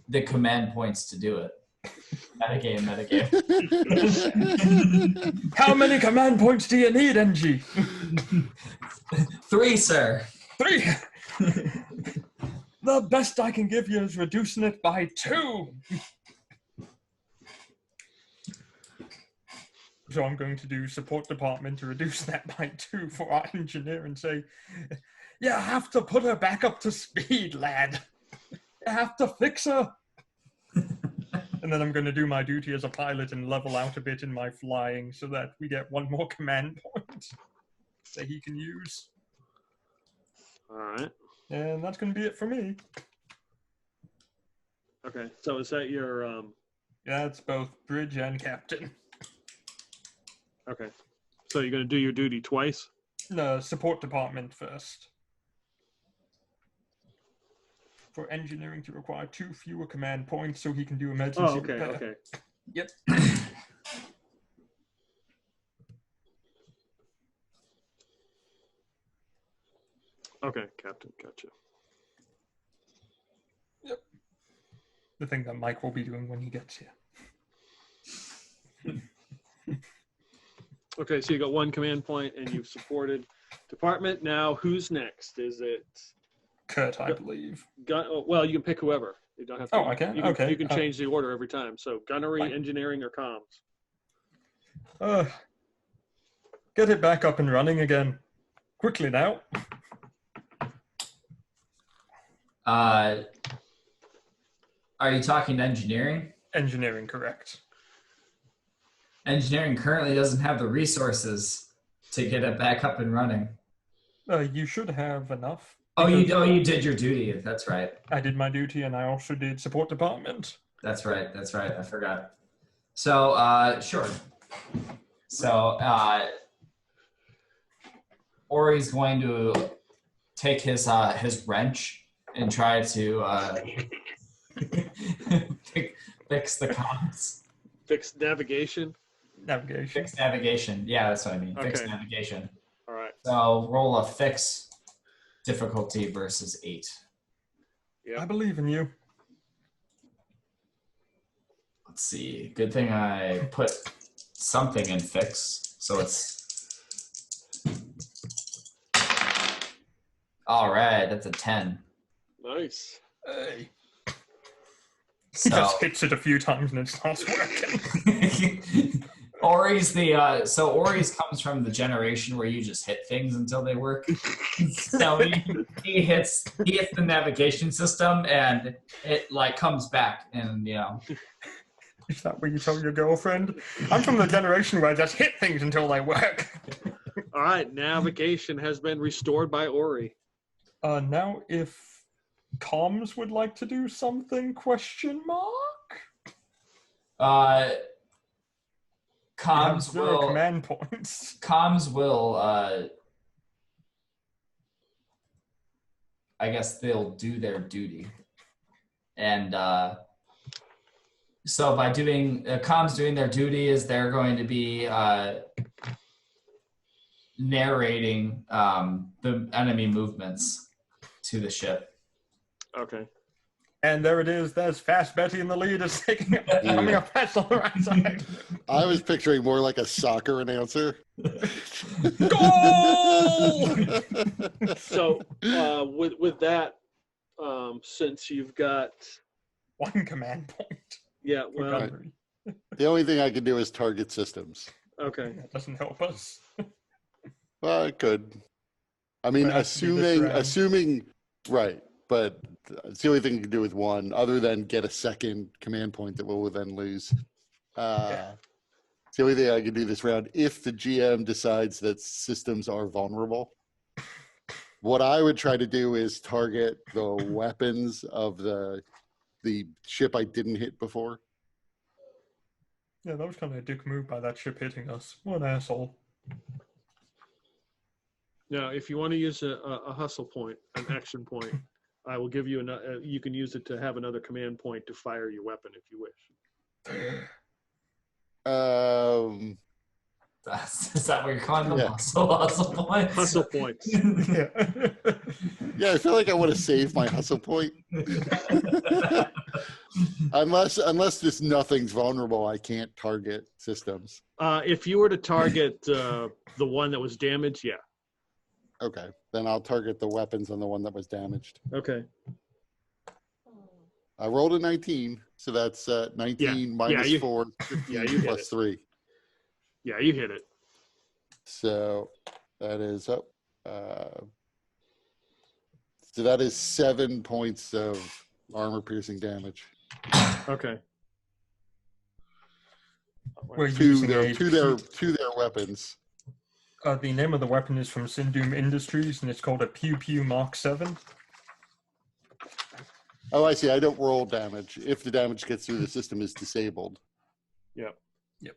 the command points to do it. Metagame. How many command points do you need, NG? 3, sir. 3. The best I can give you is reducing it by 2. So I'm going to do support department to reduce that by 2 for our engineer and say, you have to put her back up to speed, lad. You have to fix her. And then I'm going to do my duty as a pilot and level out a bit in my flying so that we get 1 more command point that he can use. All right. And that's going to be it for me. Okay, so is that your... Yeah, it's both bridge and captain. Okay, so you're going to do your duty twice? No, support department first. For engineering to require 2 fewer command points so he can do emergency repair. Okay. Yep. Okay, Captain, gotcha. Yep. The thing that Mike will be doing when he gets here. Okay, so you got 1 command point and you've supported department. Now, who's next? Is it... Kurt, I believe. Well, you can pick whoever. You don't have to. Oh, I can? Okay. You can change the order every time. So gunnery, Fine. engineering, or comms. Get it back up and running again. Quickly now. Are you talking engineering? Engineering, correct. Engineering currently doesn't have the resources to get it back up and running. You should have enough. You did your duty. That's right. I did my duty, and I also did support department. That's right. I forgot. So, sure. So, Ori's going to take his wrench and try to fix the comms. Fix navigation. Fix navigation. Yeah, that's what I mean. Okay. Fix navigation. All right. So roll a fix difficulty versus 8. Yeah. I believe in you. Let's see. Good thing I put something in fix. So it's... All right, that's a 10. Nice. Hey. So... Just hits it a few times and it starts working. Ori's Ori's comes from the generation where you just hit things until they work. So he hits the navigation system and it like comes back and Is that what you tell your girlfriend? I'm from the generation where I just hit things until they work. All right, navigation has been restored by Ori. Now, if comms would like to do something, question mark? Comms You have 0 will. command points. Comms will. I guess they'll do their duty, and so by doing comms doing their duty is they're going to be narrating the enemy movements to the ship. Okay. And there it is. There's Fast Betty in the lead. Is coming up fast on the right side. I was picturing more like a soccer announcer. Goal! So with that, since you've got 1 command point. yeah, for well, Gunnery. The only thing I can do is target systems. okay. That doesn't help us. Well, it could. I mean, But it has to be this round. assuming, right. But it's the only thing you can do with 1, other than get a second command point that we'll then lose. It's the only thing I can do this round if the GM decides that systems are vulnerable. What I would try to do is target the weapons of the ship I didn't hit before. Yeah, that was kind of a dick move by that ship hitting us. What an asshole. Now, if you want to use a hustle point, an action point, I will give you you can use it to have another command point to fire your weapon if you wish. Is that what you're calling them? Yeah. Hustle points? Hustle points. Yeah. Yeah, I feel like I want to save my hustle point. unless just nothing's vulnerable, I can't target systems. If you were to target the one that was damaged, yeah. Okay, then I'll target the weapons on the one that was damaged. Okay. I rolled a 19, so that's 19 minus 4, 15 you hit plus it. 3. Yeah, you hit it. So that is up. So that is 7 points of armor-piercing damage Okay. We're to using their weapons. The name of the weapon is from Sindoom Industries, and it's called a Pew Pew Mark 7. Oh, I see. I don't roll damage. If the damage gets through, the system is disabled. Yep. Yep.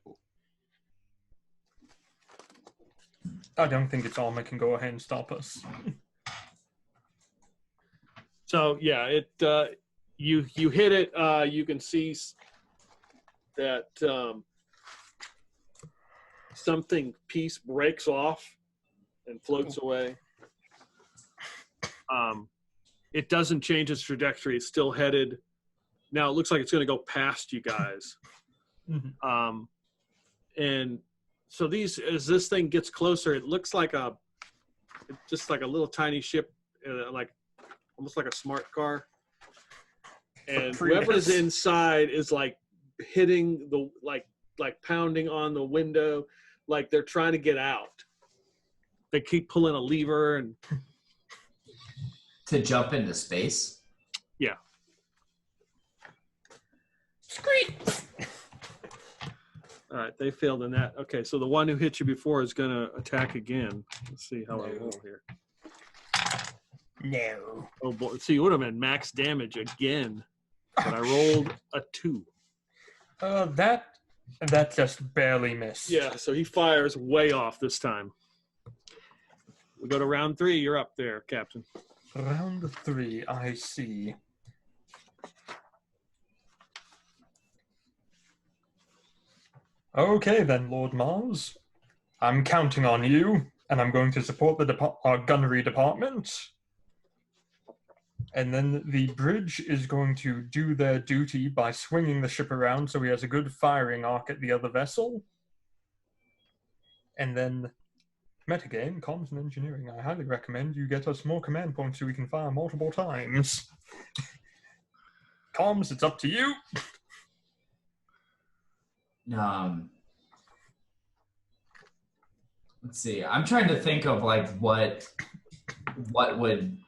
I don't think its armor can go ahead and stop us. So yeah, it you hit it. You can see that something piece breaks off and floats away. It doesn't change its trajectory. It's still headed. Now it looks like it's going to go past you guys. Mhm. And so as this thing gets closer, it looks like just like a little tiny ship, like almost like a smart car. And whoever's inside is like hitting like pounding on the window, like they're trying to get out. They keep pulling a lever and To jump into space? yeah. Scream! All right, they failed in that. Okay, so the one who hit you before is going to attack again. Let's see how I roll here. No. Oh boy, see, it would have been max damage again, but I rolled a 2. That just barely missed. Yeah, so he fires way off this time. We go to round 3. You're up there, Captain. Round 3, I see. Okay then, Lord Mars. I'm counting on you, and I'm going to support our gunnery department. And then the bridge is going to do their duty by swinging the ship around so he has a good firing arc at the other vessel. And then, metagame, comms and engineering. I highly recommend you get us more command points so we can fire multiple times. Comms, it's up to you. Let's see. I'm trying to think of like what would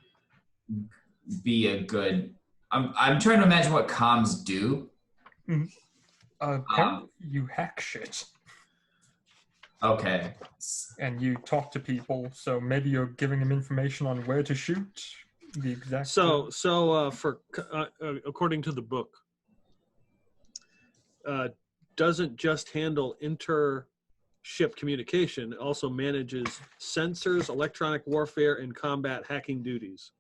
be a good. I'm trying to imagine what comms do. Apparently you hack shit. Okay. and you talk to people. So maybe you're giving them information on where to shoot. The exact. So according to the book, doesn't just handle inter-ship communication, it also manages sensors, electronic warfare, and combat hacking duties.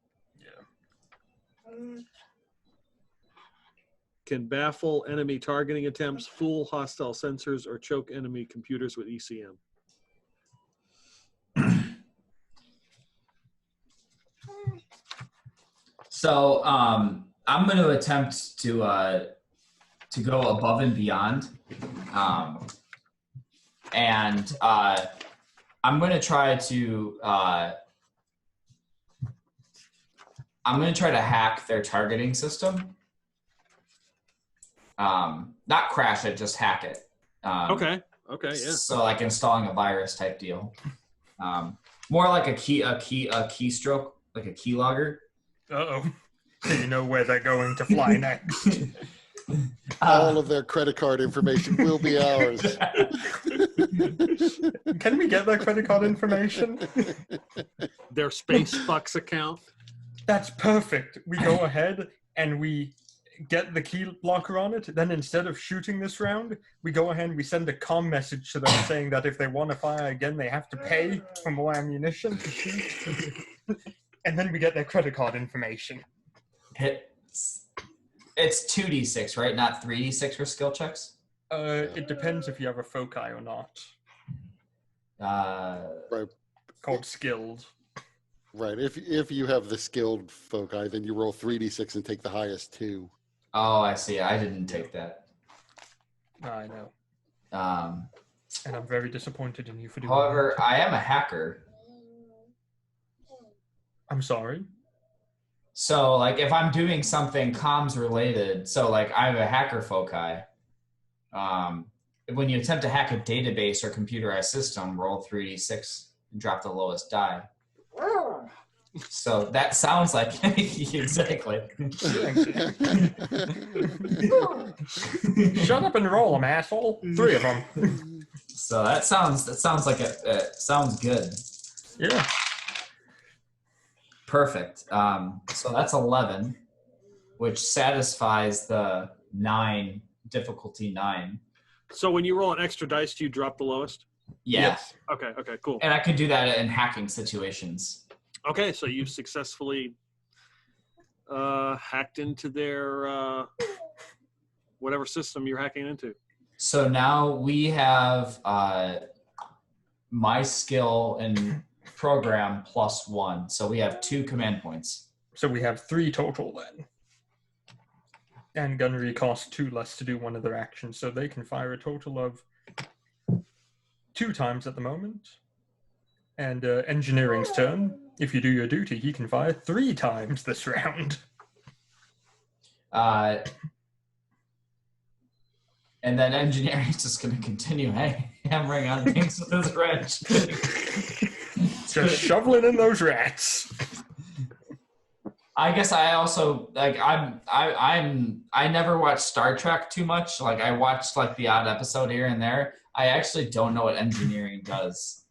Can baffle enemy targeting attempts, fool hostile sensors, or choke enemy computers with ECM. So I'm going to attempt to go above and beyond, and I'm going to try to hack their targeting system. Not crash it, just hack it. Okay, yeah. So like installing a virus type deal. More like a keystroke, like a keylogger. Uh-oh. So you know where they're going to fly next. All of their credit card information will be ours. Can we get their credit card information? Their SpaceFucks account. That's perfect. We go ahead and we get the key locker on it. Then instead of shooting this round, we go ahead and we send a comm message to them saying that if they want to fire again, they have to pay for more ammunition to shoot. And then we get their credit card information. It's 2d6, right? Not 3d6 for skill checks? It depends if you have a foci or not. Right. Called skilled. Right. If you have the skilled foci, then you roll 3d6 and take the highest 2. Oh, I see. I didn't take that. I know. And I'm very disappointed in you for doing however, that. I am a hacker. I'm sorry? So, like, if I'm doing something comms related, so, like, I have a hacker foci. When you attempt to hack a database or computerized system, roll 3d6 and drop the lowest die. So that sounds like exactly. Shut up and roll them, asshole. 3 of them. So that sounds like it sounds good. Yeah. Perfect. So that's 11, which satisfies the 9 difficulty 9. So when you roll an extra dice, do you drop the lowest? Yeah. Yes. Okay, cool. And I can do that in hacking situations. Okay, so you've successfully hacked into their whatever system you're hacking into. So now we have my skill and program +1. So we have 2 command points. So we have 3 total then. And gunnery costs 2 less to do one of their actions, so they can fire a total of 2 times at the moment. And engineering's turn. If you do your duty, he can fire 3 times this round. And then engineering's just going to continue hammering on things with his wrench. Just shoveling in those rats. I guess I also like I never watched Star Trek too much. Like I watched like the odd episode here and there. I actually don't know what engineering does.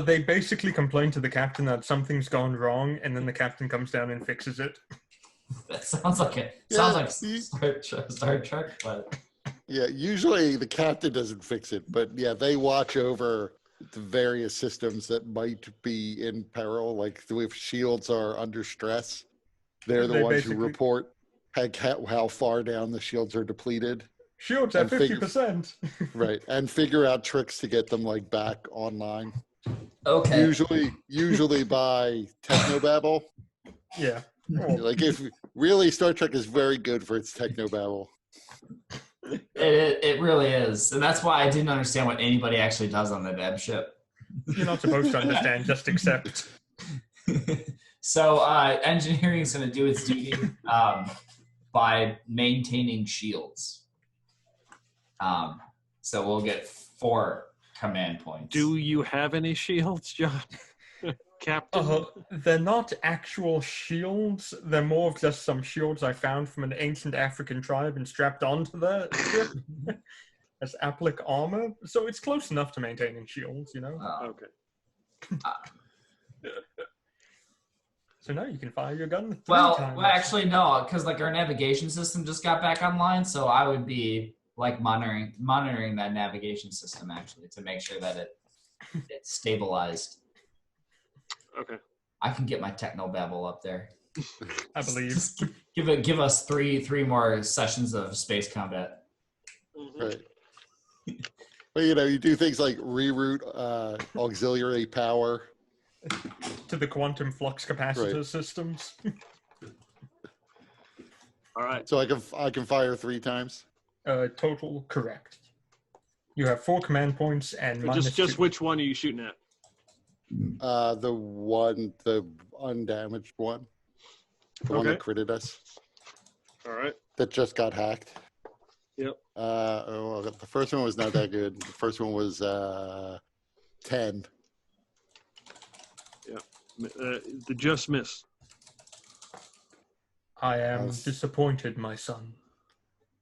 They basically complain to the captain that something's gone wrong, and then the captain comes down and fixes it. That sounds like it. Yeah, Sounds like Star Trek, but Yeah, usually the captain doesn't fix it, but yeah, they watch over the various systems that might be in peril. Like if shields are under stress, they're the They ones who basically- report how far down the shields are depleted. Shields at And figure- 50%. Right, and figure out tricks to get them like back online. okay. Usually by technobabble. Yeah. Like if really Star Trek is very good for its technobabble. It really is, and that's why I didn't understand what anybody actually does on the dev ship. You're not supposed to understand, just accept. So engineering is going to do its duty by maintaining shields. So we'll get 4 command points. Do you have any shields, John? Captain? They're not actual shields. They're more of just some shields I found from an ancient African tribe and strapped onto the ship. has applic armor, so it's close enough to maintaining shields, you know? Okay. So now you can fire your gun 3 Well, times. actually, no, because like our navigation system just got back online, so I would be like monitoring that navigation system actually to make sure that it's stabilized. Okay. I can get my technobabble up there. I believe. Just give us three more sessions of space combat. Right. Well, you know, you do things like reroute auxiliary power To the quantum flux capacitor Right. systems. All right. so I can fire 3 times. Total correct. You have 4 command points and minus Just 2. which one are you shooting at? The undamaged one, the one that critted us, All right. that just got hacked. Yep. Well, the first one was not that good. The first one was 10. The just miss. I am Nice. disappointed, my son.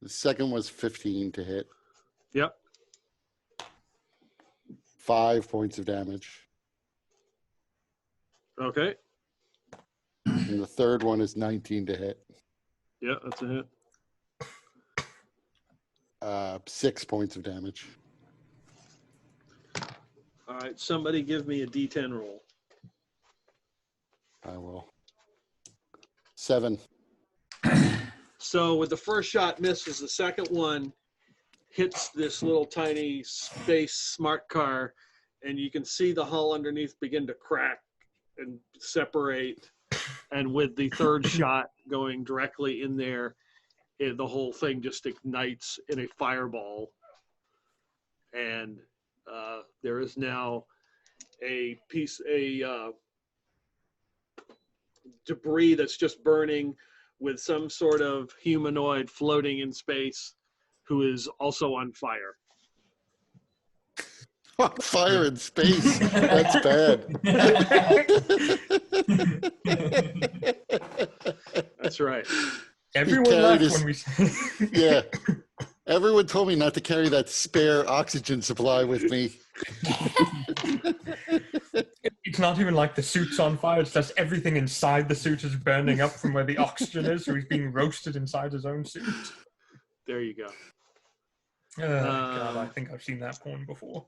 The second was 15 to hit. Yep. 5 points of damage. Okay. And the third one is 19 to hit. Yeah, that's a hit. 6 points of damage. All right. Somebody give me a D10 roll. I will. 7. So with the first shot misses, the second one hits this little tiny space smart car, and you can see the hull underneath begin to crack and separate. And with the third shot going directly in there, the whole thing just ignites in a fireball. And there is now a debris that's just burning with some sort of humanoid floating in space who is also on fire. Fire in space. That's bad. That's right. Everyone carried laughed his- when we Yeah. Everyone told me not to carry that spare oxygen supply with me. It's not even like the suit's on fire, it's just everything inside the suit is burning up from where the oxygen is, so he's being roasted inside his own suit. There you go. God, I think I've seen that porn before.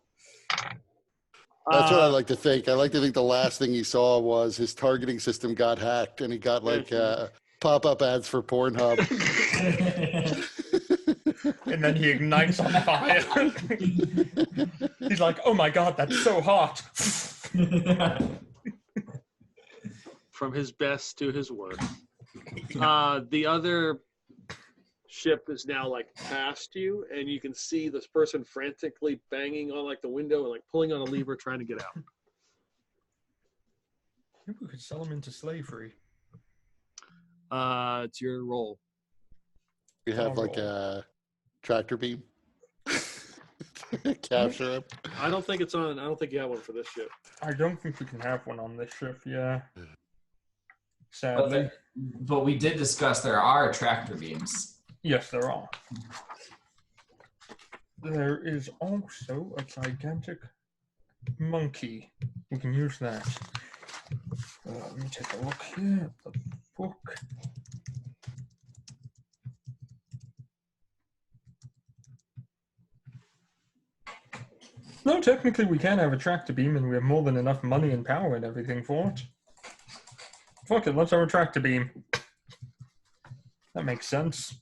That's what I like to think. I like to think the last thing he saw was his targeting system got hacked and he got like pop-up ads for Pornhub. And then he ignites on fire. He's like, oh my god, that's so hot. From his best to his worst. The other ship is now like past you, and you can see this person frantically banging on like the window and like pulling on a lever trying to get out. Maybe we could sell him into slavery. It's your roll. We have like a tractor beam. Capture him. I don't think you have one for this ship. I don't think we can have one on this ship, yeah. Sadly. But we did discuss there are tractor beams. Yes, there are. There is also a gigantic monkey. We can use that. Let me take a look here at the book. No, technically we can have a tractor beam and we have more than enough money and power and everything for it. Fuck it, let's have a tractor beam. That makes sense.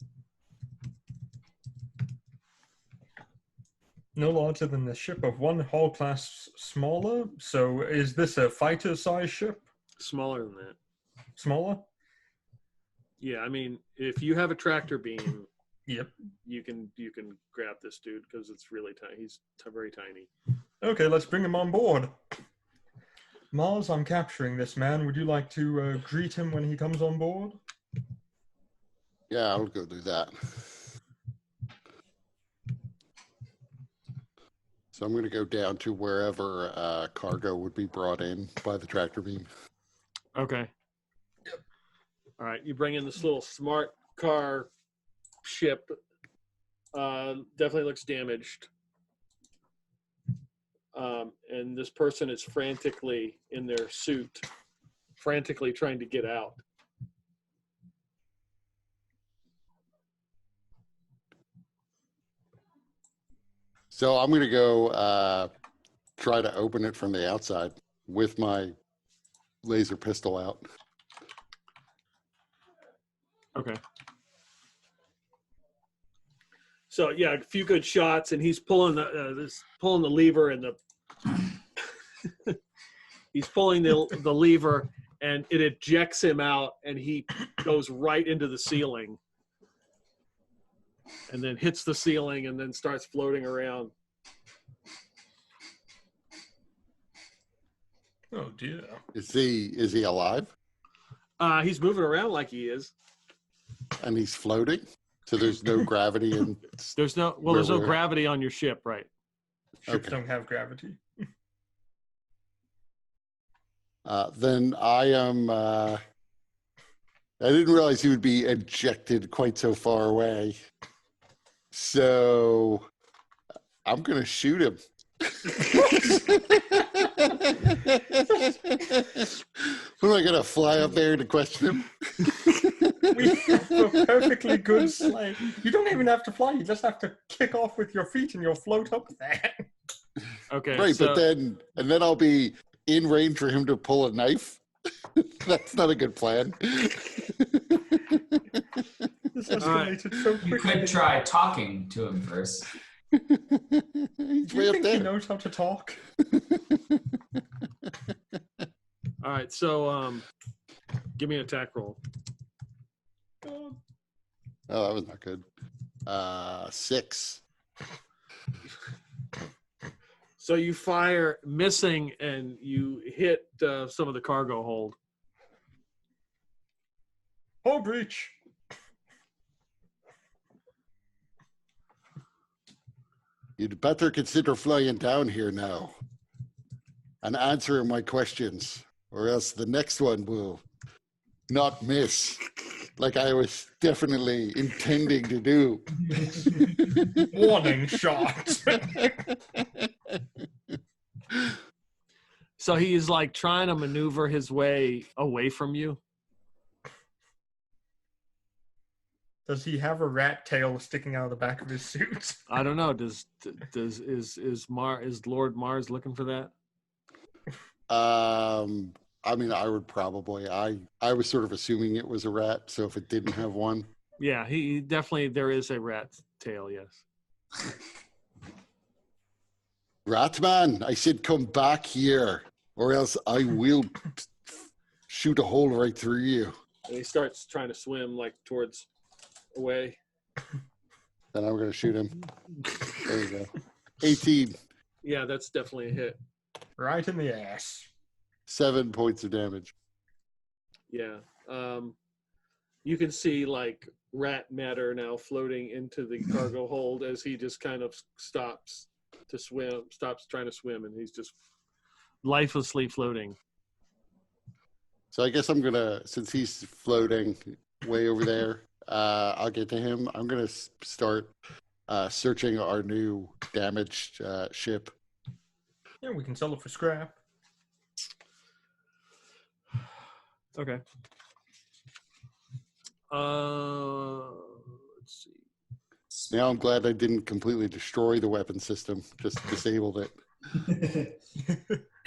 No larger than the ship of one hull class smaller. So is this a fighter size ship? Smaller than that. Smaller? Yeah, I mean, if you have a tractor beam, Yep. you can grab this dude because it's really tiny. He's very tiny. Okay, let's bring him on board. Mars, I'm capturing this man. Would you like to greet him when he comes on board? Yeah, I'll go do that. So I'm going to go down to wherever cargo would be brought in by the tractor beam. Okay. Yep. All right, you bring in this little smart car ship Definitely looks damaged. And this person is frantically in their suit, frantically trying to get out. So I'm going to go try to open it from the outside with my laser pistol out. Okay. So yeah, a few good shots, and he's pulling the lever, and he's pulling the lever, and it ejects him out, and he goes right into the ceiling, and then hits the ceiling, and then starts floating around. Oh dear. Is he alive? He's moving around like he is. And he's floating? So there's no gravity in... There's no gravity on your ship, right? Ships don't have gravity. Then I am... I didn't realize he would be ejected quite so far away. So I'm going to shoot him. What am I going to fly up there to question him? We have a perfectly good sleigh. You don't even have to fly. You just have to kick off with your feet and you'll float up there. Okay. Right, so, but then I'll be in range for him to pull a knife. That's not a good plan. This escalated so You quickly. could try talking to him first. He's Do way you up think he there. knows how to talk? all right. So give me an attack roll. Oh, that was not good. 6. So you fire, missing, and you hit some of the cargo hold. Oh, breach. You'd better consider flying down here now and answering my questions, or else the next one will not miss, like I was definitely intending to do. Warning shot. So he's like trying to maneuver his way away from you. Does he have a rat tail sticking out of the back of his suit? I don't know. Is Lord Mars looking for that? I mean, I would probably. I was sort of assuming it was a rat, so if it didn't have one, Yeah, he definitely, there is a rat tail. Yes. Ratman, I said come back here, or else I will shoot a hole right through you. And he starts trying to swim like towards away. Then I'm going to shoot him. There you go. 18. Yeah, that's definitely a hit. Right in the ass. 7 points of damage. Yeah. You can see like rat matter now floating into the cargo hold as he just kind of stops trying to swim, and he's just lifelessly floating. So I guess I'm going to, since he's floating way over there, I'll get to him. I'm going to start searching our new damaged ship. Yeah, we can sell it for scrap. Okay. Let's see. Now I'm glad I didn't completely destroy the weapon system, just disabled it.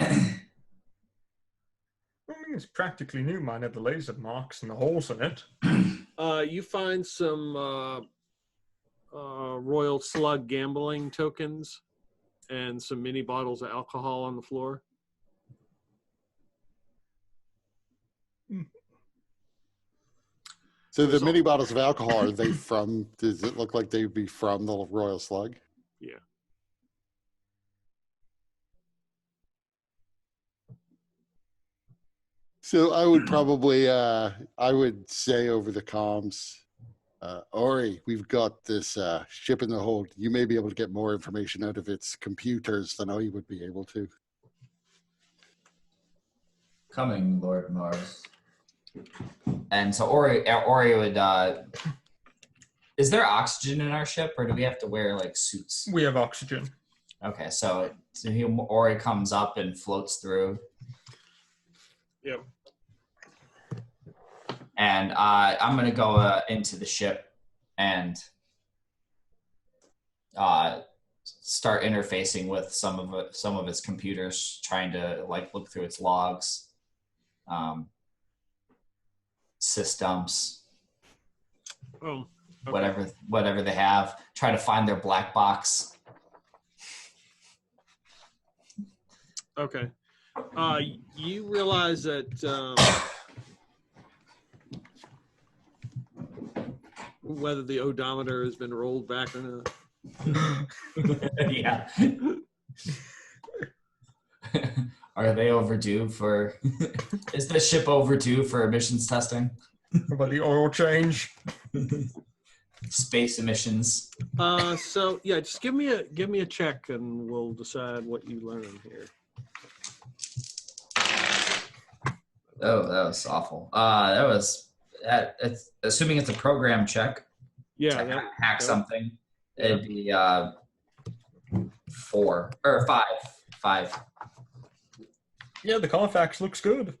I mean, it's practically new, minus the laser marks and the holes in it. You find some Royal Slug gambling tokens and some mini bottles of alcohol on the floor. So the mini bottles of alcohol, are they from, does it look like they would be from the Royal Slug? Yeah. So I would probably, I would say over the comms, Ori, we've got this ship in the hold. You may be able to get more information out of its computers than I would be able to. Coming, Lord Mars. And so Ori would Is there oxygen in our ship, or do we have to wear like suits? We have oxygen. Okay, so Ori comes up and floats through. Yep. And I'm gonna go into the ship and start interfacing with some of its computers, trying to like look through its logs, systems, Oh, okay. whatever they have. Try to find their black box. Okay. You realize that whether the odometer has been rolled back or not. Yeah. Are they overdue for? Is the ship overdue for emissions testing? About the oil change. Space emissions. So yeah, just give me a check and we'll decide what you learn here. Oh, that was awful. It's assuming it's a program check. Yeah, To hack something. It'd be 4 or 5. 5. Yeah, the Carfax looks good.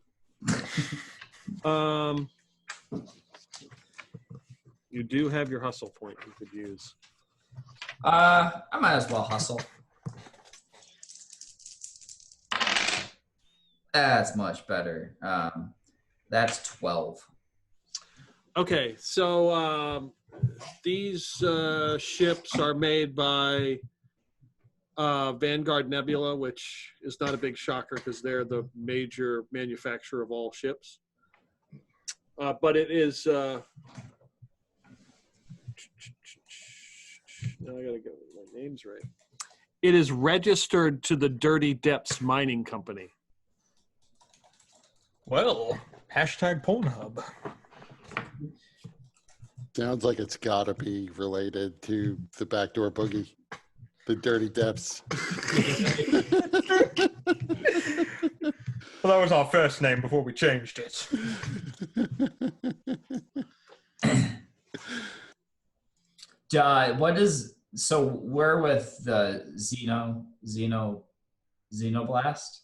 You do have your hustle point you could use. I might as well hustle. That's much better. That's 12. Okay, so these ships are made by Vanguard Nebula, which is not a big shocker because they're the major manufacturer of all ships. But it is. Now I gotta get my names right. It is registered to the Dirty Depths Mining Company. Well, hashtag Pornhub. Sounds like it's got to be related to the backdoor boogie, the dirty depths. Well, that was our first name before we changed it. What is so? We're with the Xenoblast.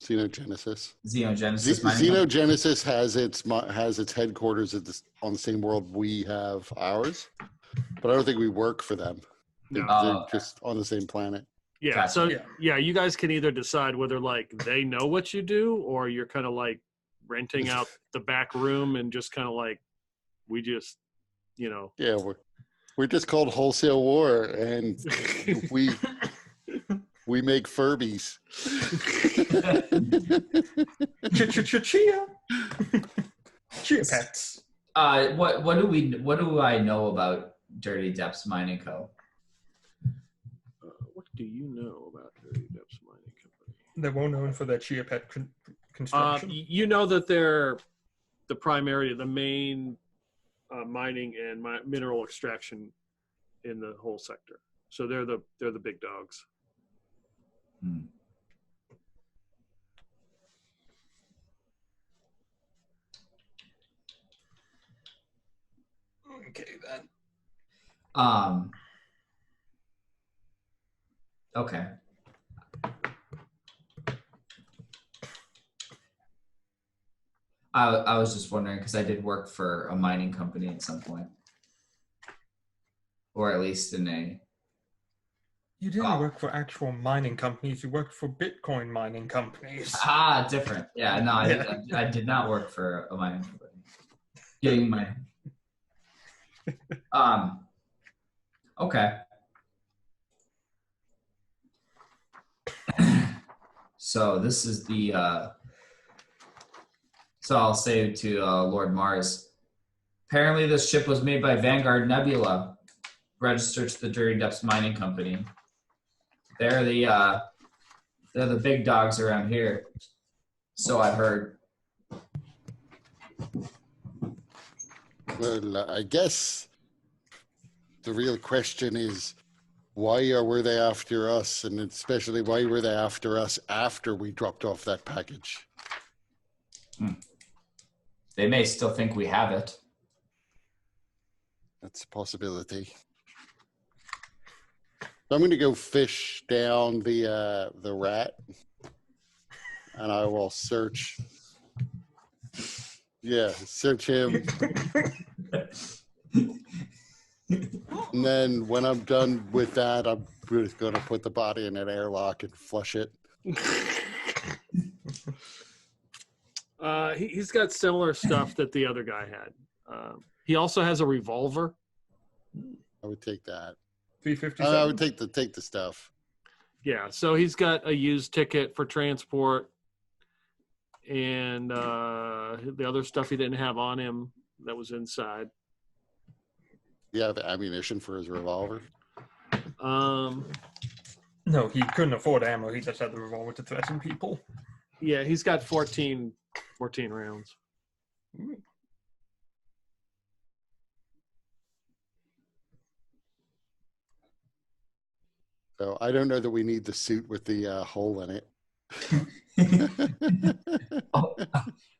Xenogenesis. Xenogenesis. Xenogenesis has its headquarters on the same world we have ours, but I don't think we work for them. They're just on the same planet. Yeah. Gotcha. So yeah, you guys can either decide whether like they know what you do, or you're kind of like renting out the back room and just kind of like we just, Yeah, we're just called Wholesale War, and we make Furbies. Chia. Chia pets. What do I know about Dirty Depths Mining Co? What do you know about Dirty Depths Mining Company? They're well known for their chia pet construction. You know that they're the main mining and mineral extraction in the whole sector. So they're the big dogs. Okay then. Okay. I was just wondering because I did work for a mining company at some point, or at least in a. You didn't work for actual mining companies. You worked for Bitcoin mining companies. Different. Yeah, no, I did not work for a mining company. Getting my. Okay. So this is the. So I'll say to Lord Mars. Apparently, this ship was made by Vanguard Nebula, registered to the Dirty Depths Mining Company. They're the big dogs around here. So I've heard. Well, I guess the real question is, why were they after us? And especially, why were they after us after we dropped off that package? They may still think we have it. That's a possibility. So I'm going to go fish down the rat, and I will search. Yeah, search him. And then when I'm done with that, I'm just going to put the body in an airlock and flush it. He's got similar stuff that the other guy had. He also has a revolver. I would take that. 357. I would take the stuff. Yeah, so he's got a used ticket for transport, and the other stuff he didn't have on him that was inside. You have ammunition for his revolver? Um, No, he couldn't afford ammo. He just had the revolver to threaten people. yeah, he's got 14 rounds. So I don't know that we need the suit with the hole in it.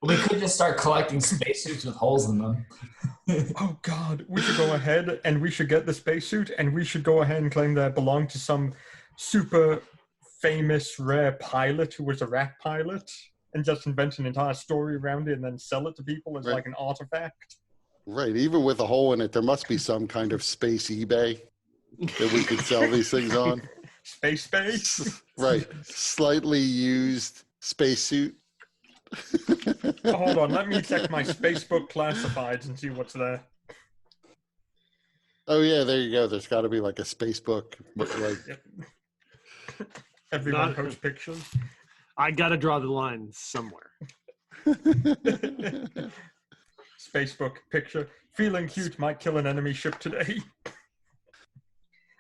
We could just start collecting spacesuits with holes in them. Oh God, we should go ahead and we should get the spacesuit and we should go ahead and claim that it belonged to some super famous rare pilot who was a rat pilot and just invent an entire story around it and then sell it to people as Right. like an artifact. Right. Even with a hole in it, there must be some kind of space eBay that we could sell these things on. Space. Right. Slightly used spacesuit. Oh, hold on, let me check my Spacebook classifieds and see what's there. Oh yeah, there you go. There's got to be like a space book, like Yep. Everyone Not- posts pictures. I got to draw the line somewhere. Spacebook picture. Feeling cute, might kill an enemy ship today.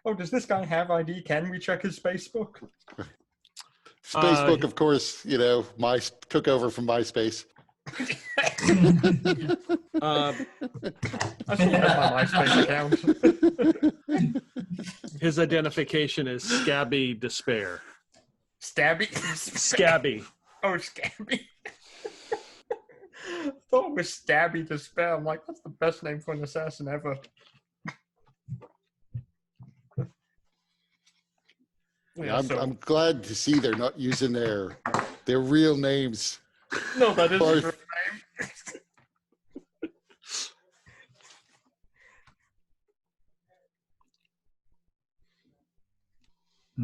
Oh, does this guy have ID? Can we check his Spacebook? Spacebook, of course. You know, took over from MySpace. I still have my MySpace account. His identification is Scabby Despair. Stabby? Scabby. Oh, Scabby. I thought it was Stabby Despair. I'm like, that's the best name for an assassin ever. Yeah, I'm glad to see they're not using their real names. No, that is Or- his real name.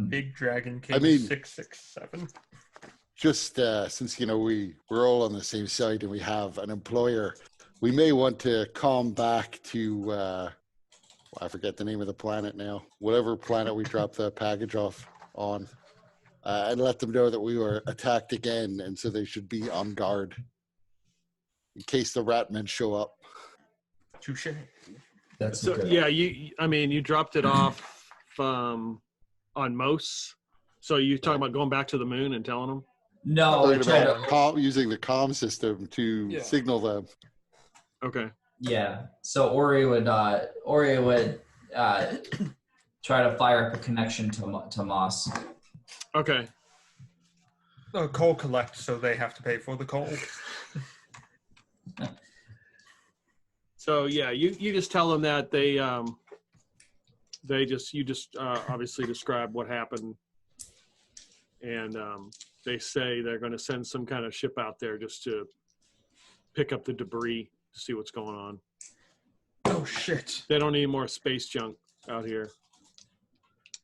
Big Dragon King I mean- 667. Just since we're all on the same side and we have an employer, we may want to come back to I forget the name of the planet now. Whatever planet we dropped the package off on, and let them know that we were attacked again, and so they should be on guard in case the ratmen show up. Touche. That's So yeah, you dropped it off on Mos. So you talking about going back to the moon and telling them? No, we're Talking trying about to. using the comm system to Yeah. signal them. Okay. Yeah. So Ori would try to fire up a connection to Moss. Okay. Coal collect, so they have to pay for the coal. So yeah, you just tell them that you just obviously describe what happened, and they say they're going to send some kind of ship out there just to pick up the debris to see what's going on. Oh shit. They don't need more space junk out here.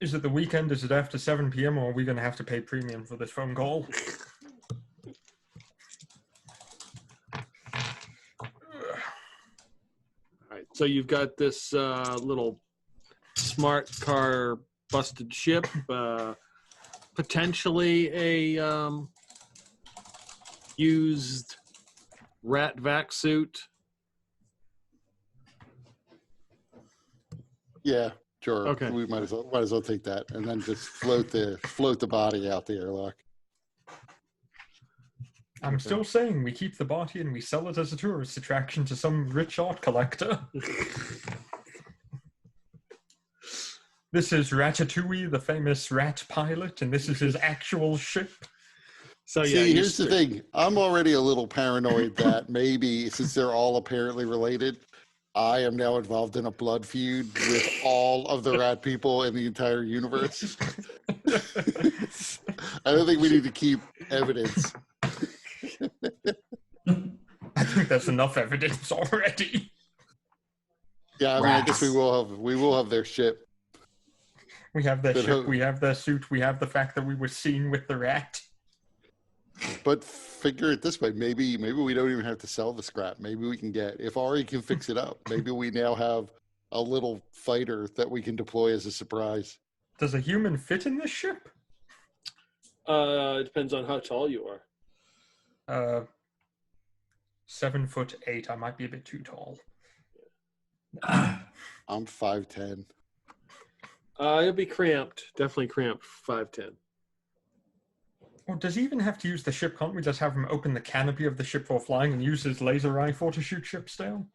Is it the weekend? Is it after 7 p.m. or are we going to have to pay premium for this phone call? All right. So you've got this little smart car busted ship, potentially a used rat vac suit. Yeah, sure. Okay. We might as well take that, and then just float the body out the airlock. I'm still saying we keep the body and we sell it as a tourist attraction to some rich art collector. This is Ratatouille, the famous rat pilot, and this is his actual ship. So yeah, See, here's the thing. I'm already a little paranoid that maybe, since they're all apparently related, I am now involved in a blood feud with all of the rat people in the entire universe. I don't think we need to keep evidence. I think there's enough evidence already. Yeah, I mean, I guess Rats. we will have their ship. We have their But ship, we have their suit, we have the fact that we were seen with the rat. But figure it this way: maybe we don't even have to sell the scrap. Maybe we can get, if Ari can fix it up, maybe we now have a little fighter that we can deploy as a surprise. Does a human fit in this ship? It depends on how tall you are. 7'8". I might be a bit too tall. I'm 5'10". It'll be cramped. Definitely cramped. 5'10". Or does he even have to use the ship? Can't we just have him open the canopy of the ship while flying and use his laser rifle to shoot ships down?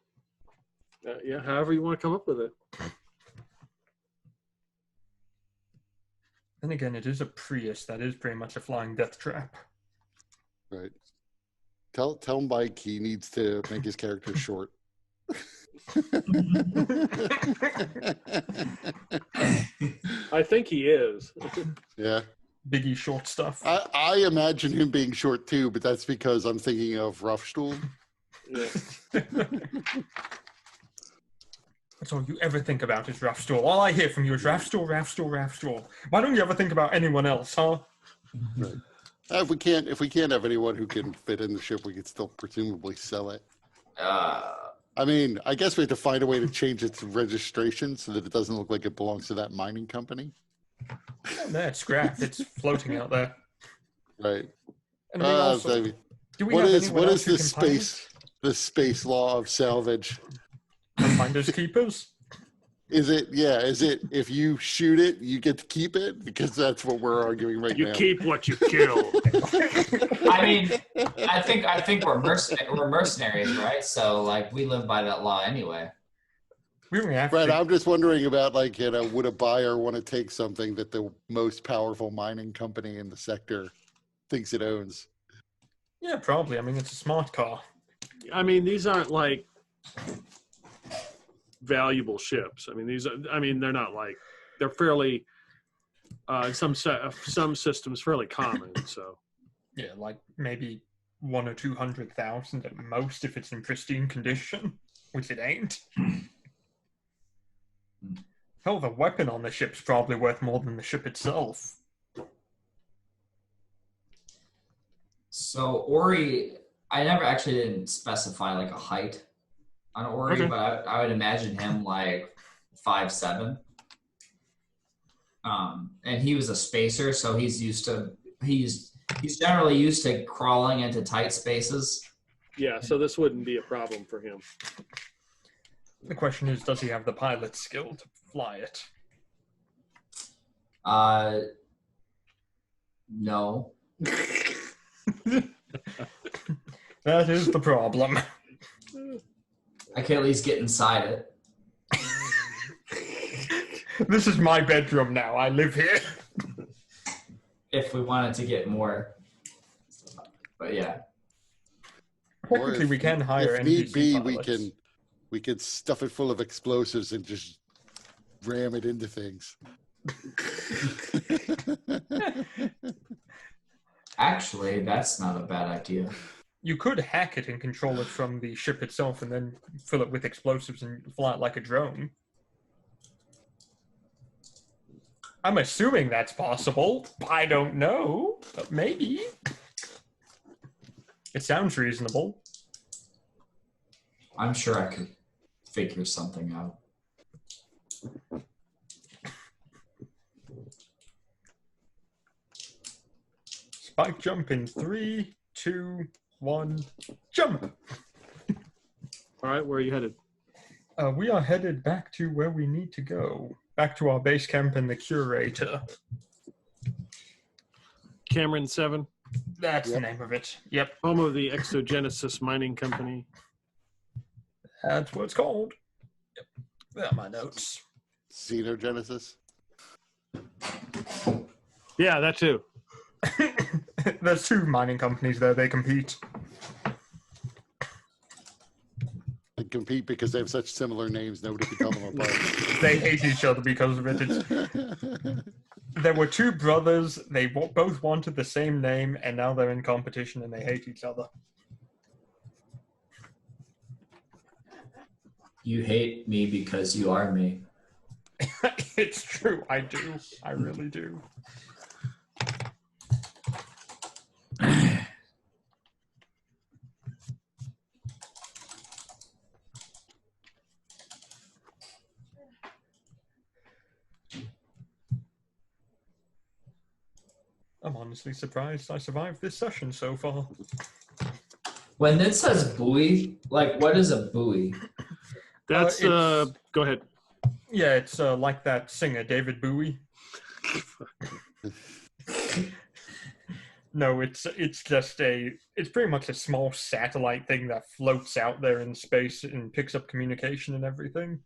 Yeah, however you want to come up with it. Then again, it is a Prius. That is pretty much a flying death trap. Right. Tell Mike he needs to make his character short. I think he is. Yeah. Biggie short stuff. I imagine him being short too, but that's because I'm thinking of Roughstool. Yeah. That's all you ever think about is Roughstool. All I hear from you is Roughstool, Roughstool, Roughstool. Why don't you ever think about anyone else, huh? Right. If we can't have anyone who can fit in the ship, we could still presumably sell it. I mean, I guess we have to find a way to change its registration so that it doesn't look like it belongs to that mining company. Oh, no, it's scrap. It's floating out there. Right. And we also, do we what have is anyone else who can pilot? the space law of salvage? Finders keepers? Is it if you shoot it, you get to keep it? Because that's what we're arguing right You now. keep what you kill. I mean, I think we're mercenaries, right? So like we live by that law anyway. We only have Right, to. I'm just wondering about would a buyer want to take something that the most powerful mining company in the sector thinks it owns? Yeah, probably. I mean, it's a smart car. I mean, these aren't like valuable ships. I mean, they're not like, they're fairly, some systems fairly common. So Yeah, like maybe 100,000 or 200,000 at most if it's in pristine condition, which it ain't. Hell, the weapon on the ship's probably worth more than the ship itself. So Ori, I never actually didn't specify like a height on Ori, Okay. but I would imagine him like 5'7". And he was a spacer, so he's generally used to crawling into tight spaces. yeah, so this wouldn't be a problem for him. The question is, does he have the pilot skill to fly it? No. That is the problem. I can at least get inside it. This is my bedroom now. I live here. If we wanted to get more. But yeah. Technically, we can hire If need NPC be, pilots. we could stuff it full of explosives and just ram it into things. Actually, that's not a bad idea. You could hack it and control it from the ship itself and then fill it with explosives and fly it like a drone. I'm assuming that's possible. I don't know, but maybe. It sounds reasonable. I'm sure I could figure something out. Spike jump in 3, 2, 1, jump! All right, where are you headed? We are headed back to where we need to go. Back to our base camp and the curator. Cameron 7, That's the name of it. Yep, home of the Exogenesis Mining Company. that's what it's called. Yep, there are my notes. Xenogenesis. Yeah, that too. There's 2 mining companies there. They compete. Thank compete because they have such similar names. Nobody can tell them apart. They hate each other because of it. There were two brothers. They both wanted the same name, and now they're in competition and they hate each other. You hate me because you are me. It's true. I do. I really do. I'm honestly surprised I survived this session so far. When it says buoy, like what is a buoy? That's it's- go ahead. Yeah, it's like that singer, David Bowie. No, it's just it's pretty much a small satellite thing that floats out there in space and picks up communication and everything.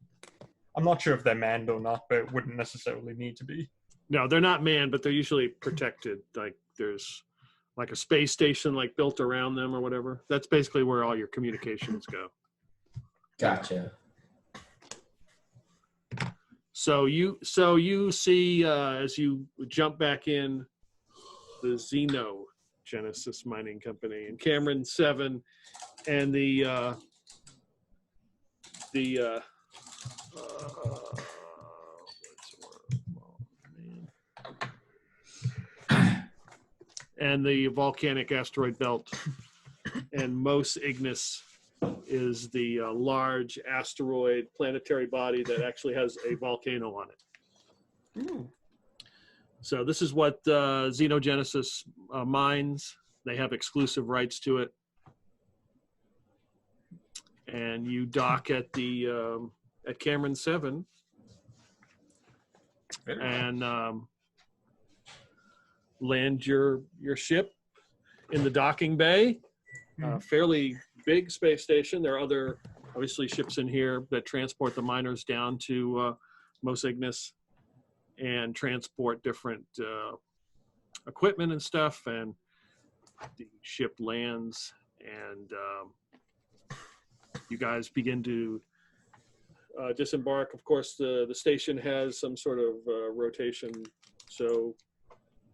I'm not sure if they're manned or not, but it wouldn't necessarily need to be. No, they're not manned, but they're usually protected. Like there's like a space station like built around them or whatever. That's basically where all your communications go. Gotcha. So you see as you jump back in the Xeno Genesis Mining Company and Cameron 7 and the and the volcanic asteroid belt, and Mos Ignis is the large asteroid planetary body that actually has a volcano on it. Ooh. So this is what Xenogenesis mines. They have exclusive rights to it, and you dock at the at Cameron 7, and land your ship in the docking bay. Fairly big space station. There are other, obviously, ships in here that transport the miners down to Mos Ignis and transport different equipment and stuff. And the ship lands, and you guys begin to disembark. Of course, the station has some sort of rotation, so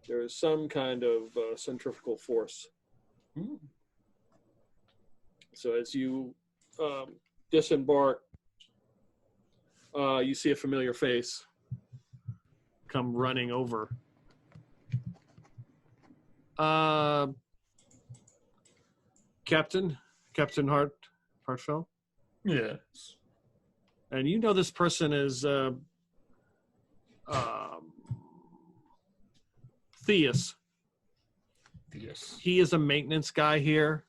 there is some kind of centrifugal force. Ooh. So as you disembark, you see a familiar face come running over. Captain Hartfell? Yes. And you know this person is Theus. Yes. He is a maintenance guy here.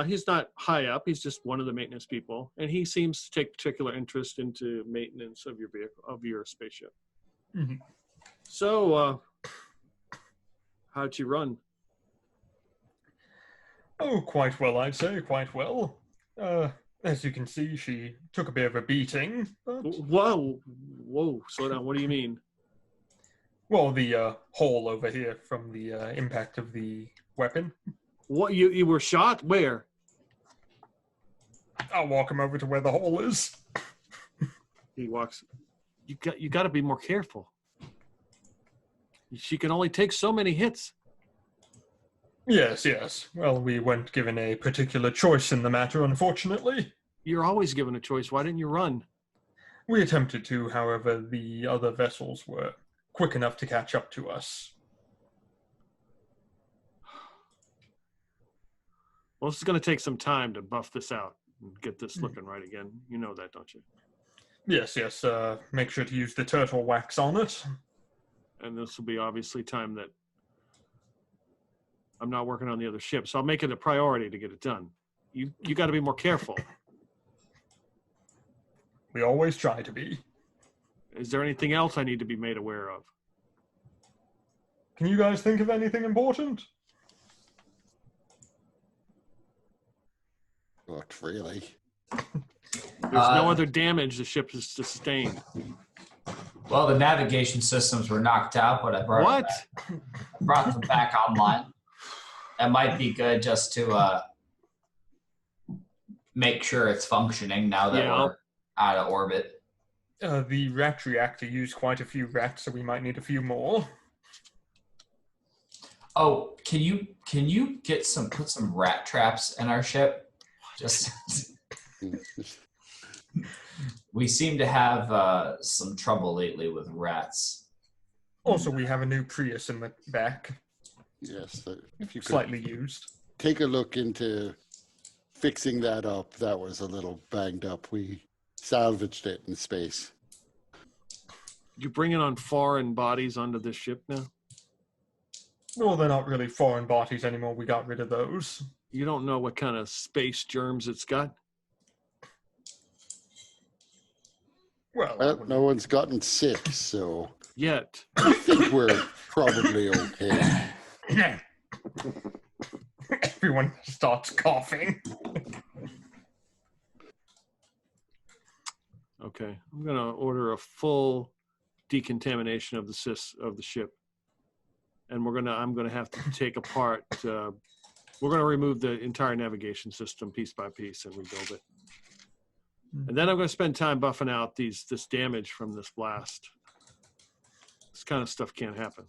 He's not high up. He's just one of the maintenance people, and he seems to take particular interest into maintenance of your vehicle, of your spaceship. Mm-hmm. So, how'd you run? Oh, quite well, I'd say. Quite well. As you can see, she took a bit of a beating. But... Whoa, slow down. What do you mean? Well, the hole over here from the impact of the weapon. What, you were shot? Where? I'll walk him over to where the hole is. He walks. You got to be more careful. She can only take so many hits. Yes. Well, we weren't given a particular choice in the matter, unfortunately. You're always given a choice. Why didn't you run? We attempted to, however, the other vessels were quick enough to catch up to us. Well, this is going to take some time to buff this out and get this looking right again. You know that, don't you? Yes. Make sure to use the turtle wax on it. And this will be obviously time that I'm not working on the other ship, so I'll make it a priority to get it done. You got to be more careful. We always try to be. Is there anything else I need to be made aware of? Can you guys think of anything important? Not really. There's no other damage the ship has sustained. Well, the navigation systems were knocked out, but I brought them back online. That might be good just to make sure it's functioning now that we're out of orbit. The rat reactor used quite a few rats, so we might need a few more. Oh, can you put some rat traps in our ship? Just we seem to have some trouble lately with rats. Also, we have a new Prius in the back. Yes, if you could Slightly used. take a look into fixing that up. That was a little banged up. We salvaged it in space. You bringing on foreign bodies onto this ship now? Well, they're not really foreign bodies anymore. We got rid of those. You don't know what kind of space germs it's got? Well, no one's gotten sick, so Yet. I think we're probably okay. Everyone starts coughing. Okay, I'm gonna order a full decontamination of the ship, and I'm gonna have to take apart. We're gonna remove the entire navigation system piece by piece and rebuild it, and then I'm gonna spend time buffing out this damage from this blast. This kind of stuff can't happen.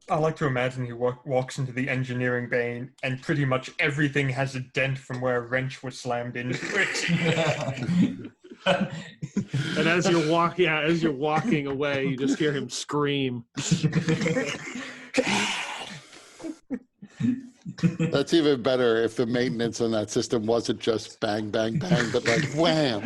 I like to imagine he walks into the engineering bay and pretty much everything has a dent from where a wrench was slammed into it. And as you're walking away, you just hear him scream. That's even better if the maintenance on that system wasn't just bang, bang, bang, but like wham.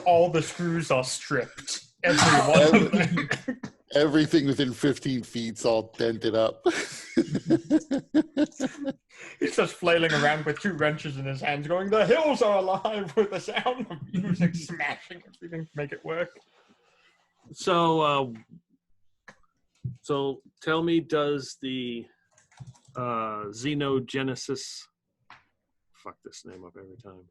All the screws are stripped. Every one of them. Everything within 15 feet's all dented up. He's just flailing around with two wrenches in his hands going, "The hills are alive," with the sound of music smashing everything to make it work. So tell me, does the Xenogenesis, fuck this name up every time,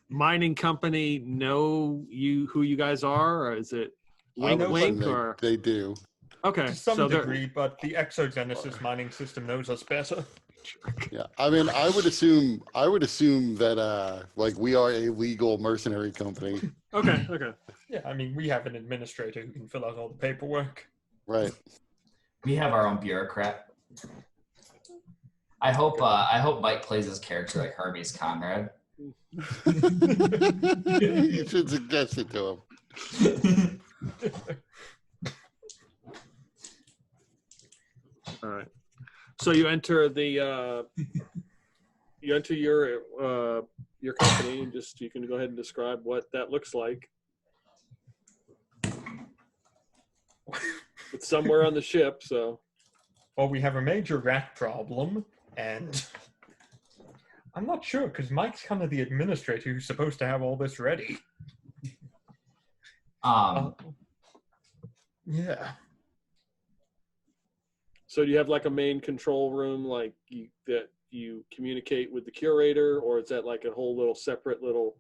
mining company know who you guys are, or is it wink? Or they do. To Okay, some degree, but the Exogenesis mining system knows us better. Yeah, I mean, I would assume that like we are a legal mercenary company. Okay. Yeah, I mean, we have an administrator who can fill out all the paperwork. Right. We have our own bureaucrat. I hope Mike plays his character like Hermes Conrad. You should suggest it to him. All right. So you enter your company, and you can go ahead and describe what that looks like. It's somewhere on the ship, so. Well, we have a major rat problem, and I'm not sure because Mike's kind of the administrator who's supposed to have all this ready. Yeah. So do you have like a main control room, like that you communicate with the curator, or is that like a whole little separate little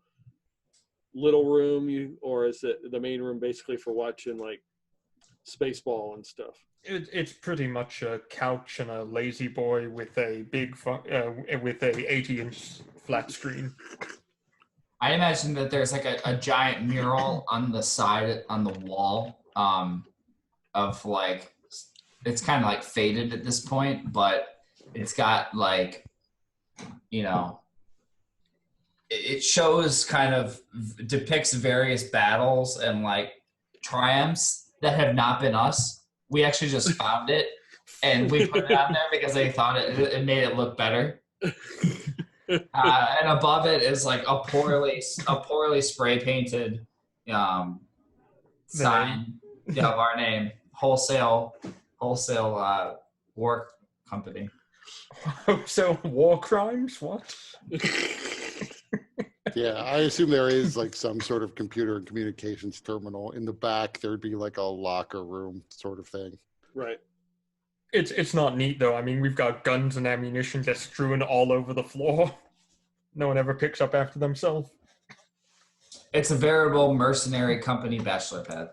room? Or is it the main room basically for watching like Spaceball and stuff? It's pretty much a couch and a lazy boy with a big with a 80-inch flat screen. I imagine that there's like a giant mural on the side on the wall of like, it's kind of like faded at this point, but it's got like, you know, it shows kind of depicts various battles and like triumphs that have not been us. We actually just found it and we put it on there because they thought it made it look better. And above it is like a poorly spray painted sign of our name, Wholesale War Company. So war crimes? What? Yeah, I assume there is like some sort of computer and communications terminal in the back. There'd be like a locker room sort of thing. Right. It's not neat though. I mean, we've got guns and ammunition just strewn all over the floor. No one ever picks up after themselves. It's a veritable mercenary company bachelor pad.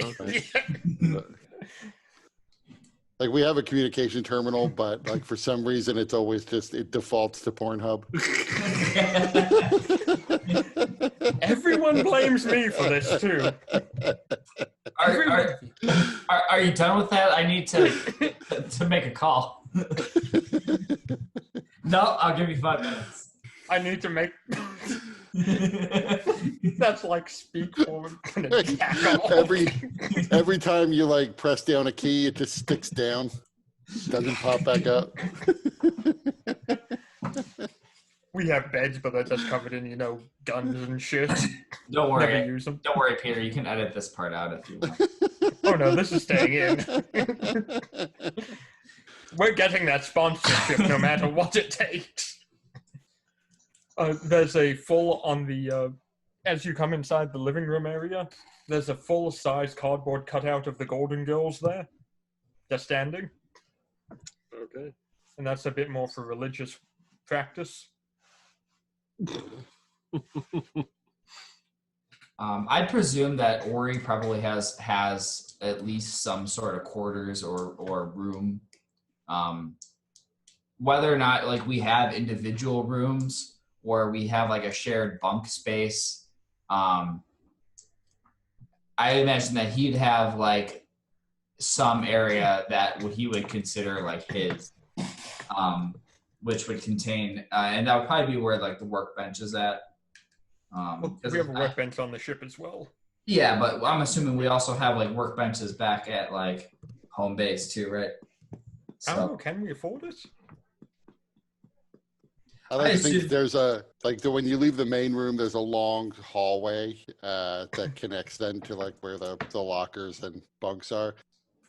Okay. Like we have a communication terminal, but like for some reason it defaults to Pornhub. Everyone blames me for this too. Are you done with that? I need to make a call. No, I'll give you 5 minutes. I need to make. That's like speak forward. Every time you like press down a key, it just sticks down. Doesn't pop back up. We have beds, but they're just covered in, guns and shit. Don't worry. Never use them. Don't worry, Peter. You can edit this part out if you want. Oh no, this is staying in. We're getting that sponsorship no matter what it takes. There's a full on the, as you come inside the living room area, there's a full-size cardboard cutout of the Golden Girls there. They're standing. Okay. And that's a bit more for religious practice. I presume that Ori probably has at least some sort of quarters or room. Whether or not like we have individual rooms or we have like a shared bunk space, I imagine that he'd have like some area that he would consider like his, which would contain, and that would probably be where like the workbench is at. We have a workbench on the ship as well. Yeah, but I'm assuming we also have like workbenches back at like home base too, right? I don't know, can we afford it? I like to think there's when you leave the main room, there's a long hallway that connects then to like where the lockers and bunks are.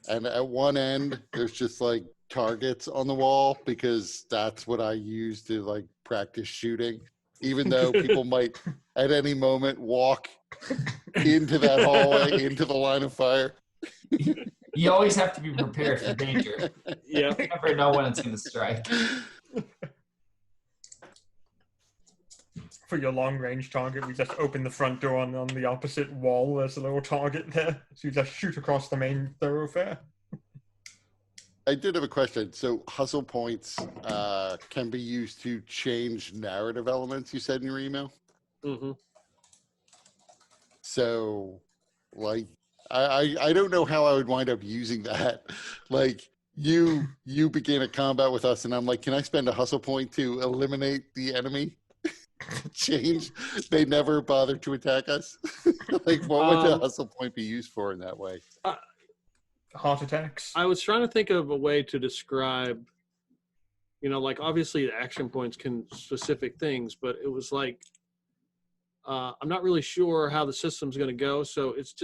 And at one end, there's just like targets on the wall because that's what I use to like practice shooting. Even though people might at any moment walk into that hallway, into the line of fire. You always have to be prepared for danger. Yeah. You never know when it's going to strike. For your long-range target, we just open the front door on the opposite wall. There's a little target there. So you just shoot across the main thoroughfare. I did have a question. So hustle points can be used to change narrative elements, you said in your email? Mm-hmm. So, like, I don't know how I would wind up using that. Like, you begin a combat with us, and I'm like, can I spend a hustle point to eliminate the enemy? Change. They never bother to attack us. Like, what would the hustle point be used for in that way? Heart attacks. I was trying to think of a way to describe, like obviously the action points can specific things, but it was like, I'm not really sure how the system's going to go. So it's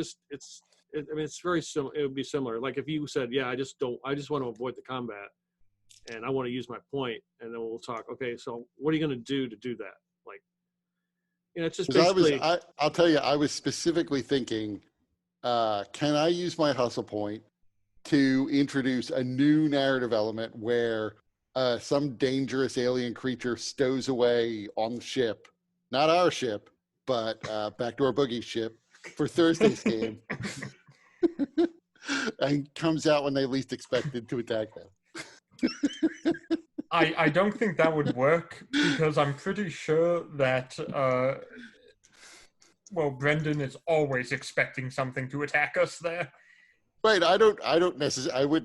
very similar. It would be similar. Like if you said, yeah, I just want to avoid the combat and I want to use my point, and then we'll talk. Okay. So what are you going to do that? Like, it's just basically. I'll tell you, I was specifically thinking, can I use my hustle point to introduce a new narrative element where some dangerous alien creature stows away on the ship, not our ship, but Backdoor Boogie's ship for Thursday's game, and comes out when they least expected to attack them. I don't think that would work because I'm pretty sure that Brendan is always expecting something to attack us there. Right. I don't necessarily.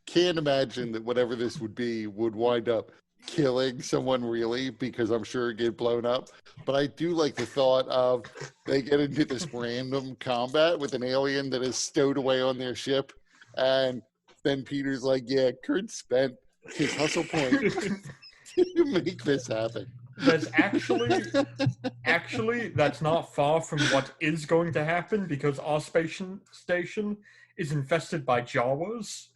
Can't imagine that whatever this would be would wind up killing someone really, because I'm sure it'd get blown up. But I do like the thought of they get into this random combat with an alien that is stowed away on their ship, and then Peter's like, "Yeah, Kurt spent his hustle point to make this happen." There's actually, that's not far from what is going to happen because our station is infested by Jawas.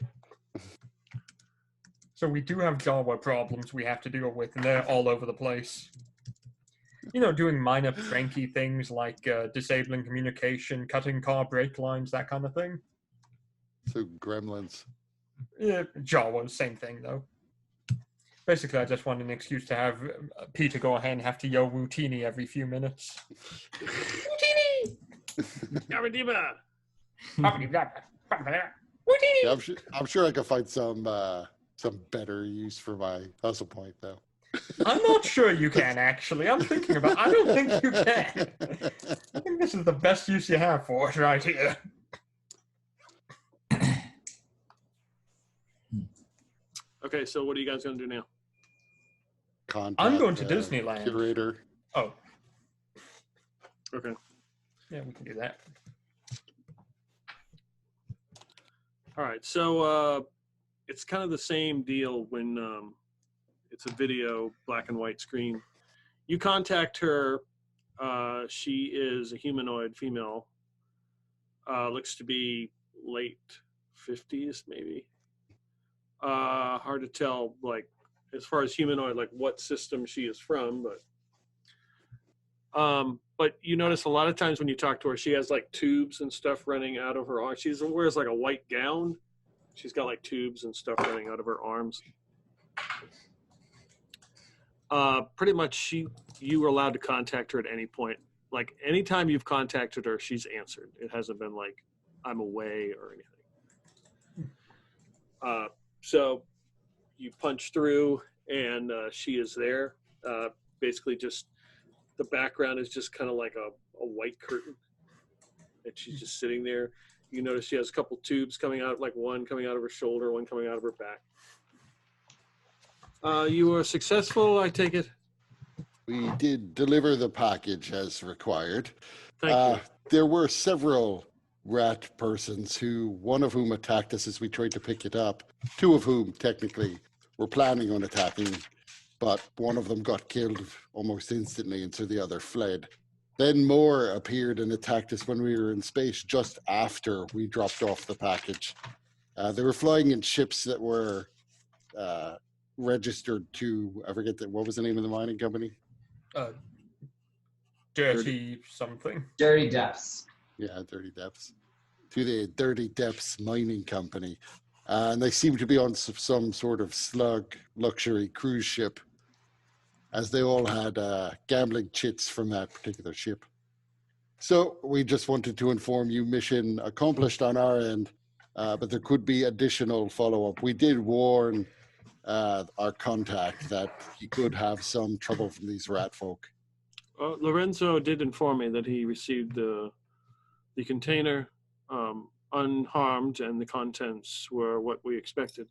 So we do have Jawa problems we have to deal with, and they're all over the place. Doing minor pranky things like disabling communication, cutting car brake lines, that kind of thing. So gremlins. Yeah, Jawas, same thing though. Basically, I just want an excuse to have Peter go ahead and have to yell Routini every few minutes. Routini! Yeah, I'm sure I could find some better use for my hustle point, though. I'm not sure you can, actually. I'm thinking about I don't think you can. I think this is the best use you have for it right here. Okay, so what are you guys going to do now? Contact, I'm going to Disneyland. Curator. Oh, Okay. yeah, we can do that. All right, so it's kind of the same deal when it's a video, black and white screen. You contact her. She is a humanoid female. Looks to be late 50s, maybe. Hard to tell, like, as far as humanoid, like what system she is from, but you notice a lot of times when you talk to her, she has like tubes and stuff running out of her arms. She wears like a white gown. She's got like tubes and stuff running out of her arms. Pretty much you were allowed to contact her at any point. Like anytime you've contacted her, she's answered. It hasn't been like, I'm away or anything. So you punch through and she is there. Basically just the background is just kind of like a white curtain. And she's just sitting there. You notice she has a couple tubes coming out, like one coming out of her shoulder, one coming out of her back. You were successful, I take it? We did deliver the package as required. Thank you. There were several rat persons one of whom attacked us as we tried to pick it up. Two of whom technically were planning on attacking, but one of them got killed almost instantly, and so the other fled. Then more appeared and attacked us when we were in space just after we dropped off the package. They were flying in ships that were registered to, I forget what was the name of the mining company? Dirty something. Dirty Depths. Yeah, Dirty Depths. To the Dirty Depths Mining Company. And they seem to be on some sort of slug luxury cruise ship, as they all had gambling chits from that particular ship. So we just wanted to inform you, mission accomplished on our end, but there could be additional follow-up. We did warn our contact that he could have some trouble from these rat folk. Lorenzo did inform me that he received the container unharmed and the contents were what we expected.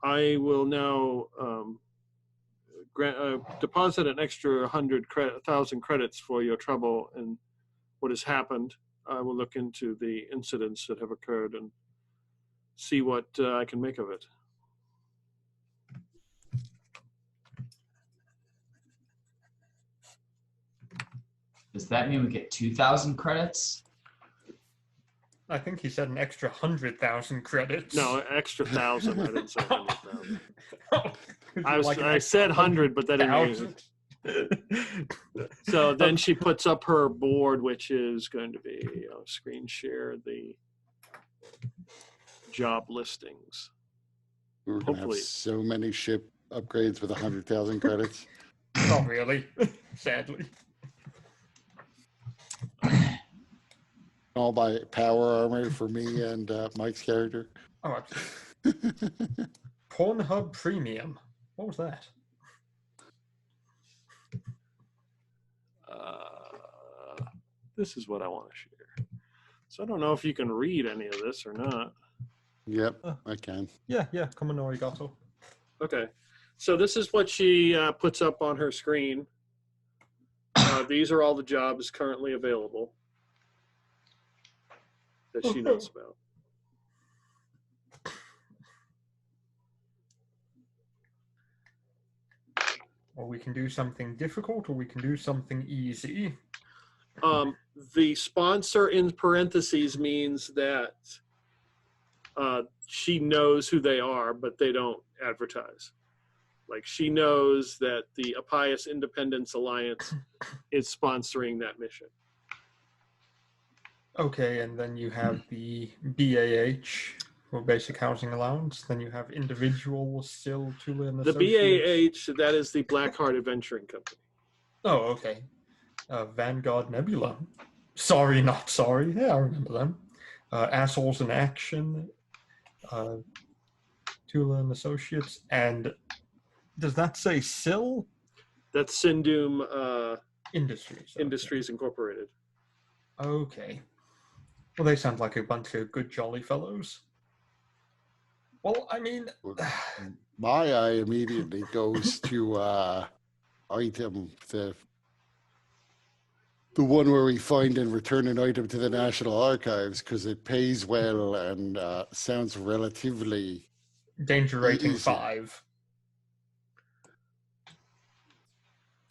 I will now deposit an extra 1,000 credits for your trouble and what has happened. I will look into the incidents that have occurred and see what I can make of it. Does that mean we get 2,000 credits? I think he said an extra 100,000 credits. No, extra 1,000. I didn't say 100,000. Like I said 100, but that didn't mean. So then she puts up her board, which is going to be screen share the job listings. We were going to have so many ship upgrades with 100,000 credits. Not really, sadly. All by power armor for me and Mike's character. Oh, absolutely. Pornhub Premium. What was that? This is what I want to share. So I don't know if you can read any of this or not. Yep, I can. Yeah, come on, arigato. Okay. So this is what she puts up on her screen. These are all the jobs currently available that she knows about. Or we can do something difficult, or we can do something easy. The sponsor in parentheses means that she knows who they are, but they don't advertise. Like she knows that the Appius Independence Alliance is sponsoring that mission. Okay, and then you have the BAH, or Basic Housing Allowance. Then you have individuals still to an The BAH, that is the Blackheart Adventuring Company. Oh, okay. Vanguard Nebula. Sorry, not sorry. Yeah, I remember them. Assholes in Action. Tula and Associates. And does that say SIL? That's Sindum Industries. Okay. Industries Incorporated. Okay. Well, they sound like a bunch of good, jolly fellows. Well, I mean, My eye immediately goes to item the one where we find and return an item to the National Archives because it pays well and sounds relatively danger rating easy. 5.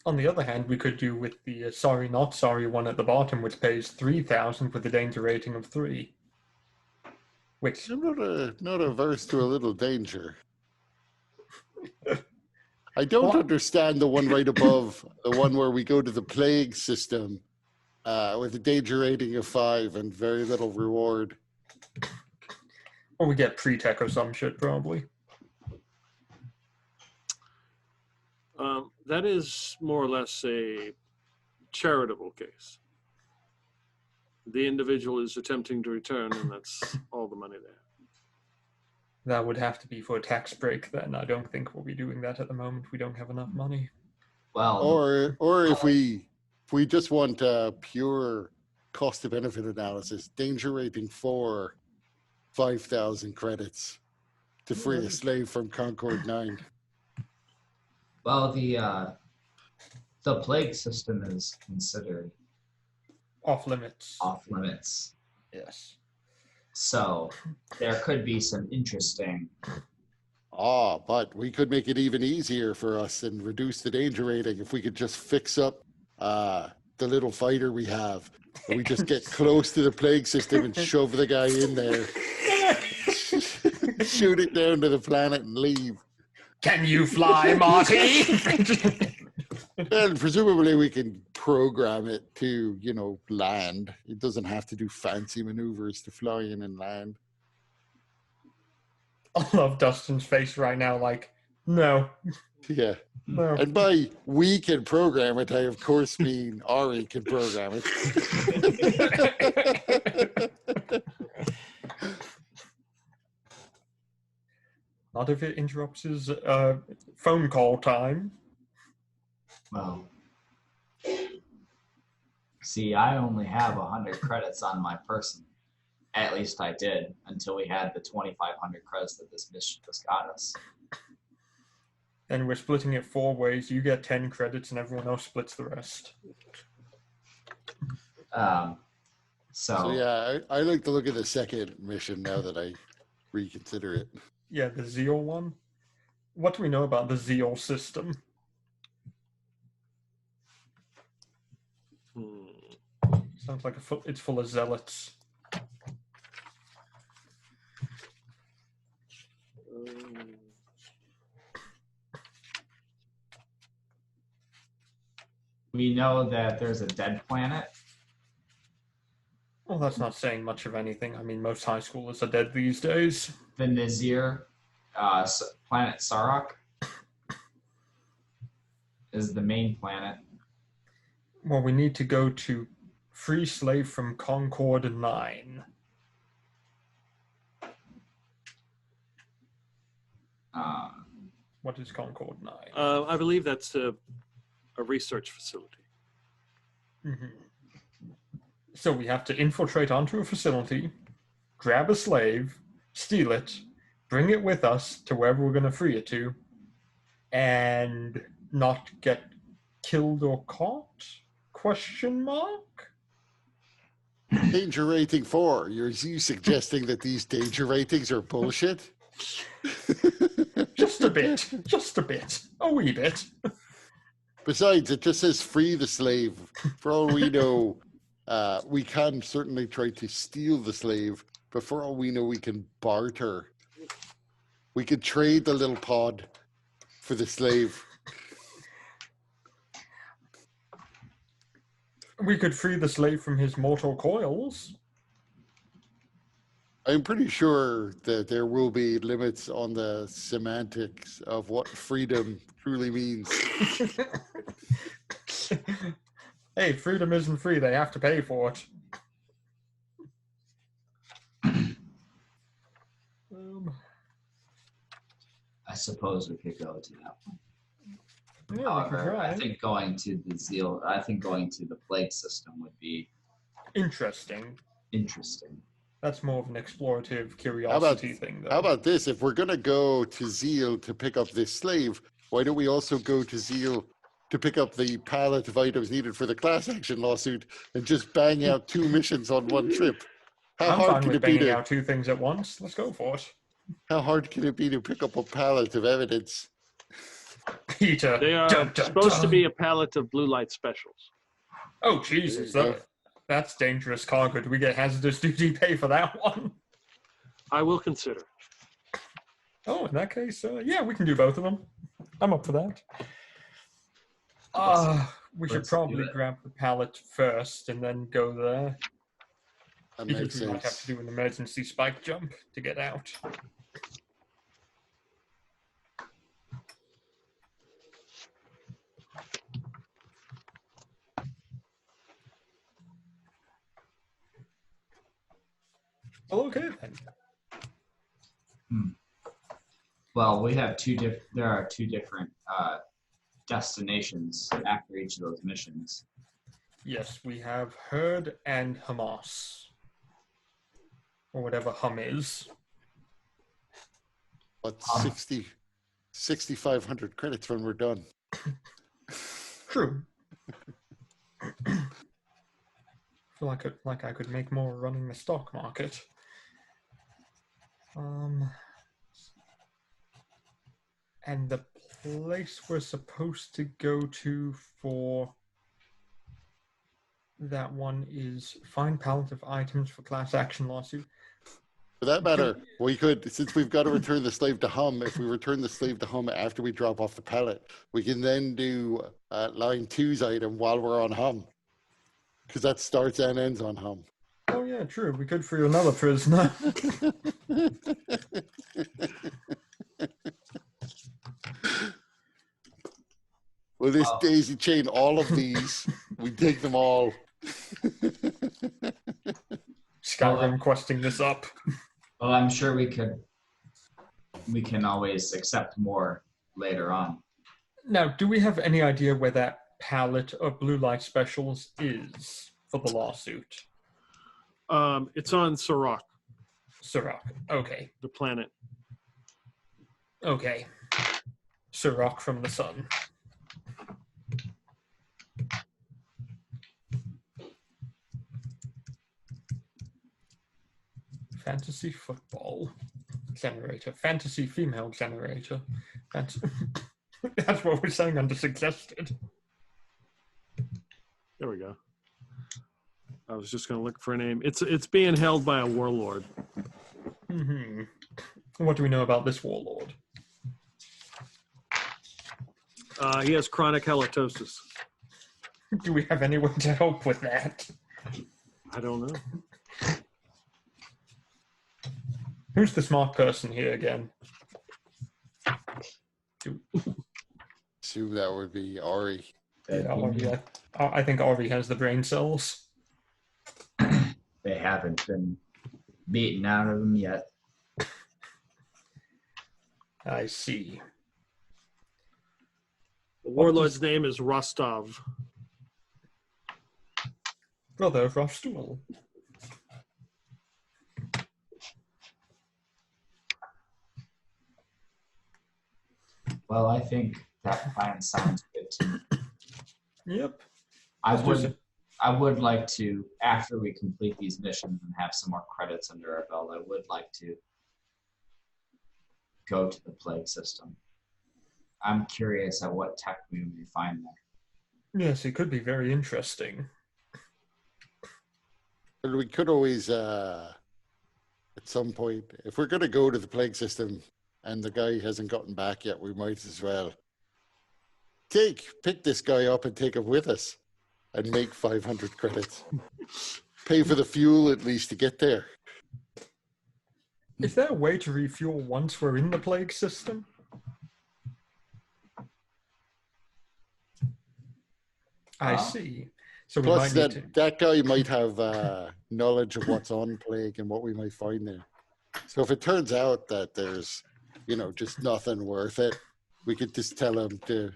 On the other hand, we could do with the sorry not sorry one at the bottom, which pays 3,000 with a danger rating of 3. Which I'm not averse to a little danger. I don't understand the one right above, the one where we go to the plague system with a danger rating of 5 and very little reward. Or we get pre-tech or some shit, probably. That is more or less a charitable case. The individual is attempting to return, and that's all the money there. That would have to be for a tax break, then. I don't think we'll be doing that at the moment. We don't have enough money. Well, Or if we just want pure cost to benefit analysis, danger rating 4, 5,000 credits to free a slave from Concord 9. well, the plague system is considered Off limits. off limits, Yes. so there could be some interesting. But we could make it even easier for us and reduce the danger rating if we could just fix up the little fighter we have. And we just get close to the plague system and shove the guy in there. Shoot it down to the planet and leave. Can you fly, Marty? And presumably we can program it to, land. It doesn't have to do fancy maneuvers to fly in and land. I love Dustin's face right now, like, no. Yeah. No. And by we can program it, I of course mean Ari can program it. Not if it interrupts his phone call time. Well, see, I only have 100 credits on my person. At least I did until we had the 2,500 credits that this mission just got us. And we're splitting it 4 ways. You get 10 credits and everyone else splits the rest. So yeah, I like to look at the second mission now that I reconsider it. Yeah, the Zeal one. What do we know about the Zeal system? Sounds like it's full of zealots. We know that there's a dead planet. Well, that's not saying much of anything. I mean, most high schoolers are dead these days. The Nazir planet Sarok is the main planet. Well, we need to go to Free Slave from Concord 9. What is Concord 9? I believe that's a research facility. Mm-hmm. So we have to infiltrate onto a facility, grab a slave, steal it, bring it with us to wherever we're going to free it to, and not get killed or caught? Question mark? Danger rating 4. Are you suggesting that these danger ratings are bullshit? Just a bit. Just a bit. A wee bit. Besides, it just says free the slave. For all we know, we can certainly try to steal the slave, but for all we know, we can barter. We could trade the little pod for the slave. We could free the slave from his mortal coils. I'm pretty sure that there will be limits on the semantics of what freedom truly means. Hey, freedom isn't free. They have to pay for it. I suppose we could go to that one. Yeah, we can However, I try. think going to the plague system would be Interesting. interesting. That's more of an explorative How about, curiosity thing, though. how about this? If we're going to go to Zeal to pick up this slave, why don't we also go to Zeal to pick up the pallet of items needed for the class action lawsuit and just bang out 2 missions on one trip? How I'm hard fine can with it be banging to out 2 things at once. Let's go for it. how hard can it be to pick up a pallet of evidence? Peter. They are Dun, dun, supposed to dun. be a pallet of blue light specials. Oh, Jesus. There you go. That's dangerous cargo. Do we get hazardous duty pay for that one? I will consider. Oh, in that case, yeah, we can do both of them. I'm up for that. We should Let's do probably it. grab the pallet first and then go there. That Because makes we might have sense. to do an emergency spike jump to get out. Well, okay then. Well, we have there are 2 different destinations after each of those missions. Yes, we have Herd and Hamas. Or whatever hum is. But 6,500 credits when we're done. True. Feel like I could make more running the stock market. And the place we're supposed to go to for that one is find pallet of items for class action lawsuit. For that matter, we could, since we've got to return the slave to Hum, if we return the slave to Hum after we drop off the pallet, we can then do line 2's item while we're on Hum. Because that starts and ends on Hum. Oh yeah, true. We could free another prisoner. We'll just daisy chain all of these. We take them all. Skyrim questing this up. Well, I'm sure we can always accept more later on. Now, do we have any idea where that palette of blue light specials is for the lawsuit? It's on Sirach, Sirach. Okay. the planet. Okay. Sirach from the sun. Fantasy football generator. Fantasy female generator. That's what we're saying under suggested. There we go. I was just going to look for a name. It's being held by a warlord. Mm-hmm. What do we know about this warlord? He has chronic halitosis. Do we have anyone to help with that? I don't know. Who's the smart person here again? Assume that would be Ari. Yeah, Ari, I think Ari has the brain cells. They haven't been beaten out of them yet. I see. The warlord's name is Rostov. Brother of Rostul. Well, I think that plan sounds good to me. Yep. I would like to, after we complete these missions and have some more credits under our belt, I would like to go to the plague system. I'm curious at what tech we may find there. Yes, it could be very interesting. But we could always, at some point, if we're going to go to the plague system and the guy hasn't gotten back yet, we might as well pick this guy up and take him with us and make 500 credits. Pay for the fuel at least to get there. Is there a way to refuel once we're in the plague system? I see. So we Plus, might need to... that guy might have knowledge of what's on plague and what we might find there. So if it turns out that there's, just nothing worth it, we could just tell him to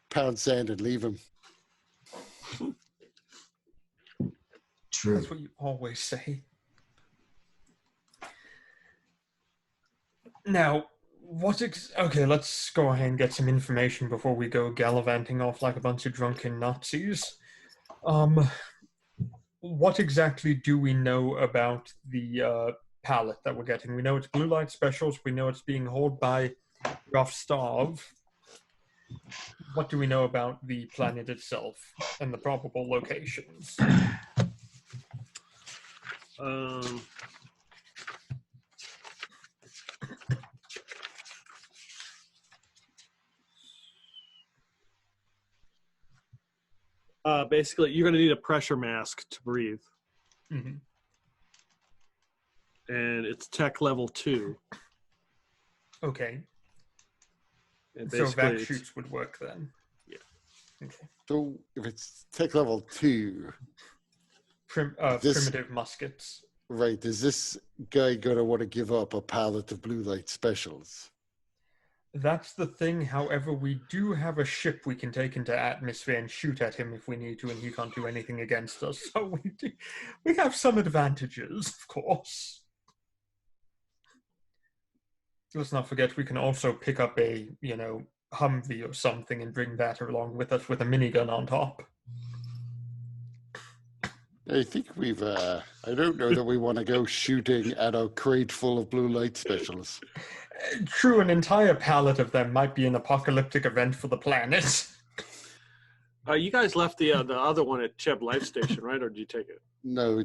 pound sand and leave him. True. That's what you always say. Now, okay, let's go ahead and get some information before we go gallivanting off like a bunch of drunken Nazis. What exactly do we know about the pallet that we're getting? We know it's blue light specials. We know it's being hauled by Rostov. What do we know about the planet itself and the probable locations? Basically, you're going to need a pressure mask to breathe. Mm-hmm. And it's tech level 2. Okay. And So vac shoots would work then? Yeah. Okay. So if it's tech level 2... primitive muskets. Right, is this guy going to want to give up a pallet of blue light specials? That's the thing. However, we do have a ship we can take into atmosphere and shoot at him if we need to, and he can't do anything against us. So we have some advantages, of course. Let's not forget we can also pick up a, Humvee or something and bring that along with us with a minigun on top. I think we've, I don't know that we want to go shooting at a crate full of blue light specials. True, an entire pallet of them might be an apocalyptic event for the planet. You guys left the other one at Cheb Life Station, right? Or did you take it? No,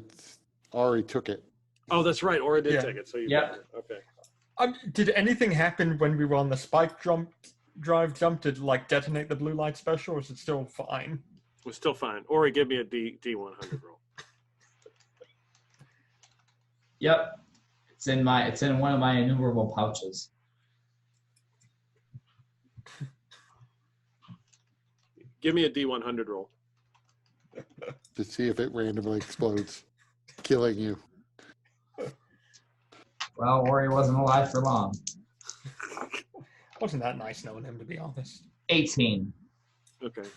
Ari took it. Oh, that's right. Ori did take it. So you got it. Okay. Did anything happen when we were on the spike drive jump to detonate the blue light special, or is it still fine? It was still fine. Ori, give me a D100 roll. Yep. It's in one of my innumerable pouches. Give me a D100 roll. To see if it randomly explodes, killing you. Well, Ori wasn't alive for long. Wasn't that nice knowing him, to be honest? 18. Okay.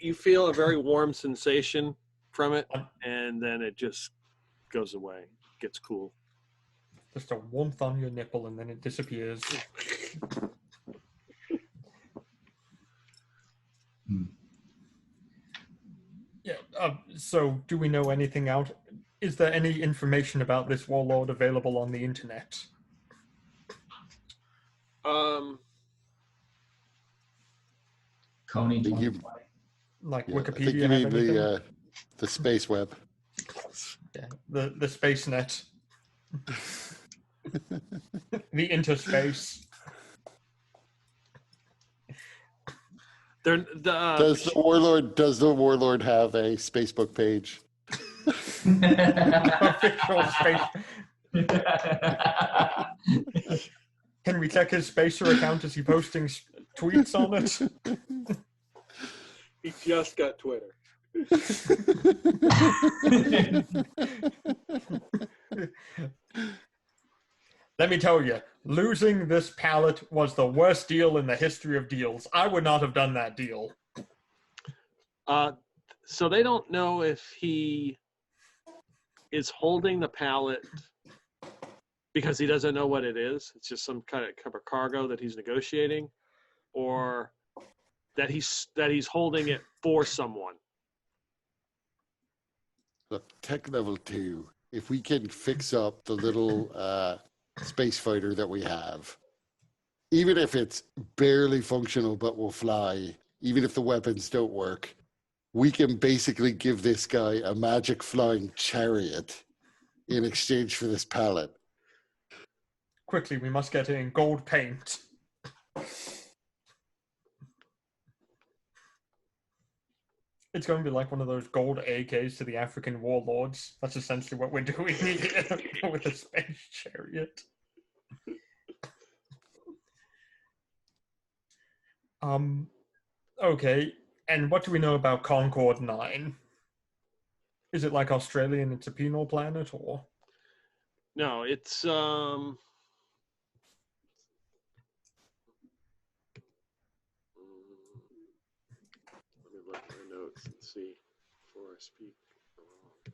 You feel a very warm sensation from it, and then it just goes away. Gets cool. Just a warmth on your nipple, and then it disappears. Yeah. So, do we know anything out? Is there any information about this warlord available on the internet? Coney 2020. Wikipedia. I think you mean the space web. Yeah, the space net. The interspace. Does the warlord have a Facebook page? Official space. Can we check his Spacer account? Is he posting tweets on it? He just got Twitter. Let me tell you, losing this pallet was the worst deal in the history of deals. I would not have done that deal. So they don't know if he is holding the pallet because he doesn't know what it is. It's just some kind of cargo that he's negotiating, or that he's holding it for someone. Look, tech level 2. If we can fix up the little space fighter that we have, even if it's barely functional but will fly, even if the weapons don't work, we can basically give this guy a magic flying chariot in exchange for this pallet. Quickly, we must get it in gold paint. It's going to be like one of those gold AKs to the African warlords. That's essentially what we're doing here with a space chariot. Okay, and what do we know about Concord 9? Is it like Australia and it's a penal planet, or? No, it's Let's see. Before I speak the wrong thing.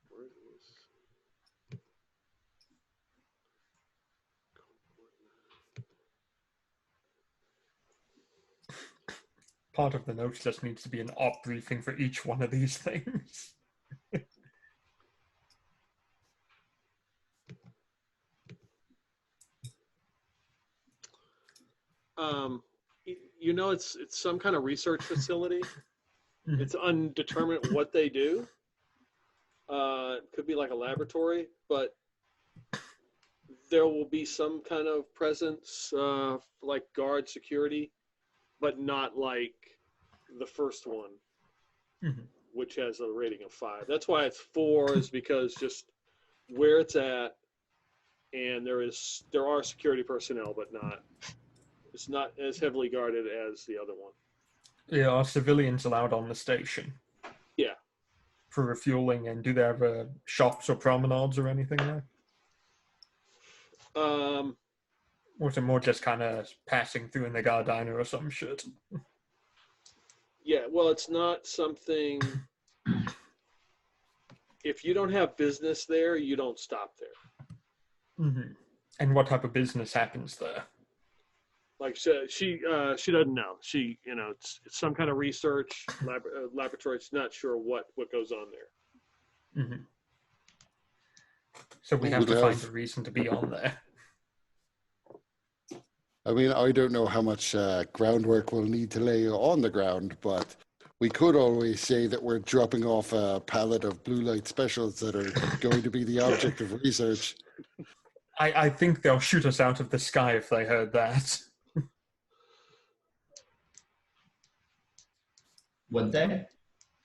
Where is Part of the notes just needs to be an op briefing for each one of these things. You know, it's some kind of research facility. It's undetermined what they do. It could be like a laboratory, but there will be some kind of presence, like guard security, but not like the first one, which has a rating of 5. That's why it's 4, is because just where it's at, and there are security personnel, but it's not as heavily guarded as the other one. Yeah, are civilians allowed on the station? Yeah. For refueling, and do they have shops or promenades or anything there? Or is it more just kind of passing through in the Gardiner or some shit? Yeah, well, it's not something. If you don't have business there, you don't stop there. And what type of business happens there? Like she doesn't know. It's some kind of research laboratory. It's not sure what goes on there. So we have to find a reason to be on there. I mean, I don't know how much groundwork we'll need to lay on the ground, but we could always say that we're dropping off a pallet of blue light specials that are going to be the object of research. I think they'll shoot us out of the sky if they heard that. Would they?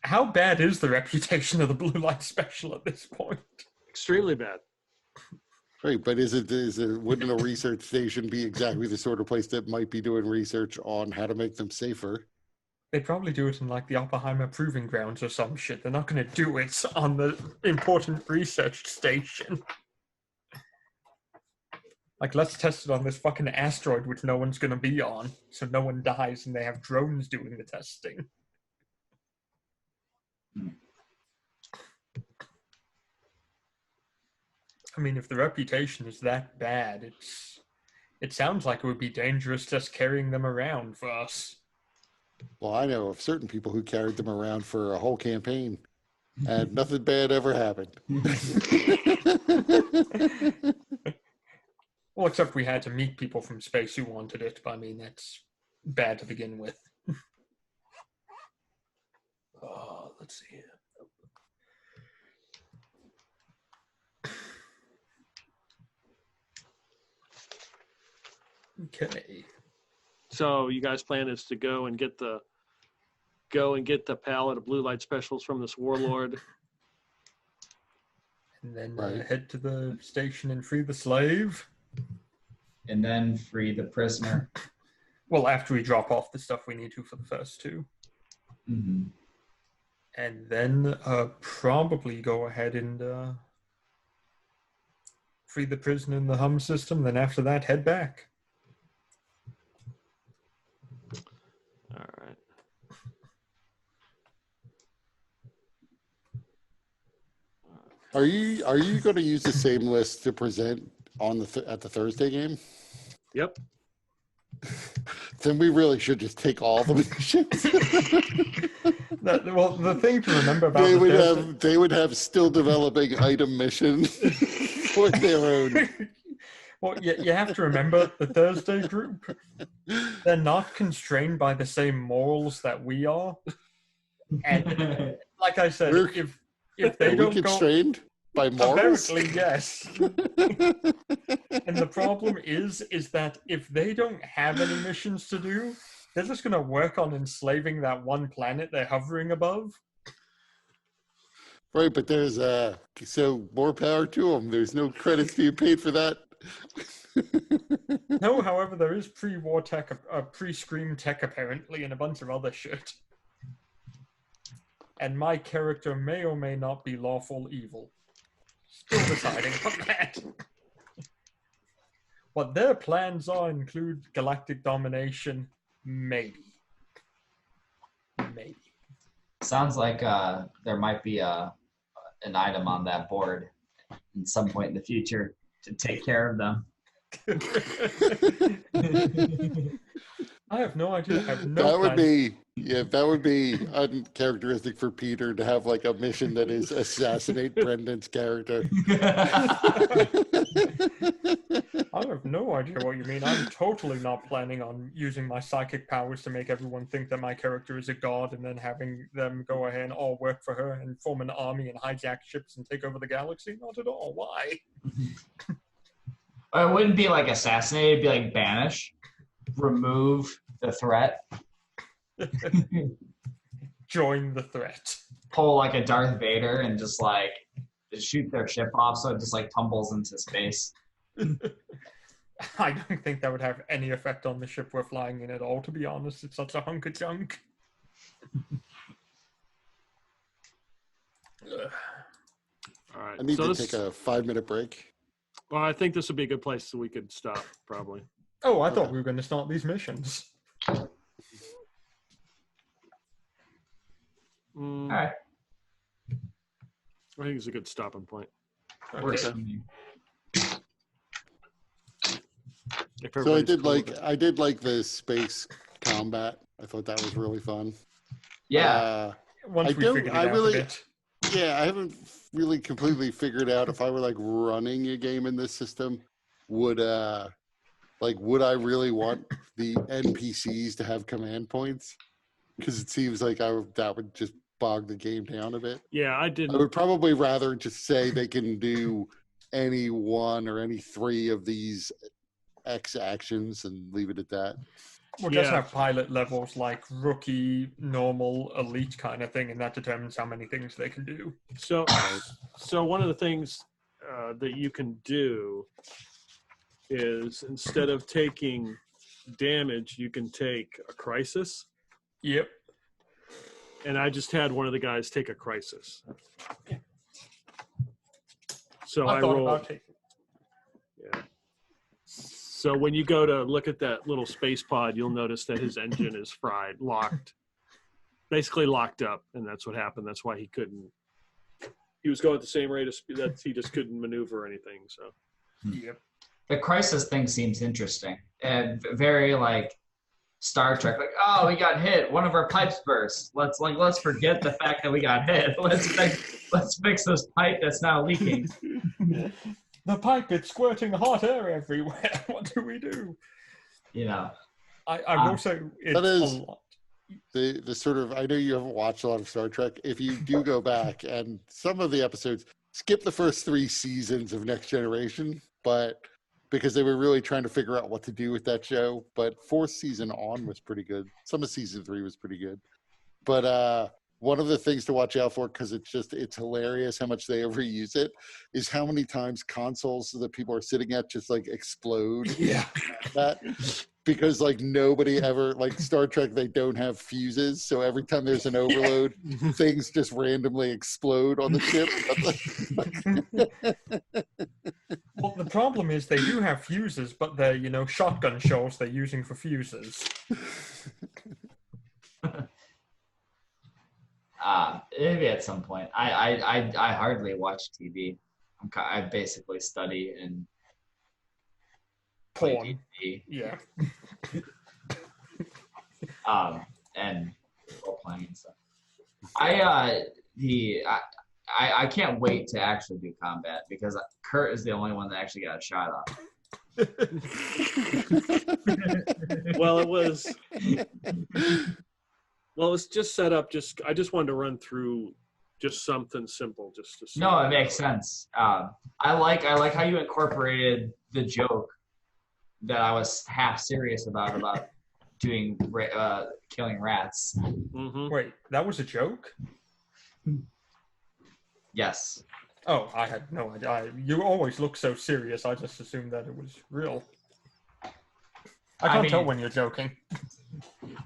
How bad is the reputation of the blue light special at this point? Extremely bad. Right, but wouldn't a research station be exactly the sort of place that might be doing research on how to make them safer? They probably do it in like the Oppenheimer Proving Grounds or some shit. They're not going to do it on the important research station. Like, let's test it on this fucking asteroid which no one's going to be on, so no one dies and they have drones doing the testing. I mean, if the reputation is that bad, it sounds like it would be dangerous just carrying them around for us. Well, I know of certain people who carried them around for a whole campaign, and nothing bad ever happened. Well, except we had to meet people from space who wanted it, but I mean, that's bad to begin with. Let's see here. Okay. So you guys' plan is to go and get the pallet of blue light specials from this warlord, and then head to the station and free the slave, and then free the prisoner. Well, after we drop off the stuff we need to for the first 2, and then probably go ahead and free the prisoner in the hum system. Then after that, head back. All right. Are you going to use the same list to present on at the Thursday game? Yep. Then we really should just take all the missions. Well, the thing to remember about they would have still developing item missions for their own. Well, you have to remember the Thursday group, they're not constrained by the same morals that we are. And like I said, if they don't constrained by morals? Apparently, yes. And the problem is that if they don't have any missions to do, they're just going to work on enslaving that one planet they're hovering above. Right, but there's so more power to them. There's no credits being paid for that. No, however, there is pre-war tech, pre-scream tech apparently, and a bunch of other shit. And my character may or may not be lawful evil. Still deciding on that. What their plans are include galactic domination, maybe. Maybe. Sounds like there might be an item on that board at some point in the future to take care of them. I have no idea. I have no That would plans. that would be uncharacteristic for Peter to have like a mission that is assassinate Brendan's character. I have no idea what you mean. I'm totally not planning on using my psychic powers to make everyone think that my character is a god and then having them go ahead and all work for her and form an army and hijack ships and take over the galaxy. Not at all. Why? It wouldn't be like assassinate, it'd be like banish, remove the threat, Join the threat. pull like a Darth Vader and just like shoot their ship off so it just like tumbles into space. I don't think that would have any effect on the ship we're flying in at all, to be honest. It's such a hunk of junk. All right. I need so to take a 5-minute break. Well, I think this would be a good place so we could stop, probably. Oh, I thought we were going to start these missions. All right. I think it's a good stopping point. Works Okay. for me. If So everybody's cool with it. I did like the space combat. I thought that was really fun. Yeah. Once I we don't- figured it I out really- a bit. Yeah, I haven't really completely figured out if I were like running a game in this system, would I really want the NPCs to have command points? Because it seems like that would just bog the game down a bit. Yeah, I I didn't. would probably rather just say they can do any one or any 3 of these X actions and leave it at that. We'll just Yeah. have pilot levels like rookie, normal, elite kind of thing, and that determines how many things they can do. So one of the things that you can do is instead of taking damage, you can take a crisis. Yep. And I just had one of the guys take a crisis. So I thought rolled. about taking. Yeah. So when you go to look at that little space pod, you'll notice that his engine is fried, basically locked up, and that's what happened. That's why he couldn't. He was going at the same rate of speed that he just couldn't maneuver or anything. So Yep. The crisis thing seems interesting and very like Star Trek. Like, oh, we got hit. One of our pipes burst. Let's forget the fact that we got hit. Let's fix this pipe that's now leaking. The pipe is squirting hot air everywhere. What do we do? You know. I will say it's That is- a lot. The sort of, I know you haven't watched a lot of Star Trek. If you do go back and some of the episodes, skip the first 3 seasons of Next Generation, but because they were really trying to figure out what to do with that show. But 4th season on was pretty good. Some of season 3 was pretty good. But one of the things to watch out for, because it's hilarious how much they overuse it, is how many times consoles that people are sitting at just like explode. Yeah. That because like nobody ever, like Star Trek, they don't have fuses, so every time there's an overload, things just randomly explode on the ship. Well, the problem is they do have fuses, but they're, shotgun shells they're using for fuses. Maybe at some point. I hardly watch TV. I basically study and play Porn. D&D, Yeah. and role playing and stuff. I can't wait to actually do combat because Kurt is the only one that actually got a shot off. well, it was just set up. I just wanted to run through just something simple, just to see. No, it makes sense. I like how you incorporated the joke that I was half serious about doing killing rats. Mm-hmm. Wait, that was a joke? Yes. Oh, I had no idea. You always look so serious. I just assumed that it was real. I can't tell when you're joking.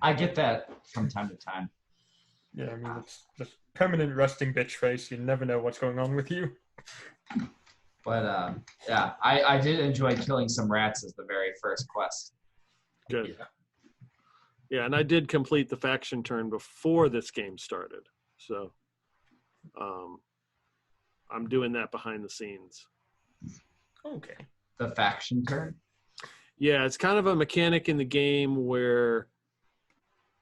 I get that from time to time. Yeah, I mean, it's just permanent resting bitch face. You never know what's going on with you. But yeah, I did enjoy killing some rats as the very first quest. Good. Yeah. Yeah, and I did complete the faction turn before this game started. So I'm doing that behind the scenes. Okay. The faction turn. Yeah, it's kind of a mechanic in the game where,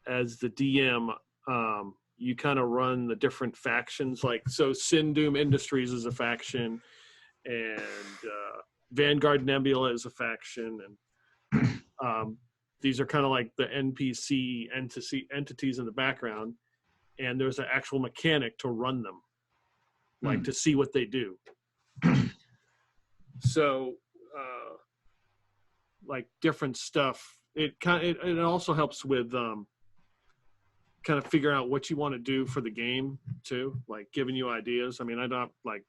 as the DM, you kind of run the different factions. Like, so Doom Industries is a faction, and Vanguard Nebula is a faction, and these are kind of like the NPC entities in the background, and there's an actual mechanic to run them, like to see what they do. So, like different stuff. It also helps with kind of figuring out what you want to do for the game too, like giving you ideas. I mean, I don't like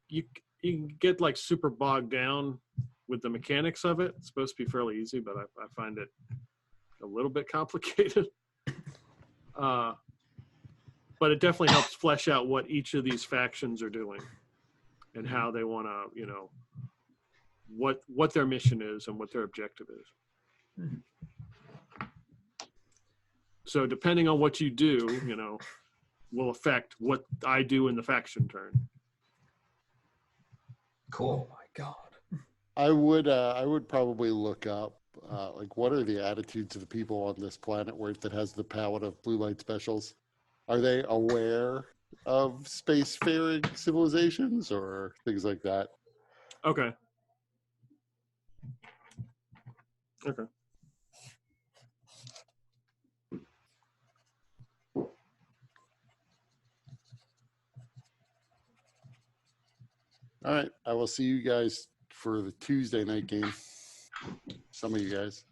you can get like super bogged down with the mechanics of it. It's supposed to be fairly easy, but I find it a little bit complicated. But it definitely helps flesh out what each of these factions are doing and how they want to, you know, what their mission is and what their objective is. So depending on what you do, you know, will affect what I do in the faction turn. Cool. Oh my god. I would probably look up like what are the attitudes of the people on this planet that has the palette of blue light specials? Are they aware of spacefaring civilizations or things like that? Okay. Okay. All right, I will see you guys for the Tuesday night game. Some of you guys.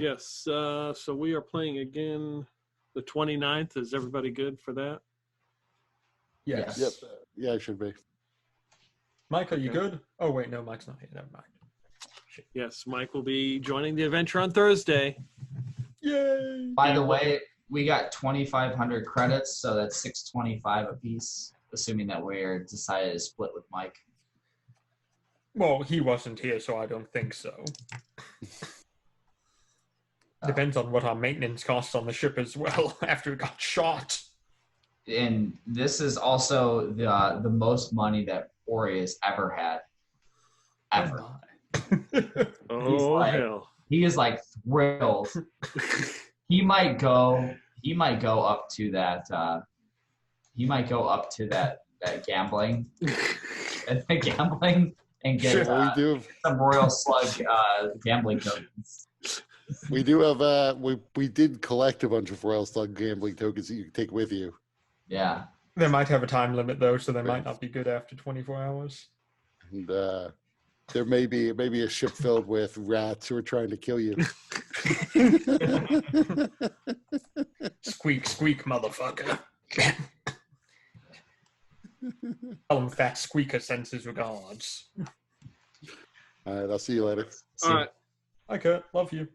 Yes. So we are playing again the 29th. Is everybody good for that? Yes. Yep. Yeah, I should be. Mike, are you Okay. good? Oh wait, no, Mike's not here. Never mind. Yes, Mike will be joining the adventure on Thursday. Yay! By the way, we got 2,500 credits, so that's 625 apiece, assuming that we're decided to split with Mike. Well, he wasn't here, so I don't think so. Depends on what our maintenance costs on the ship as well after it got shot. And this is also the most money that Ori has ever had. Ever. Oh, like- hell. He is like thrilled. He might go up to that that gambling and get Well, we do have some Royal Slug gambling tokens. we do have we did collect a bunch of Royal Slug gambling tokens that you can take with you. Yeah. They might have a time limit though, so they might not be good after 24 hours. And there may be a ship filled with rats who are trying to kill you. Squeak, squeak, motherfucker. Tell him Fat Squeaker sends his regards. All right, I'll see you later. All right. Hi, Kurt. Love you.